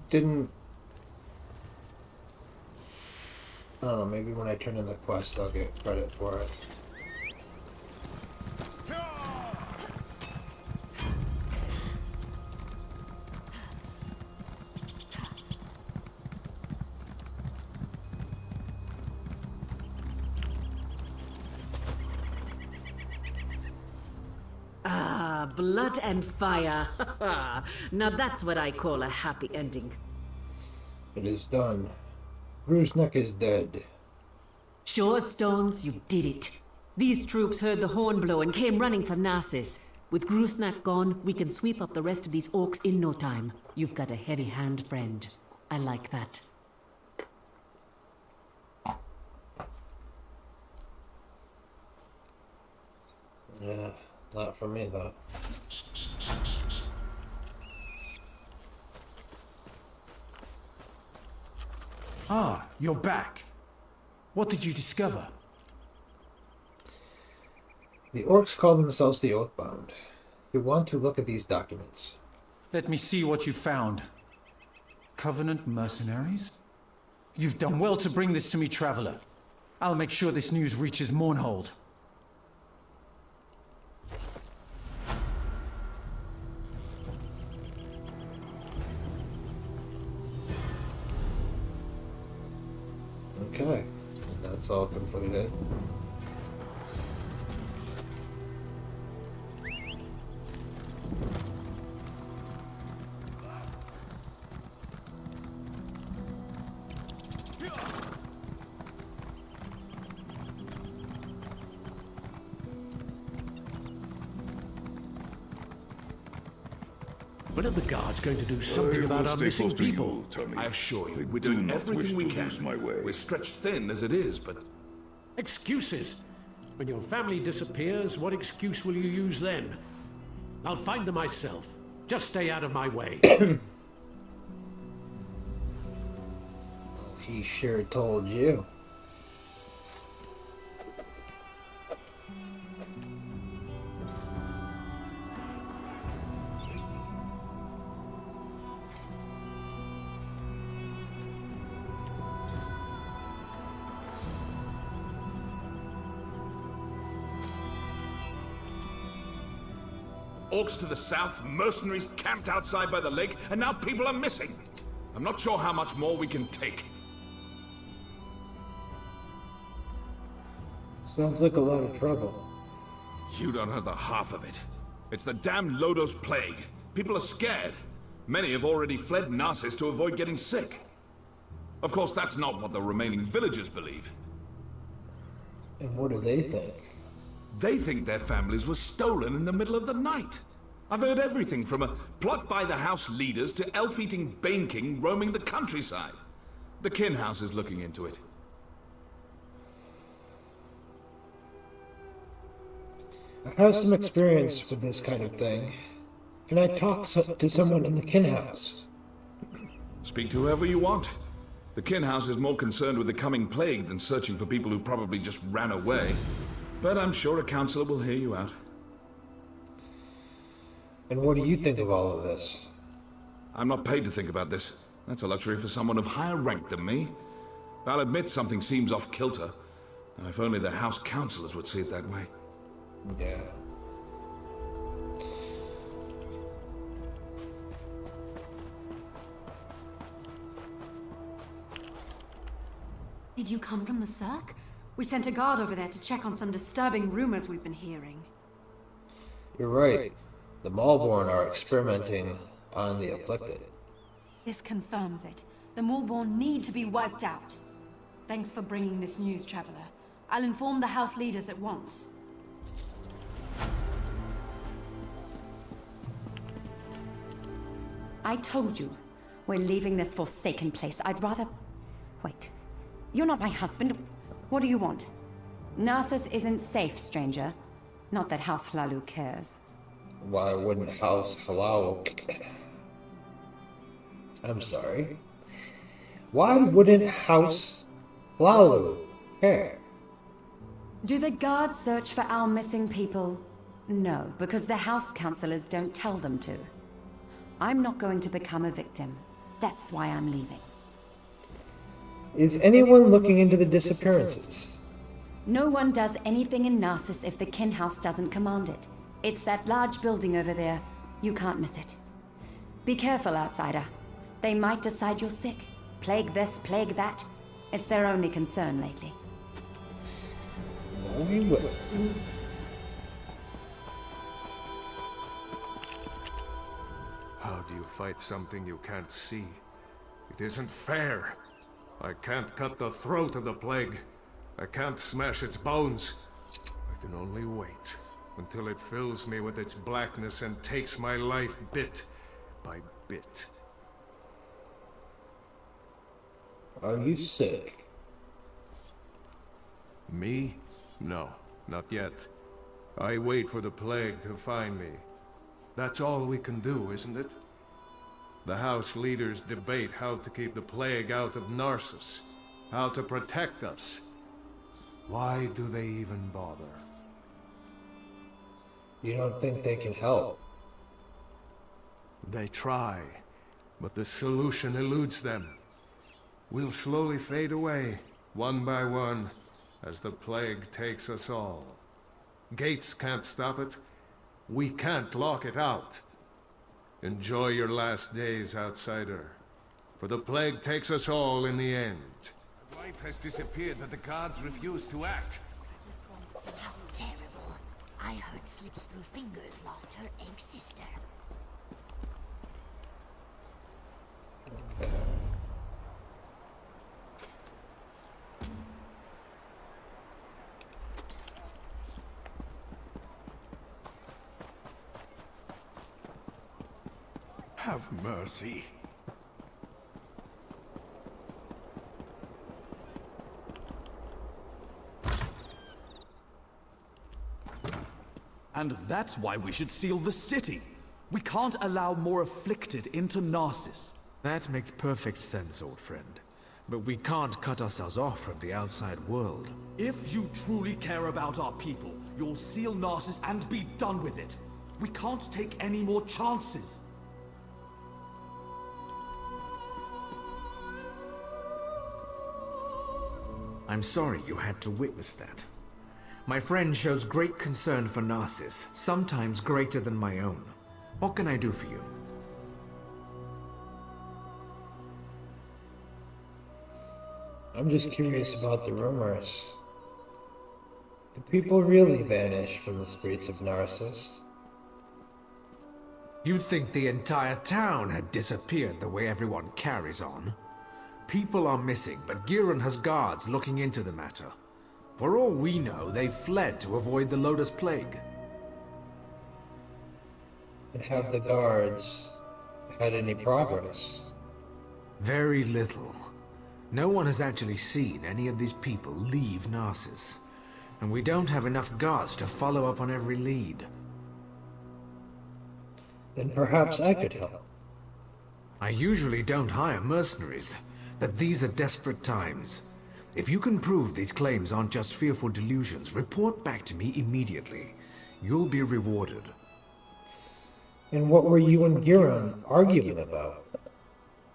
didn't... I don't know, maybe when I turn in the quest I'll get credit for it. Ah, blood and fire. Now that's what I call a happy ending. It is done. Gruznek is dead. Sure, Stones, you did it. These troops heard the horn blow and came running for Narcissus. With Gruznak gone, we can sweep up the rest of these orcs in no time. You've got a heavy hand, friend. I like that. Yeah, not for me though. Ah, you're back. What did you discover? The orcs call themselves the Oathbound. You want to look at these documents. Let me see what you found. Covenant mercenaries? You've done well to bring this to me, Traveler. I'll make sure this news reaches Mournhold. Okay, that's all completed. When are the guards going to do something about our missing people? I assure you, we're doing everything we can. We're stretched thin as it is, but... Excuses? When your family disappears, what excuse will you use then? I'll find them myself. Just stay out of my way. He sure told you. Orcs to the south, mercenaries camped outside by the lake, and now people are missing. I'm not sure how much more we can take. Sounds like a lot of trouble. You don't know the half of it. It's the damn Lodos plague. People are scared. Many have already fled Narcissus to avoid getting sick. Of course, that's not what the remaining villagers believe. And what do they think? They think their families were stolen in the middle of the night. I've heard everything from a plot by the house leaders to elf-eating Bane King roaming the countryside. The Kin House is looking into it. I have some experience with this kind of thing. Can I talk to someone in the Kin House? Speak to whoever you want. The Kin House is more concerned with the coming plague than searching for people who probably just ran away. But I'm sure a counselor will hear you out. And what do you think of all of this? I'm not paid to think about this. That's a luxury for someone of higher rank than me. I'll admit something seems off kilter. If only the house counselors would see it that way. Yeah. Did you come from the Cirque? We sent a guard over there to check on some disturbing rumors we've been hearing. You're right. The Malborn are experimenting on the afflicted. This confirms it. The Malborn need to be wiped out. Thanks for bringing this news, Traveler. I'll inform the house leaders at once. I told you, we're leaving this forsaken place. I'd rather... Wait. You're not my husband. What do you want? Narcissus isn't safe, stranger. Not that House Hlalu cares. Why wouldn't House Halal... I'm sorry. Why wouldn't House Hlalu care? Do the guards search for our missing people? No, because the house counselors don't tell them to. I'm not going to become a victim. That's why I'm leaving. Is anyone looking into the disappearances? No one does anything in Narcissus if the Kin House doesn't command it. It's that large building over there. You can't miss it. Be careful, outsider. They might decide you're sick. Plague this, plague that. It's their only concern lately. No, we will. How do you fight something you can't see? It isn't fair. I can't cut the throat of the plague. I can't smash its bones. I can only wait until it fills me with its blackness and takes my life bit by bit. Are you sick? Me? No, not yet. I wait for the plague to find me. That's all we can do, isn't it? The House leaders debate how to keep the plague out of Narcissus, how to protect us. Why do they even bother? You don't think they can help? They try, but the solution eludes them. We'll slowly fade away, one by one, as the plague takes us all. Gates can't stop it. We can't lock it out. Enjoy your last days, outsider. For the plague takes us all in the end. My wife has disappeared, but the guards refuse to act. How terrible. I heard Slips Through Fingers lost her egg sister. Have mercy. And that's why we should seal the city. We can't allow more afflicted into Narcissus. That makes perfect sense, old friend. But we can't cut ourselves off from the outside world. If you truly care about our people, you'll seal Narcissus and be done with it. We can't take any more chances. I'm sorry you had to witness that. My friend shows great concern for Narcissus, sometimes greater than my own. What can I do for you? I'm just curious about the rumors. Do people really vanish from the streets of Narcissus? You'd think the entire town had disappeared the way everyone carries on. People are missing, but Giron has guards looking into the matter. For all we know, they fled to avoid the Lotus Plague. And have the guards had any progress? Very little. No one has actually seen any of these people leave Narcissus. And we don't have enough guards to follow up on every lead. Then perhaps I could help. I usually don't hire mercenaries, but these are desperate times. If you can prove these claims aren't just fearful delusions, report back to me immediately. You'll be rewarded. And what were you and Giron arguing about?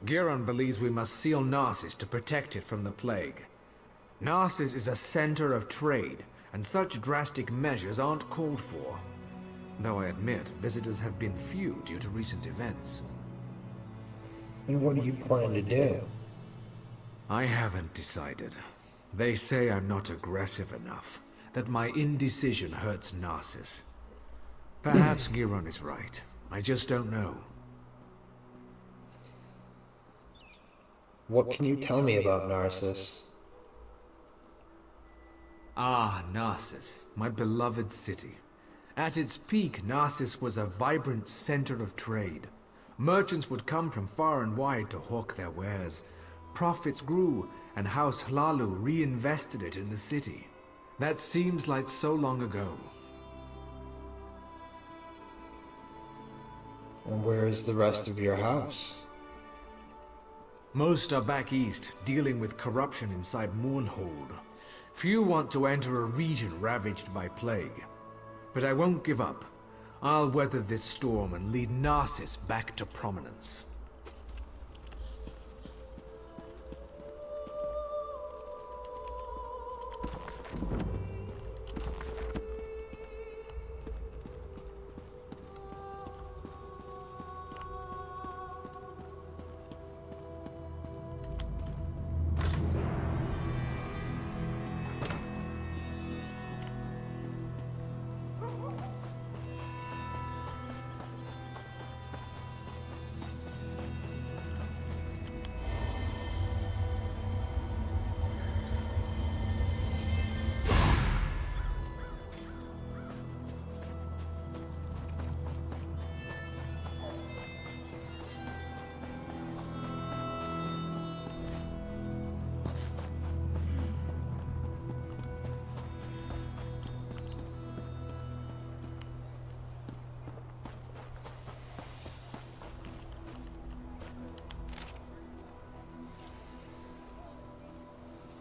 Giron believes we must seal Narcissus to protect it from the plague. Narcissus is a center of trade, and such drastic measures aren't called for. Though I admit, visitors have been few due to recent events. And what do you plan to do? I haven't decided. They say I'm not aggressive enough, that my indecision hurts Narcissus. Perhaps Giron is right. I just don't know. What can you tell me about Narcissus? Ah, Narcissus, my beloved city. At its peak, Narcissus was a vibrant center of trade. Merchants would come from far and wide to hawk their wares. Profits grew, and House Hlalu reinvested it in the city. That seems like so long ago. And where is the rest of your house? Most are back east, dealing with corruption inside Mournhold. Few want to enter a region ravaged by plague. But I won't give up. I'll weather this storm and lead Narcissus back to prominence.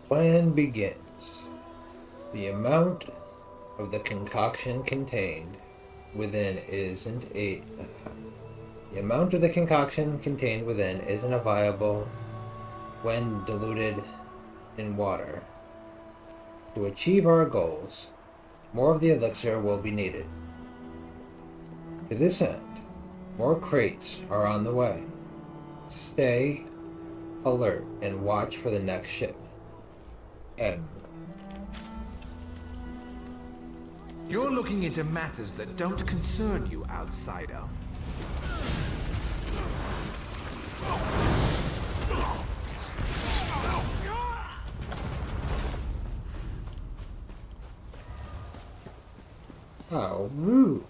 Plan begins. The amount of the concoction contained within isn't a... The amount of the concoction contained within isn't a viable when diluted in water. To achieve our goals, more of the elixir will be needed. To this end, more crates are on the way. Stay alert and watch for the next shipment. M. You're looking into matters that don't concern you, outsider. How rude.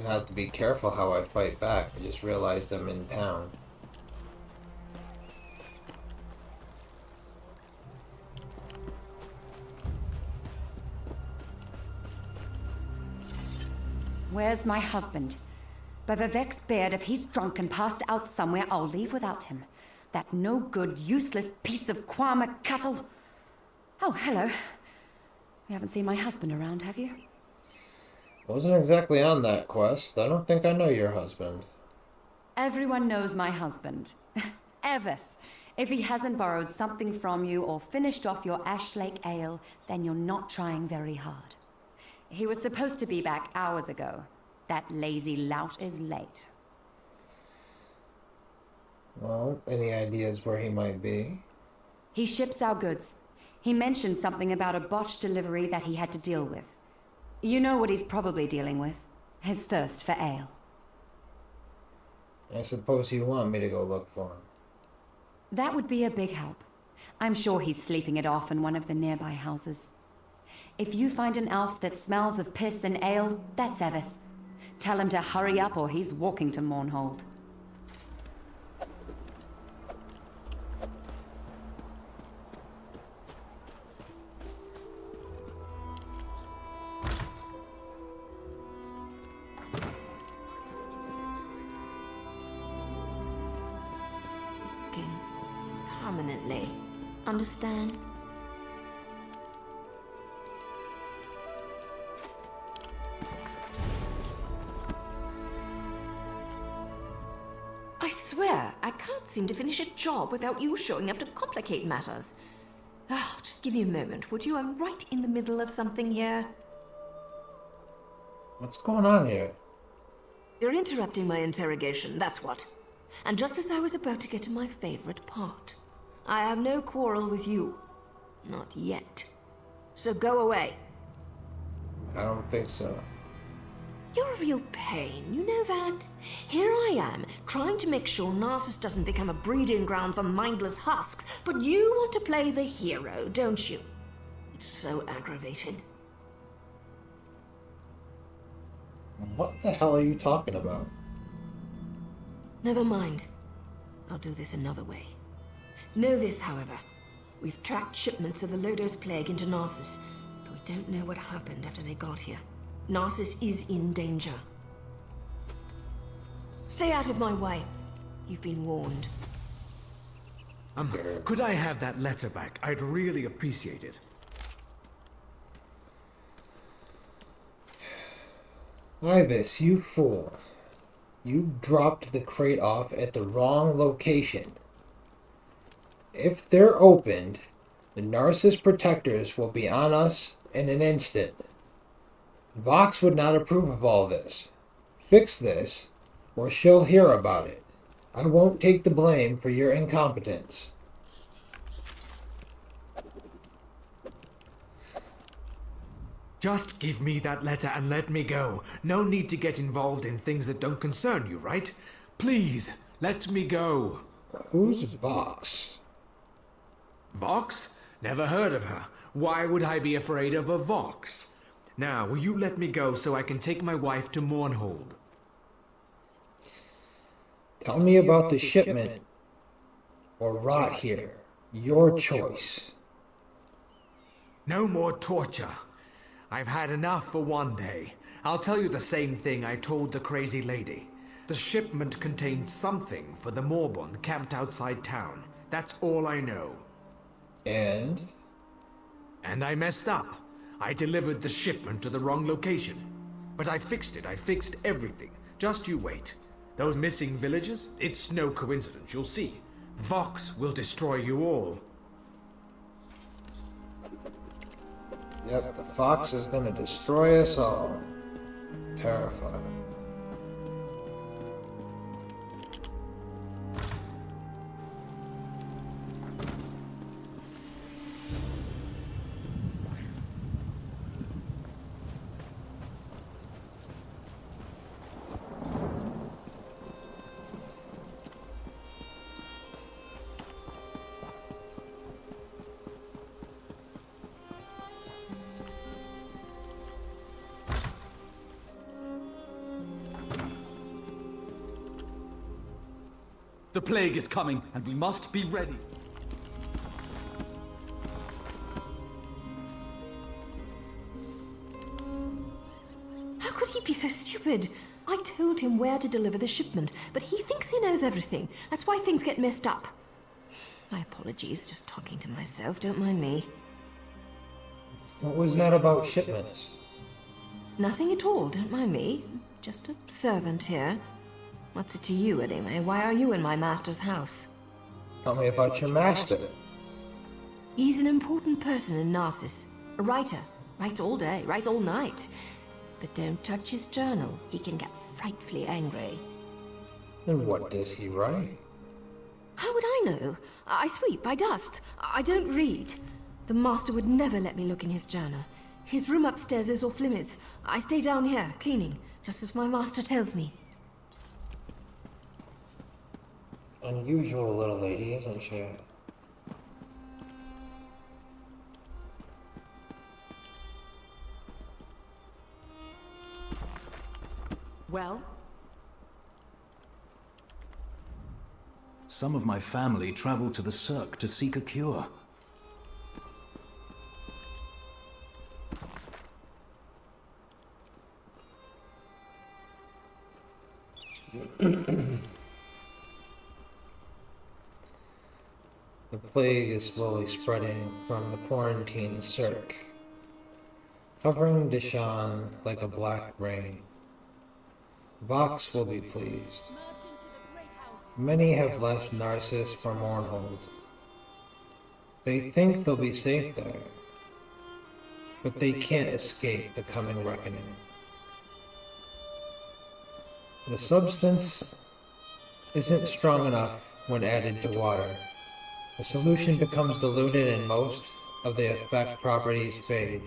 I have to be careful how I fight back. I just realized I'm in town. Where's my husband? By Vivek's beard, if he's drunk and passed out somewhere, I'll leave without him. That no-good, useless piece of Kwama cattle. Oh, hello. You haven't seen my husband around, have you? Wasn't exactly on that quest. I don't think I know your husband. Everyone knows my husband. Evis. If he hasn't borrowed something from you or finished off your Ash Lake ale, then you're not trying very hard. He was supposed to be back hours ago. That lazy lout is late. Well, any ideas where he might be? He ships our goods. He mentioned something about a botched delivery that he had to deal with. You know what he's probably dealing with. His thirst for ale. I suppose you want me to go look for him. That would be a big help. I'm sure he's sleeping it off in one of the nearby houses. If you find an elf that smells of piss and ale, that's Evis. Tell him to hurry up or he's walking to Mournhold. Permanently. Understand? I swear, I can't seem to finish a job without you showing up to complicate matters. Oh, just give me a moment, would you? I'm right in the middle of something here. What's going on here? You're interrupting my interrogation, that's what. And just as I was about to get to my favorite part. I have no quarrel with you. Not yet. So go away. I don't think so. You're a real pain, you know that? Here I am, trying to make sure Narcissus doesn't become a breeding ground for mindless husks, but you want to play the hero, don't you? It's so aggravating. What the hell are you talking about? Never mind. I'll do this another way. Know this, however. We've tracked shipments of the Lodos Plague into Narcissus, but we don't know what happened after they got here. Narcissus is in danger. Stay out of my way. You've been warned. Could I have that letter back? I'd really appreciate it. Ibis, you fool. You dropped the crate off at the wrong location. If they're opened, the Narcissus protectors will be on us in an instant. Vox would not approve of all this. Fix this, or she'll hear about it. I won't take the blame for your incompetence. Just give me that letter and let me go. No need to get involved in things that don't concern you, right? Please, let me go. Who's Vox? Vox? Never heard of her. Why would I be afraid of a Vox? Now, will you let me go so I can take my wife to Mournhold? Tell me about the shipment, or rot here. Your choice. No more torture. I've had enough for one day. I'll tell you the same thing I told the crazy lady. The shipment contained something for the Morbon camped outside town. That's all I know. And? And I messed up. I delivered the shipment to the wrong location. But I fixed it. I fixed everything. Just you wait. Those missing villagers? It's no coincidence, you'll see. Vox will destroy you all. Yep, the fox is gonna destroy us all. Terrifying. The plague is coming, and we must be ready. How could he be so stupid? I told him where to deliver the shipment, but he thinks he knows everything. That's why things get messed up. My apologies, just talking to myself, don't mind me. What was that about shipments? Nothing at all, don't mind me. Just a servant here. What's it to you, anyway? Why are you in my master's house? Tell me about your master. He's an important person in Narcissus. A writer. Writes all day, writes all night. But don't touch his journal. He can get frightfully angry. And what does he write? How would I know? I sweep, I dust. I don't read. The master would never let me look in his journal. His room upstairs is off limits. I stay down here, cleaning, just as my master tells me. Unusual little lady, isn't she? Well? Some of my family traveled to the Cirque to seek a cure. The plague is slowly spreading from the quarantine Cirque, covering Deshan like a black rain. Vox will be pleased. Many have left Narcissus for Mournhold. They think they'll be safe there, but they can't escape the coming reckoning. The substance isn't strong enough when added to water. The solution becomes diluted and most of the effect properties fade.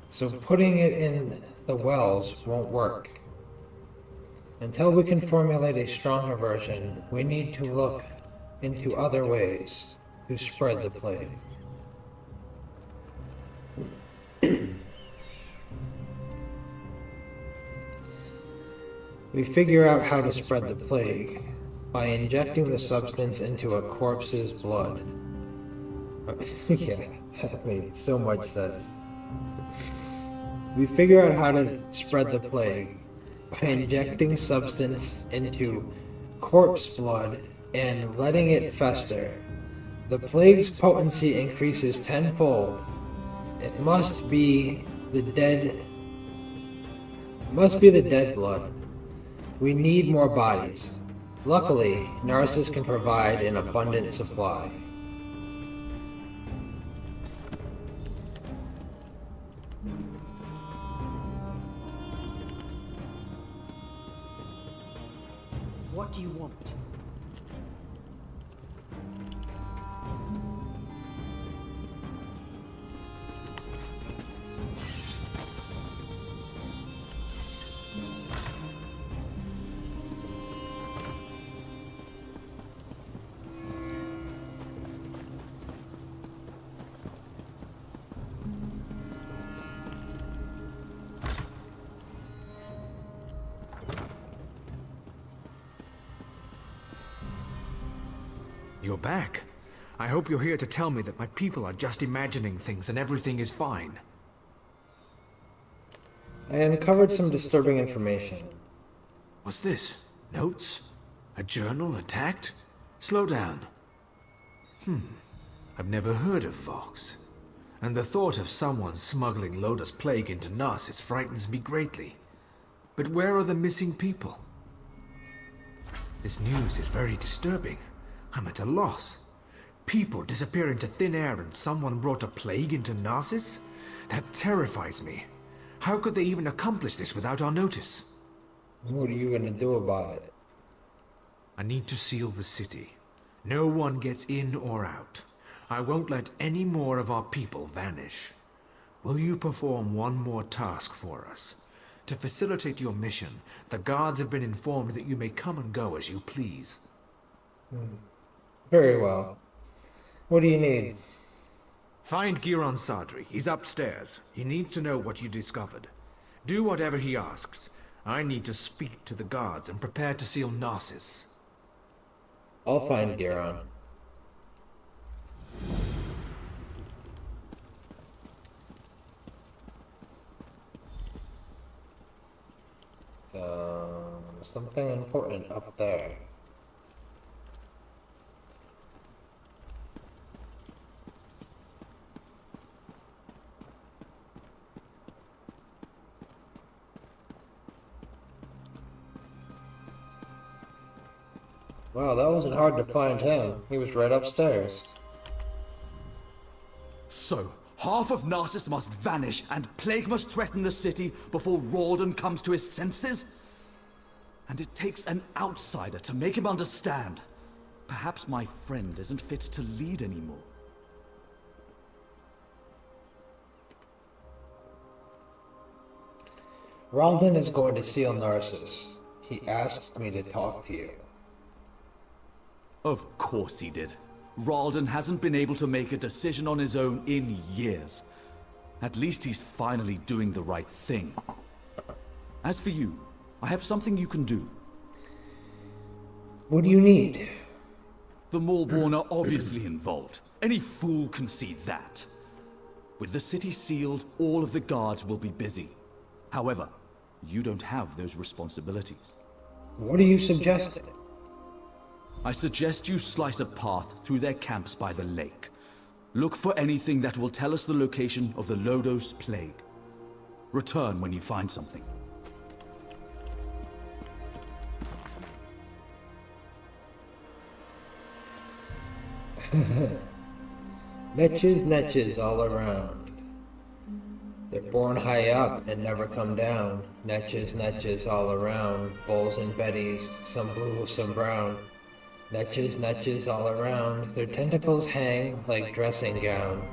So putting it in the wells won't work. Until we can formulate a stronger version, we need to look into other ways to spread the plague. We figure out how to spread the plague by injecting the substance into a corpse's blood. Yeah, that made so much sense. We figure out how to spread the plague by injecting substance into corpse blood and letting it fester. The plague's potency increases tenfold. It must be the dead blood. We need more bodies. Luckily, Narcissus can provide an abundant supply. What do you want? You're back. I hope you're here to tell me that my people are just imagining things and everything is fine. I uncovered some disturbing information. What's this? Notes? A journal attacked? Slow down. I've never heard of Vox. And the thought of someone smuggling Loda's plague into Narcissus frightens me greatly. But where are the missing people? This news is very disturbing. I'm at a loss. People disappear into thin air and someone brought a plague into Narcissus? That terrifies me. How could they even accomplish this without our notice? What are you gonna do about it? I need to seal the city. No one gets in or out. I won't let any more of our people vanish. Will you perform one more task for us? To facilitate your mission, the guards have been informed that you may come and go as you please. Very well. What do you need? Find Giron Sadri. He's upstairs. He needs to know what you discovered. Do whatever he asks. I need to speak to the guards and prepare to seal Narcissus. I'll find Giron. Something important up there. Wow, that wasn't hard to find him. He was right upstairs. So, half of Narcissus must vanish and plague must threaten the city before Rawdon comes to his senses? And it takes an outsider to make him understand. Perhaps my friend isn't fit to lead anymore. Rawdon is going to seal Narcissus. He asked me to talk to you. Of course he did. Rawdon hasn't been able to make a decision on his own in years. At least he's finally doing the right thing. As for you, I have something you can do. What do you need? The Maulborn are obviously involved. Any fool can see that. With the city sealed, all of the guards will be busy. However, you don't have those responsibilities. What are you suggesting? I suggest you slice a path through their camps by the lake. Look for anything that will tell us the location of the Lodos plague. Return when you find something. Netches all around. They're born high up and never come down. Netches all around. Bulls and betties, some blue, some brown. Netches all around. Their tentacles hang like dressing gown.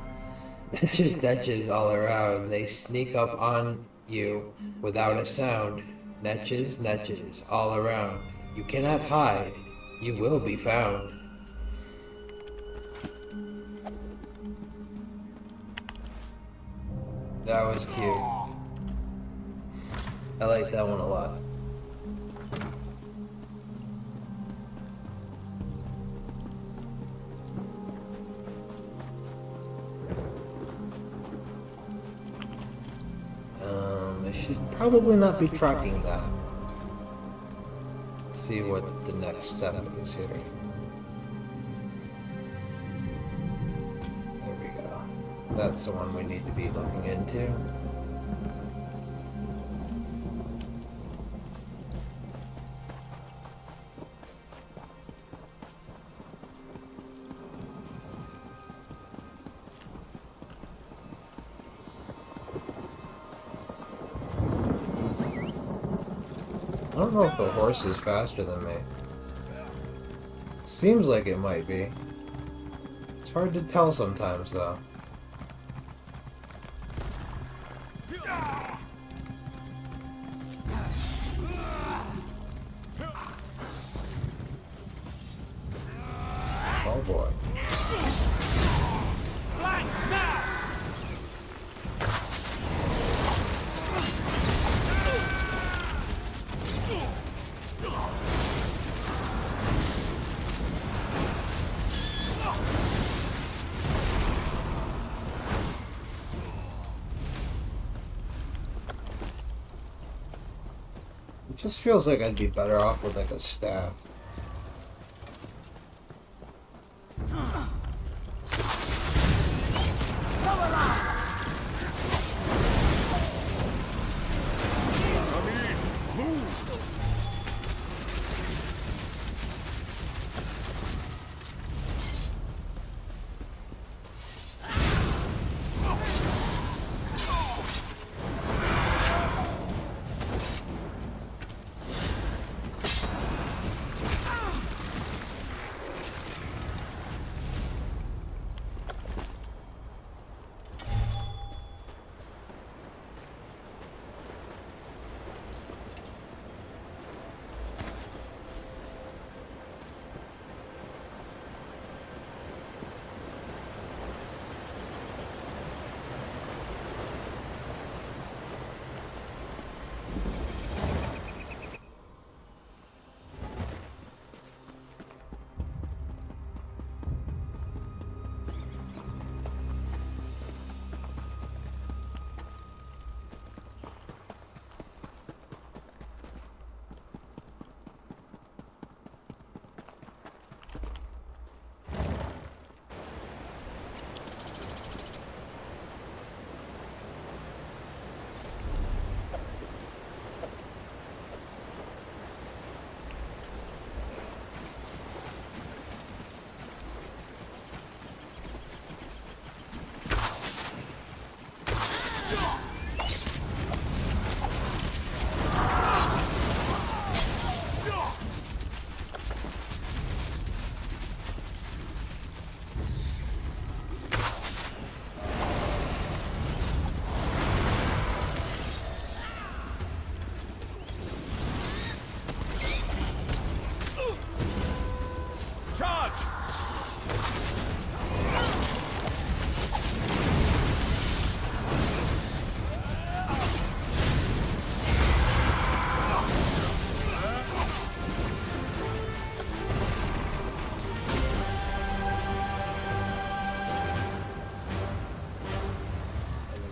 Netches all around. They sneak up on you without a sound. Netches all around. You cannot hide. You will be found. That was cute. I like that one a lot. I should probably not be tracking that. Let's see what the next step is here. There we go. That's the one we need to be looking into. I don't know if the horse is faster than me. Seems like it might be. It's hard to tell sometimes, though. Oh boy. Just feels like I'd be better off with like a staff.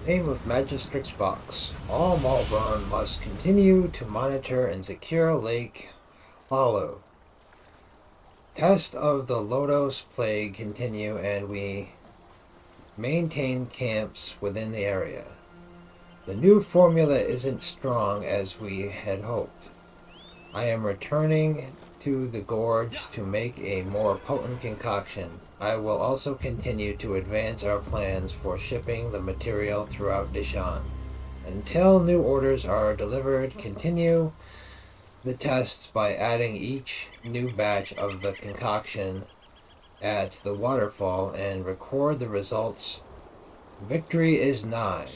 Name of Magistrix Vox. All Malborn must continue to monitor and secure Lake Hollow. Test of the Lodos Plague continue, and we maintain camps within the area. The new formula isn't strong as we had hoped. I am returning to the gorge to make a more potent concoction. I will also continue to advance our plans for shipping the material throughout Dishan. Until new orders are delivered, continue the tests by adding each new batch of the concoction at the waterfall and record the results. Victory is nigh.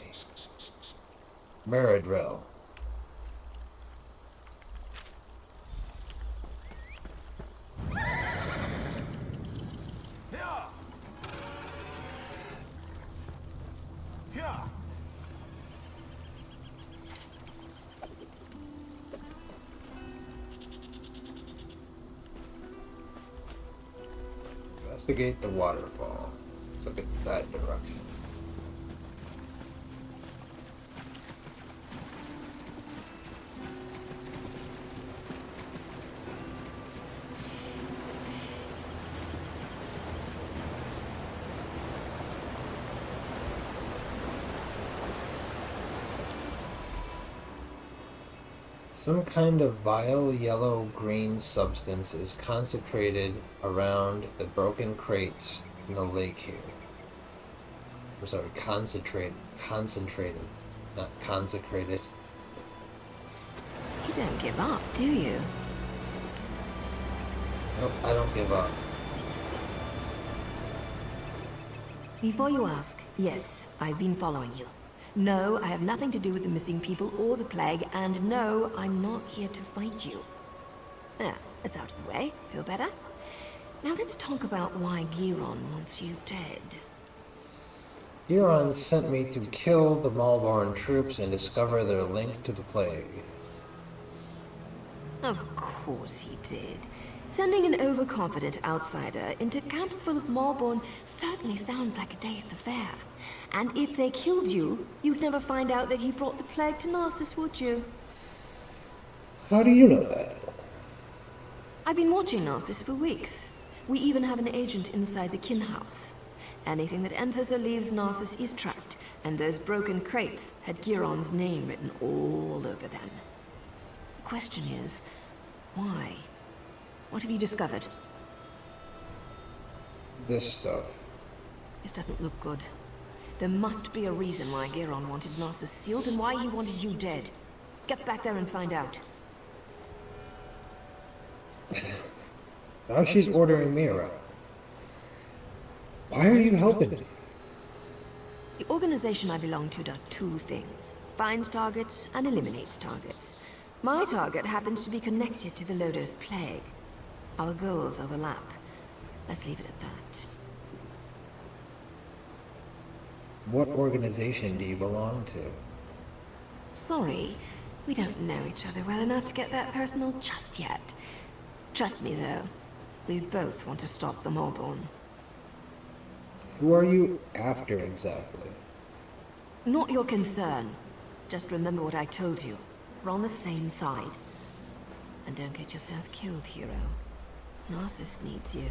Meridrill. Investigate the waterfall. Let's look at that direction. Some kind of vile yellow-green substance is concentrated around the broken crates in the lake here. I'm sorry, concentrated, not consecrated. You don't give up, do you? Nope, I don't give up. Before you ask, yes, I've been following you. No, I have nothing to do with the missing people or the plague, and no, I'm not here to fight you. There, it's out of the way. Feel better? Now let's talk about why Giron wants you dead. Giron sent me to kill the Malborn troops and discover their link to the plague. Of course he did. Sending an overconfident outsider into camps full of Malborn certainly sounds like a day at the fair. And if they killed you, you'd never find out that he brought the plague to Narcissus, would you? How do you know that? I've been watching Narcissus for weeks. We even have an agent inside the kin house. Anything that enters or leaves Narcissus is tracked, and those broken crates had Giron's name written all over them. The question is, why? What have you discovered? This stuff. This doesn't look good. There must be a reason why Giron wanted Narcissus sealed and why he wanted you dead. Get back there and find out. Now she's ordering me around. Why are you helping me? The organization I belong to does two things. Finds targets and eliminates targets. My target happens to be connected to the Lodo's plague. Our goals overlap. Let's leave it at that. What organization do you belong to? Sorry, we don't know each other well enough to get that personal just yet. Trust me, though. We both want to stop the Maulborn. Who are you after exactly? Not your concern. Just remember what I told you. We're on the same side. And don't get yourself killed, hero. Narcissus needs you.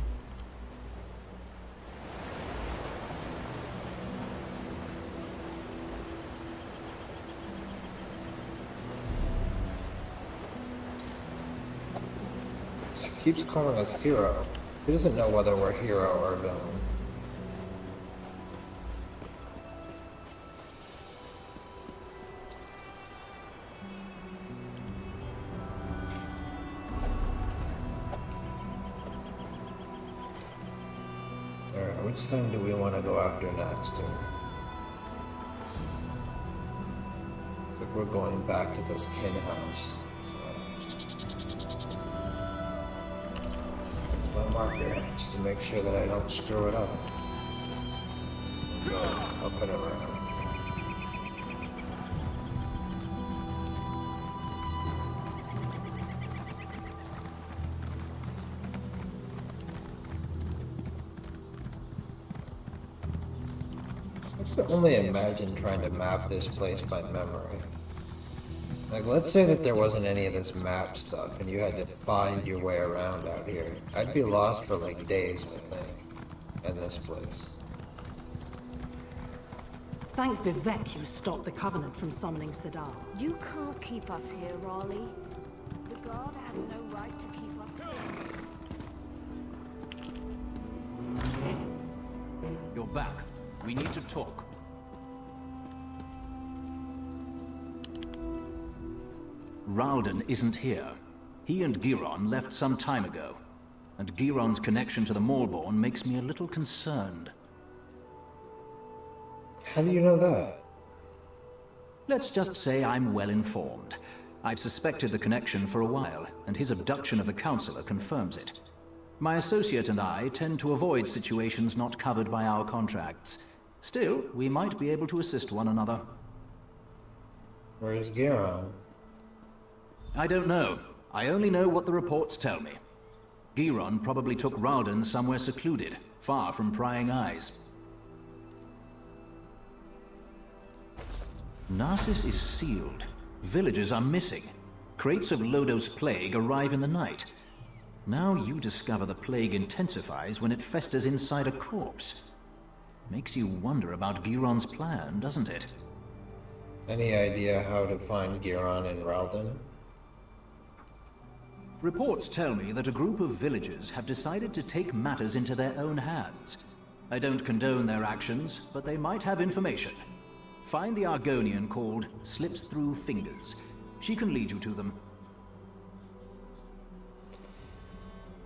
She keeps calling us hero. He doesn't know whether we're hero or villain. Alright, which thing do we want to go after next? Looks like we're going back to this kin house. So. My marker, just to make sure that I don't screw it up. Go up and around. I can only imagine trying to map this place by memory. Like, let's say that there wasn't any of this map stuff and you had to find your way around out here. I'd be lost for like days, I think, in this place. Thank Vivek you stopped the Covenant from summoning Sadal. You can't keep us here, Raleigh. The guard has no right to keep us here. You're back. We need to talk. Ralden isn't here. He and Giron left some time ago. And Giron's connection to the Maulborn makes me a little concerned. How do you know that? Let's just say I'm well informed. I've suspected the connection for a while, and his abduction of the Councillor confirms it. My associate and I tend to avoid situations not covered by our contracts. Still, we might be able to assist one another. Where's Giron? I don't know. I only know what the reports tell me. Giron probably took Ralden somewhere secluded, far from prying eyes. Narcissus is sealed. Villagers are missing. Crates of Lodo's plague arrive in the night. Now you discover the plague intensifies when it festers inside a corpse. Makes you wonder about Giron's plan, doesn't it? Any idea how to find Giron and Ralden? Reports tell me that a group of villagers have decided to take matters into their own hands. I don't condone their actions, but they might have information. Find the Argonian called Slips Through Fingers. She can lead you to them.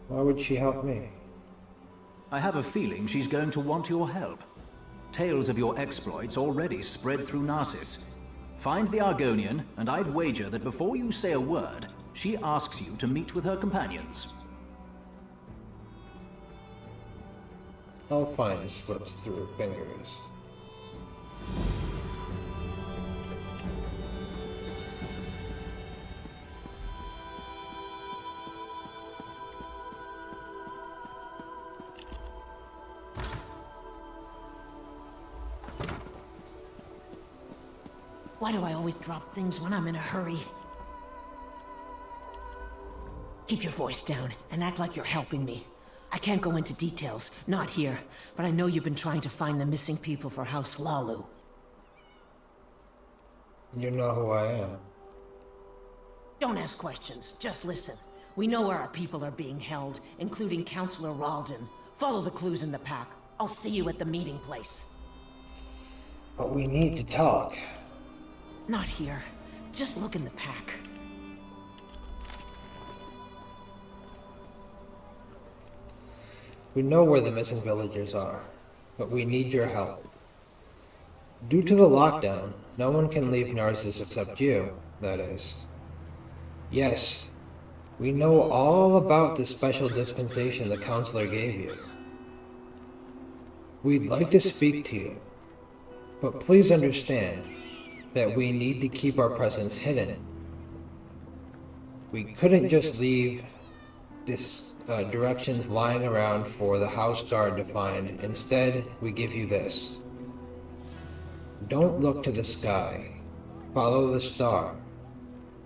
Why would she help me? I have a feeling she's going to want your help. Tales of your exploits already spread through Narcissus. Find the Argonian, and I'd wager that before you say a word, she asks you to meet with her companions. I'll find Slips Through Fingers. Why do I always drop things when I'm in a hurry? Keep your voice down and act like you're helping me. I can't go into details, not here, but I know you've been trying to find the missing people for House Lalu. You know who I am. Don't ask questions, just listen. We know where our people are being held, including Councillor Ralden. Follow the clues in the pack. I'll see you at the meeting place. But we need to talk. Not here. Just look in the pack. We know where the missing villagers are, but we need your help. Due to the lockdown, no one can leave Narcissus except you, that is. Yes, we know all about the special dispensation the counselor gave you. We'd like to speak to you, but please understand that we need to keep our presence hidden. We couldn't just leave directions lying around for the house guard to find. Instead, we give you this. Don't look to the sky. Follow the star.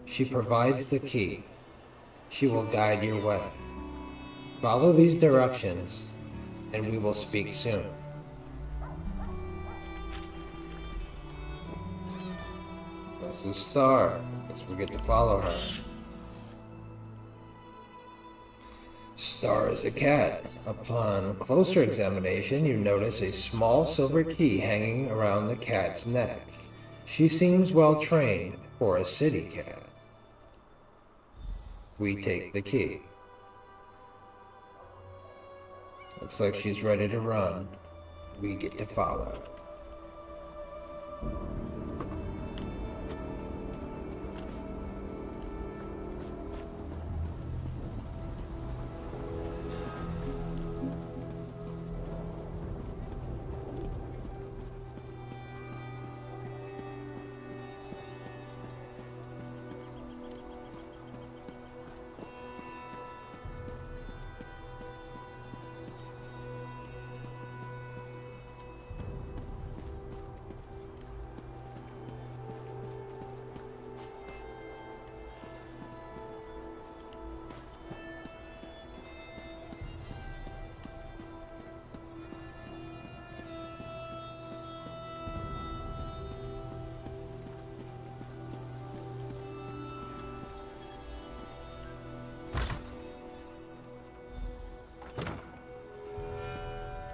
She provides the key. She will guide your way. Follow these directions, and we will speak soon. That's the star. Guess we get to follow her. Star is a cat. Upon closer examination, you notice a small silver key hanging around the cat's neck. She seems well trained for a city cat. We take the key. Looks like she's ready to run. We get to follow.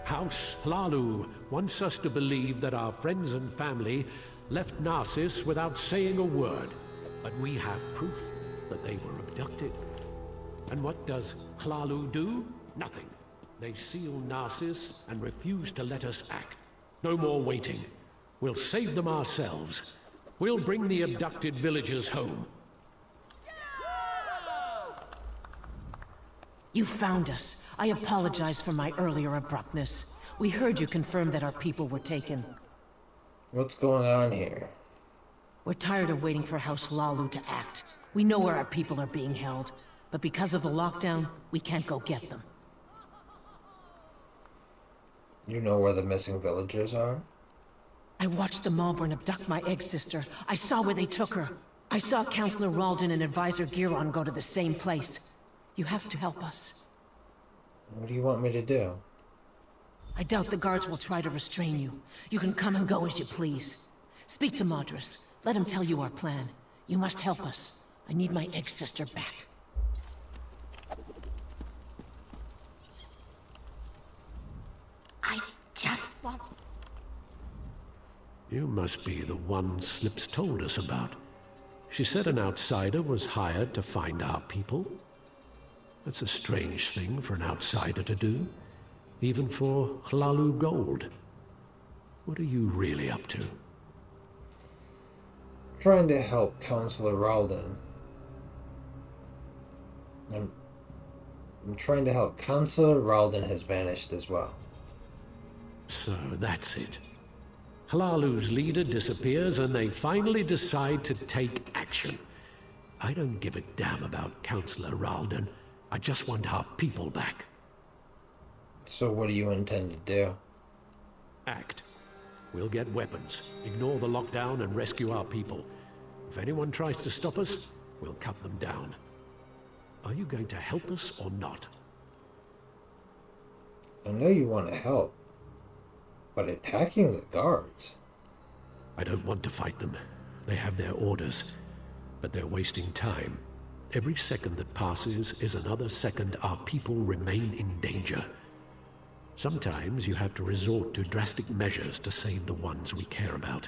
House Lalu wants us to believe that our friends and family left Narcissus without saying a word, but we have proof that they were abducted. And what does Hlalu do? Nothing. They seal Narcissus and refuse to let us act. No more waiting. We'll save them ourselves. We'll bring the abducted villagers home. You found us. I apologize for my earlier abruptness. We heard you confirm that our people were taken. What's going on here? We're tired of waiting for House Lalu to act. We know where our people are being held, but because of the lockdown, we can't go get them. You know where the missing villagers are? I watched the Malborn abduct my egg sister. I saw where they took her. I saw Councillor Ralden and Advisor Giron go to the same place. You have to help us. What do you want me to do? I doubt the guards will try to restrain you. You can come and go as you please. Speak to Madras. Let him tell you our plan. You must help us. I need my egg sister back. I just want... You must be the one Slips told us about. She said an outsider was hired to find our people. That's a strange thing for an outsider to do, even for Hlalu Gold. What are you really up to? Trying to help Councillor Ralden. I'm trying to help. Councillor Ralden has vanished as well. So that's it. Hlalu's leader disappears and they finally decide to take action. I don't give a damn about Councillor Ralden. I just want our people back. So what do you intend to do? Act. We'll get weapons, ignore the lockdown and rescue our people. If anyone tries to stop us, we'll cut them down. are you going to help us or not? I know you want to help, but attacking the guards... I don't want to fight them. They have their orders, but they're wasting time. Every second that passes is another second our people remain in danger. Sometimes you have to resort to drastic measures to save the ones we care about.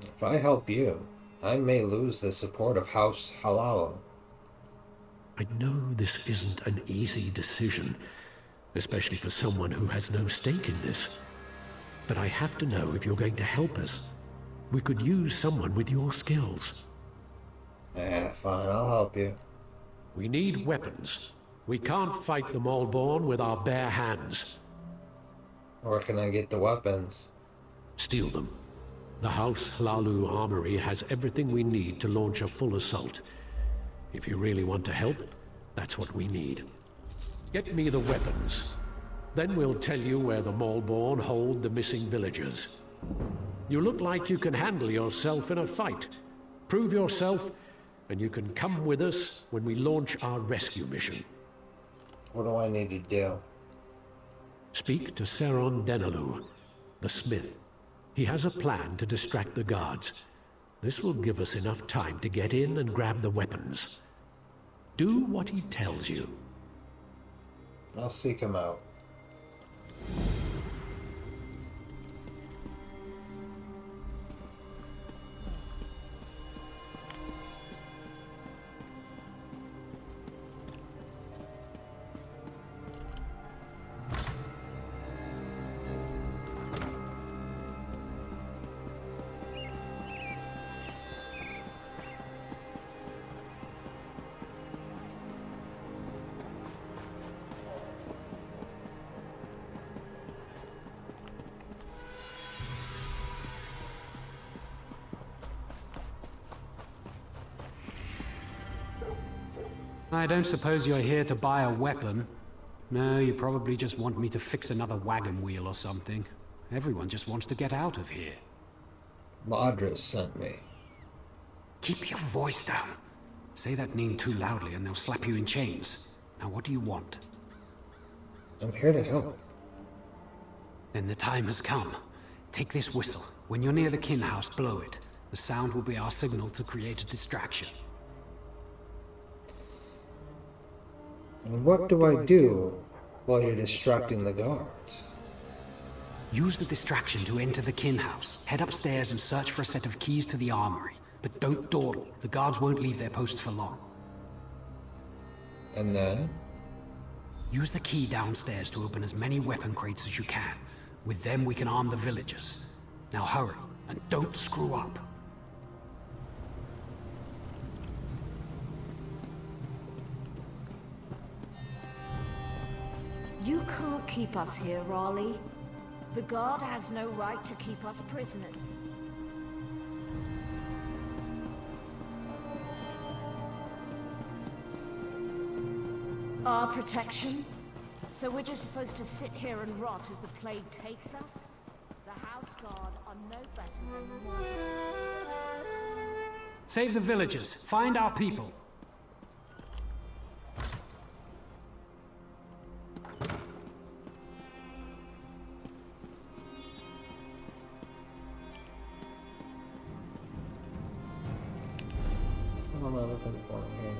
If I help you, I may lose the support of House Halal. I know this isn't an easy decision, especially for someone who has no stake in this. But I have to know if you're going to help us. We could use someone with your skills. Fine, I'll help you. We need weapons. We can't fight the Maulborn with our bare hands. Where can I get the weapons? Steal them. The House Hlalu Armory has everything we need to launch a full assault. If you really want to help, that's what we need. Get me the weapons. Then we'll tell you where the Maulborn hold the missing villagers. You look like you can handle yourself in a fight. Prove yourself, and you can come with us when we launch our rescue mission. What do I need to do? Speak to Seron Denalu, the smith. He has a plan to distract the guards. This will give us enough time to get in and grab the weapons. Do what he tells you. I'll seek him out. I don't suppose you're here to buy a weapon. No, you probably just want me to fix another wagon wheel or something. Everyone just wants to get out of here. Madras sent me. Keep your voice down. Say that name too loudly and they'll slap you in chains. Now what do you want? I'm here to help. Then the time has come. Take this whistle. When you're near the kin house, blow it. The sound will be our signal to create a distraction. And what do I do while you're distracting the guards? Use the distraction to enter the kin house. Head upstairs and search for a set of keys to the armory. But don't dawdle. The guards won't leave their posts for long. And then? Use the key downstairs to open as many weapon crates as you can. With them we can arm the villagers. Now hurry, and don't screw up. You can't keep us here, Raleigh. The guard has no right to keep us prisoners. Our protection? So we're just supposed to sit here and rot as the plague takes us? The house guard are no better than... Save the villagers. Find our people. What am I looking for here?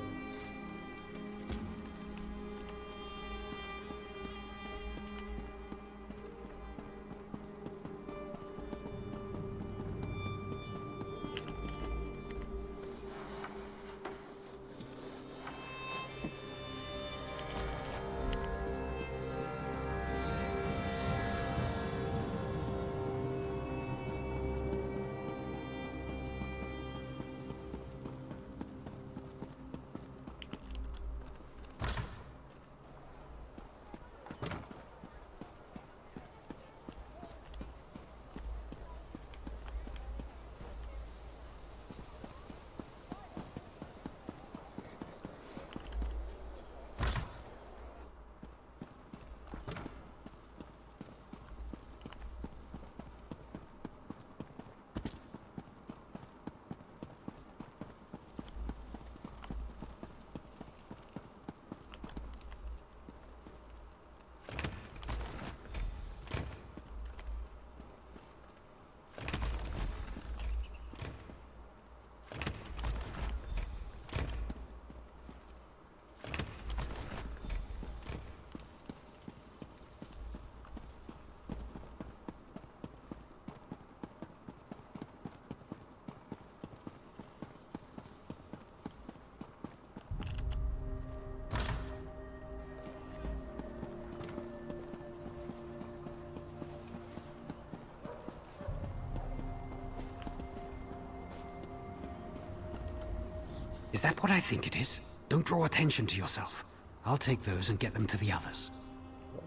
Is that what I think it is? Don't draw attention to yourself. I'll take those and get them to the others.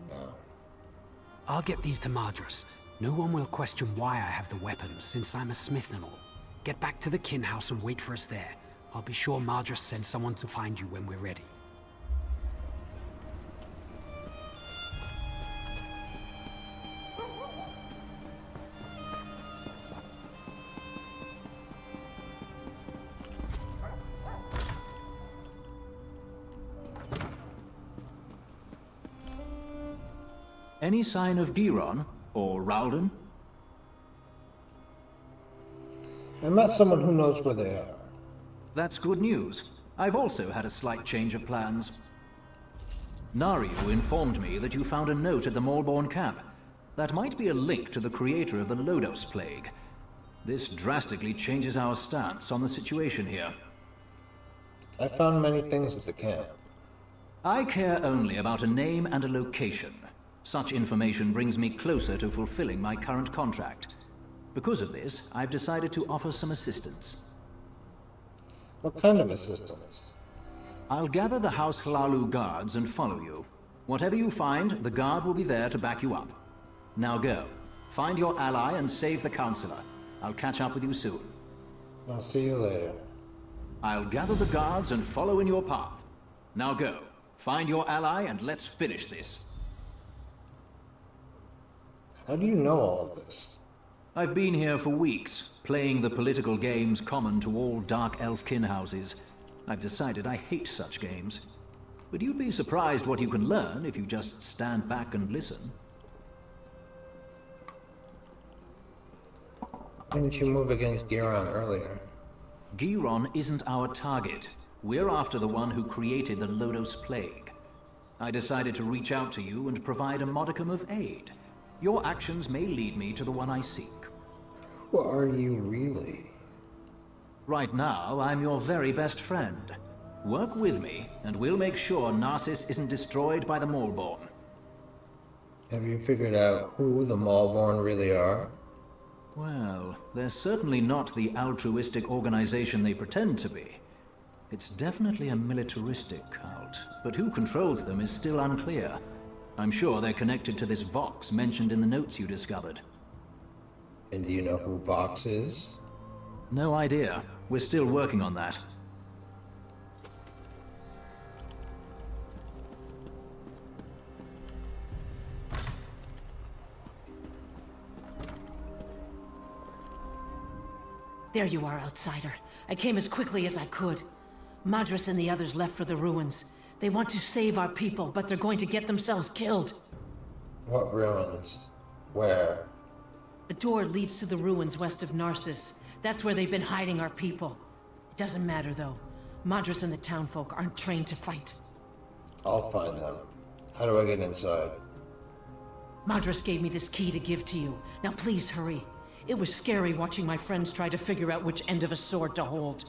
No. I'll get these to Madras. No one will question why I have the weapons, since I'm a smith and all. Get back to the kin house and wait for us there. I'll be sure Madras sends someone to find you when we're ready. Any sign of Giron or Ralden? I met someone who knows where they are. That's good news. I've also had a slight change of plans. Nario informed me that you found a note at the Malborn camp. That might be a link to the creator of the Lodos plague. This drastically changes our stance on the situation here. I found many things at the camp. I care only about a name and a location. Such information brings me closer to fulfilling my current contract. Because of this, I've decided to offer some assistance. What kind of assistance? I'll gather the House Hlalu guards and follow you. Whatever you find, the guard will be there to back you up. Now go. Find your ally and save the Counselor. I'll catch up with you soon. I'll see you later. I'll gather the guards and follow in your path. Now go. Find your ally and let's finish this. How do you know all of this? I've been here for weeks, playing the political games common to all Dark Elf kin houses. I've decided I hate such games. But you'd be surprised what you can learn if you just stand back and listen. Didn't you move against Giron earlier? Giron isn't our target. We're after the one who created the Lodos plague. I decided to reach out to you and provide a modicum of aid. Your actions may lead me to the one I seek. Who are you really? Right now, I'm your very best friend. Work with me, and we'll make sure Narcissus isn't destroyed by the Malborn. Have you figured out who the Malborn really are? Well, they're certainly not the altruistic organization they pretend to be. It's definitely a militaristic cult, but who controls them is still unclear. I'm sure they're connected to this Vox mentioned in the notes you discovered. And do you know who Vox is? No idea. We're still working on that. There you are, outsider. I came as quickly as I could. Madras and the others left for the ruins. They want to save our people, but they're going to get themselves killed. What ruins? Where? A door leads to the ruins west of Narcissus. That's where they've been hiding our people. It doesn't matter, though. Madras and the townfolk aren't trained to fight. I'll find them. How do I get inside? Madras gave me this key to give to you. Now please hurry. It was scary watching my friends try to figure out which end of a sword to hold.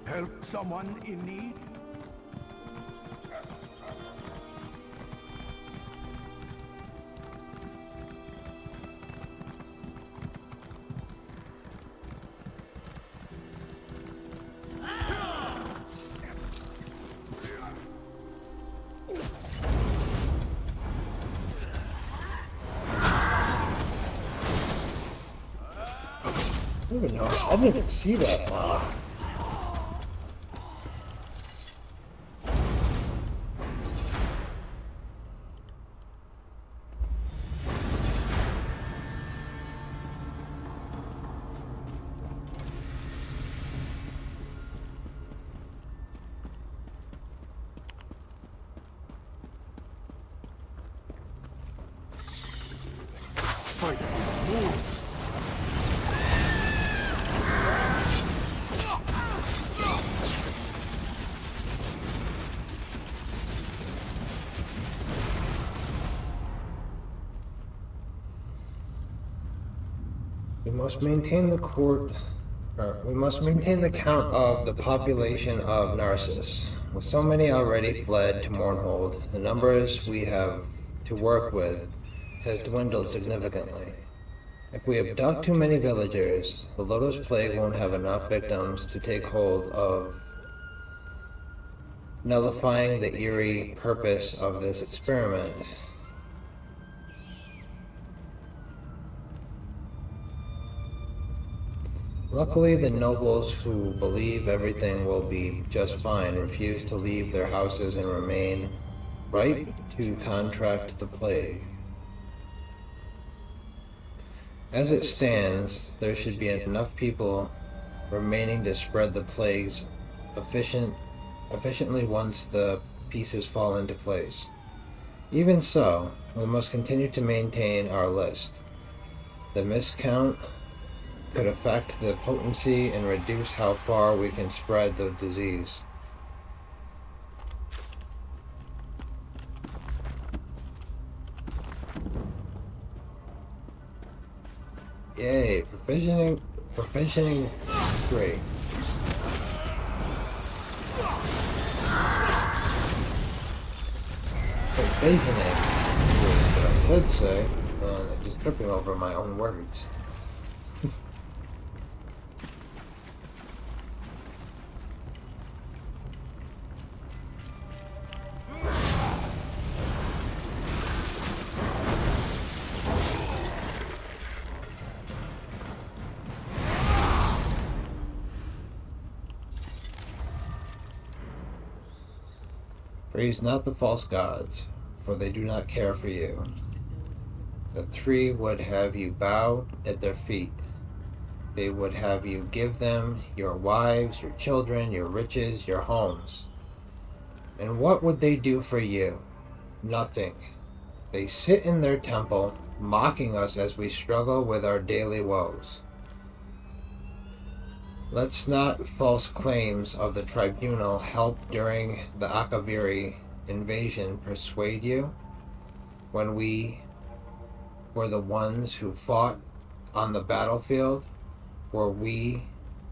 Help someone in need? I didn't even see that mob. outsider! Move! We must maintain the count of the population of Narcissus. With so many already fled to Mournhold, the numbers we have to work with has dwindled significantly. If we abduct too many villagers, the Lotus Plague won't have enough victims to take hold of nullifying the eerie purpose of this experiment. Luckily, the nobles who believe everything will be just fine refuse to leave their houses and remain ripe to contract the plague. As it stands, there should be enough people remaining to spread the plagues efficiently once the pieces fall into place. Even so, we must continue to maintain our list. The miscount could affect the potency and reduce how far we can spread the disease. Yay, provisioning 3. Provisioning 3, but I should say, and I'm just tripping over my own words. Praise not the false gods, for they do not care for you. The 3 would have you bow at their feet. They would have you give them your wives, your children, your riches, your homes. And what would they do for you? Nothing. They sit in their temple, mocking us as we struggle with our daily woes. Let's not false claims of the tribunal help during the Akaviri invasion persuade you when we were the ones who fought on the battlefield? Were we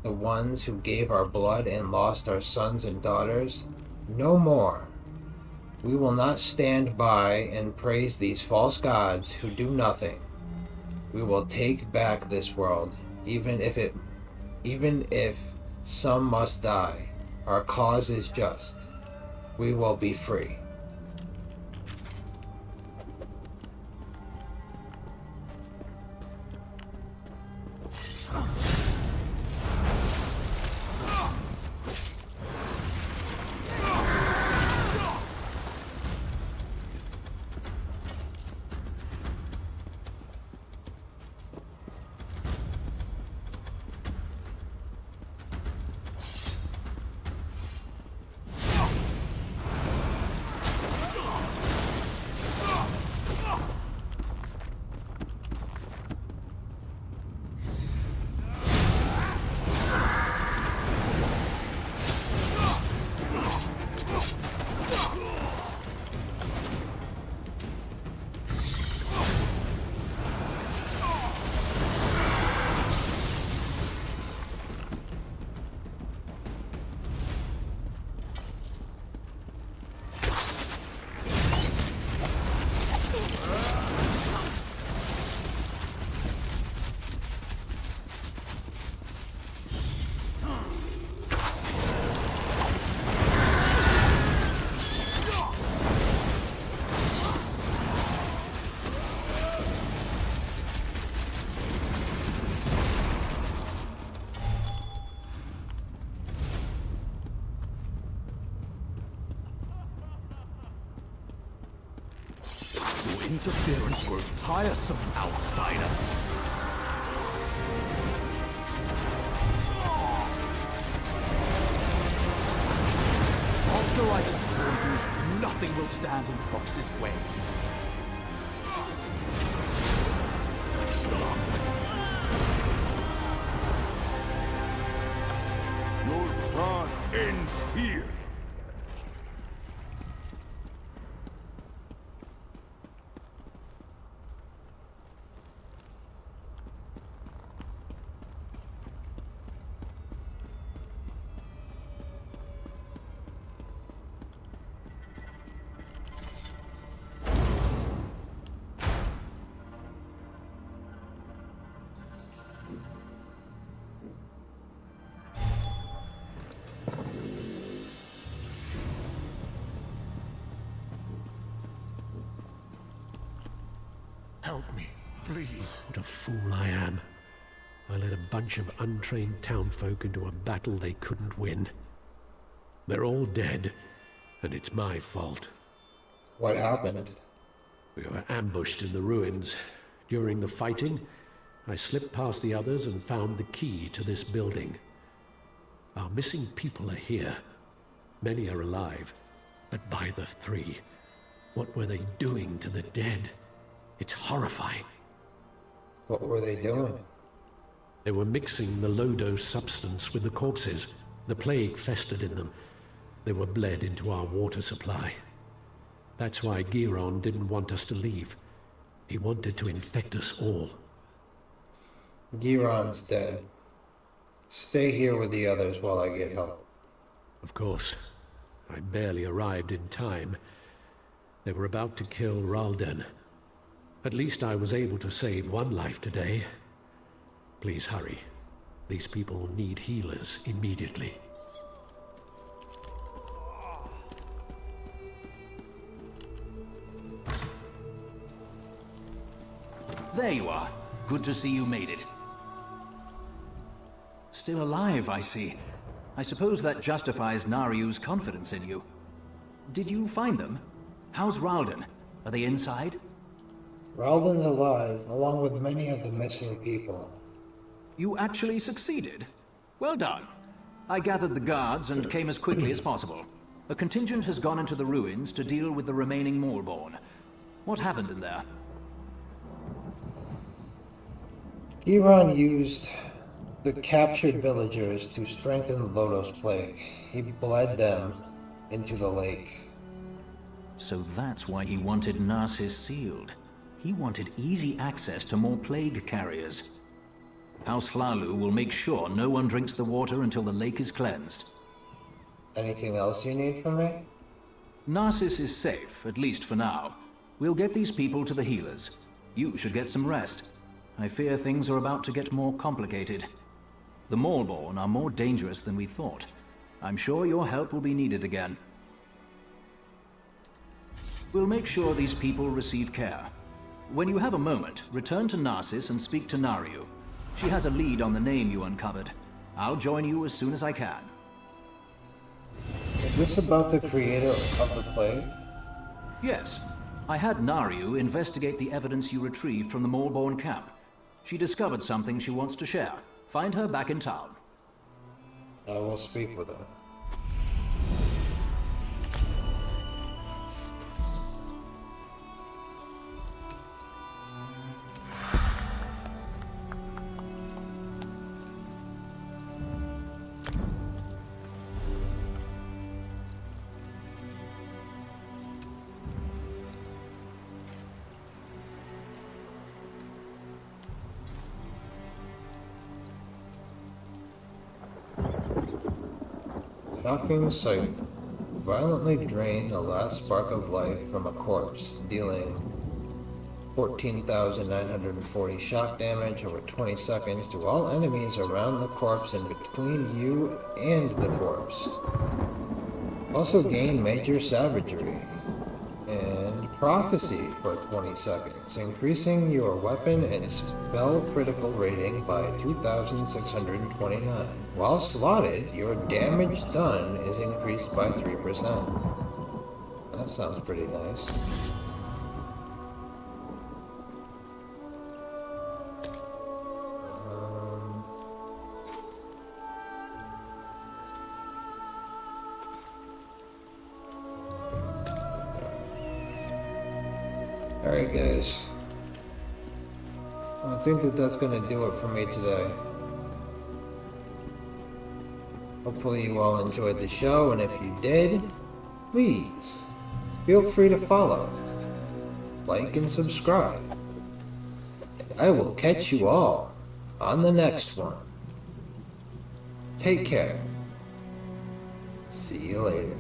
the ones who gave our blood and lost our sons and daughters? No more. We will not stand by and praise these false gods who do nothing. We will take back this world, even if some must die. Our cause is just. We will be free. Interference grows tiresome, outsider. After I destroy you, nothing will stand in Fox's way. belong. Your path ends here. Help me, please. What a fool I am. I led a bunch of untrained townfolk into a battle they couldn't win. They're all dead, and it's my fault. What happened? We were ambushed in the ruins. During the fighting, I slipped past the others and found the key to this building. Our missing people are here. Many are alive, but by the three. What were they doing to the dead? It's horrifying. What were they doing? They were mixing the low-dose substance with the corpses. The plague festered in them. They were bled into our water supply. That's why Giron didn't want us to leave. He wanted to infect us all. Giron's dead. Stay here with the others while I get help. Of course. I barely arrived in time. They were about to kill Ralden. At least I was able to save one life today. Please hurry. These people need healers immediately. There you are. Good to see you made it. Still alive, I see. I suppose that justifies Nariu's confidence in you. Did you find them? How's Ralden? Are they inside? Ralden's alive, along with many of the missing people. You actually succeeded? Well done. I gathered the guards and came as quickly as possible. A contingent has gone into the ruins to deal with the remaining Maulborn. What happened in there? Giron used the captured villagers to strengthen the Lodos plague. He bled them into the lake. So that's why he wanted Narcissus sealed. He wanted easy access to more plague carriers. House Hlalu will make sure no one drinks the water until the lake is cleansed. Anything else you need from me? Narcissus is safe, at least for now. We'll get these people to the healers. You should get some rest. I fear things are about to get more complicated. The Maulborn are more dangerous than we thought. I'm sure your help will be needed again. We'll make sure these people receive care. When you have a moment, return to Narcissus and speak to Nariu. She has a lead on the name you uncovered. I'll join you as soon as I can. Is this about the creator of the plague? Yes. I had Nariu investigate the evidence you retrieved from the Maulborn camp. She discovered something she wants to share. Find her back in town. I will speak with her. Shocking sight. Violently drain the last spark of life from a corpse, dealing 14,940 shock damage over 20 seconds to all enemies around the corpse and between you and the corpse. Also gain major savagery and prophecy for 20 seconds, increasing your weapon and spell critical rating by 2,629. While slotted, your damage done is increased by 3%. That sounds pretty nice. Alright guys, I think that that's going to do it for me today. Hopefully you all enjoyed the show, and if you did, please feel free to follow, like, and subscribe. And I will catch you all on the next one. Take care. See you later.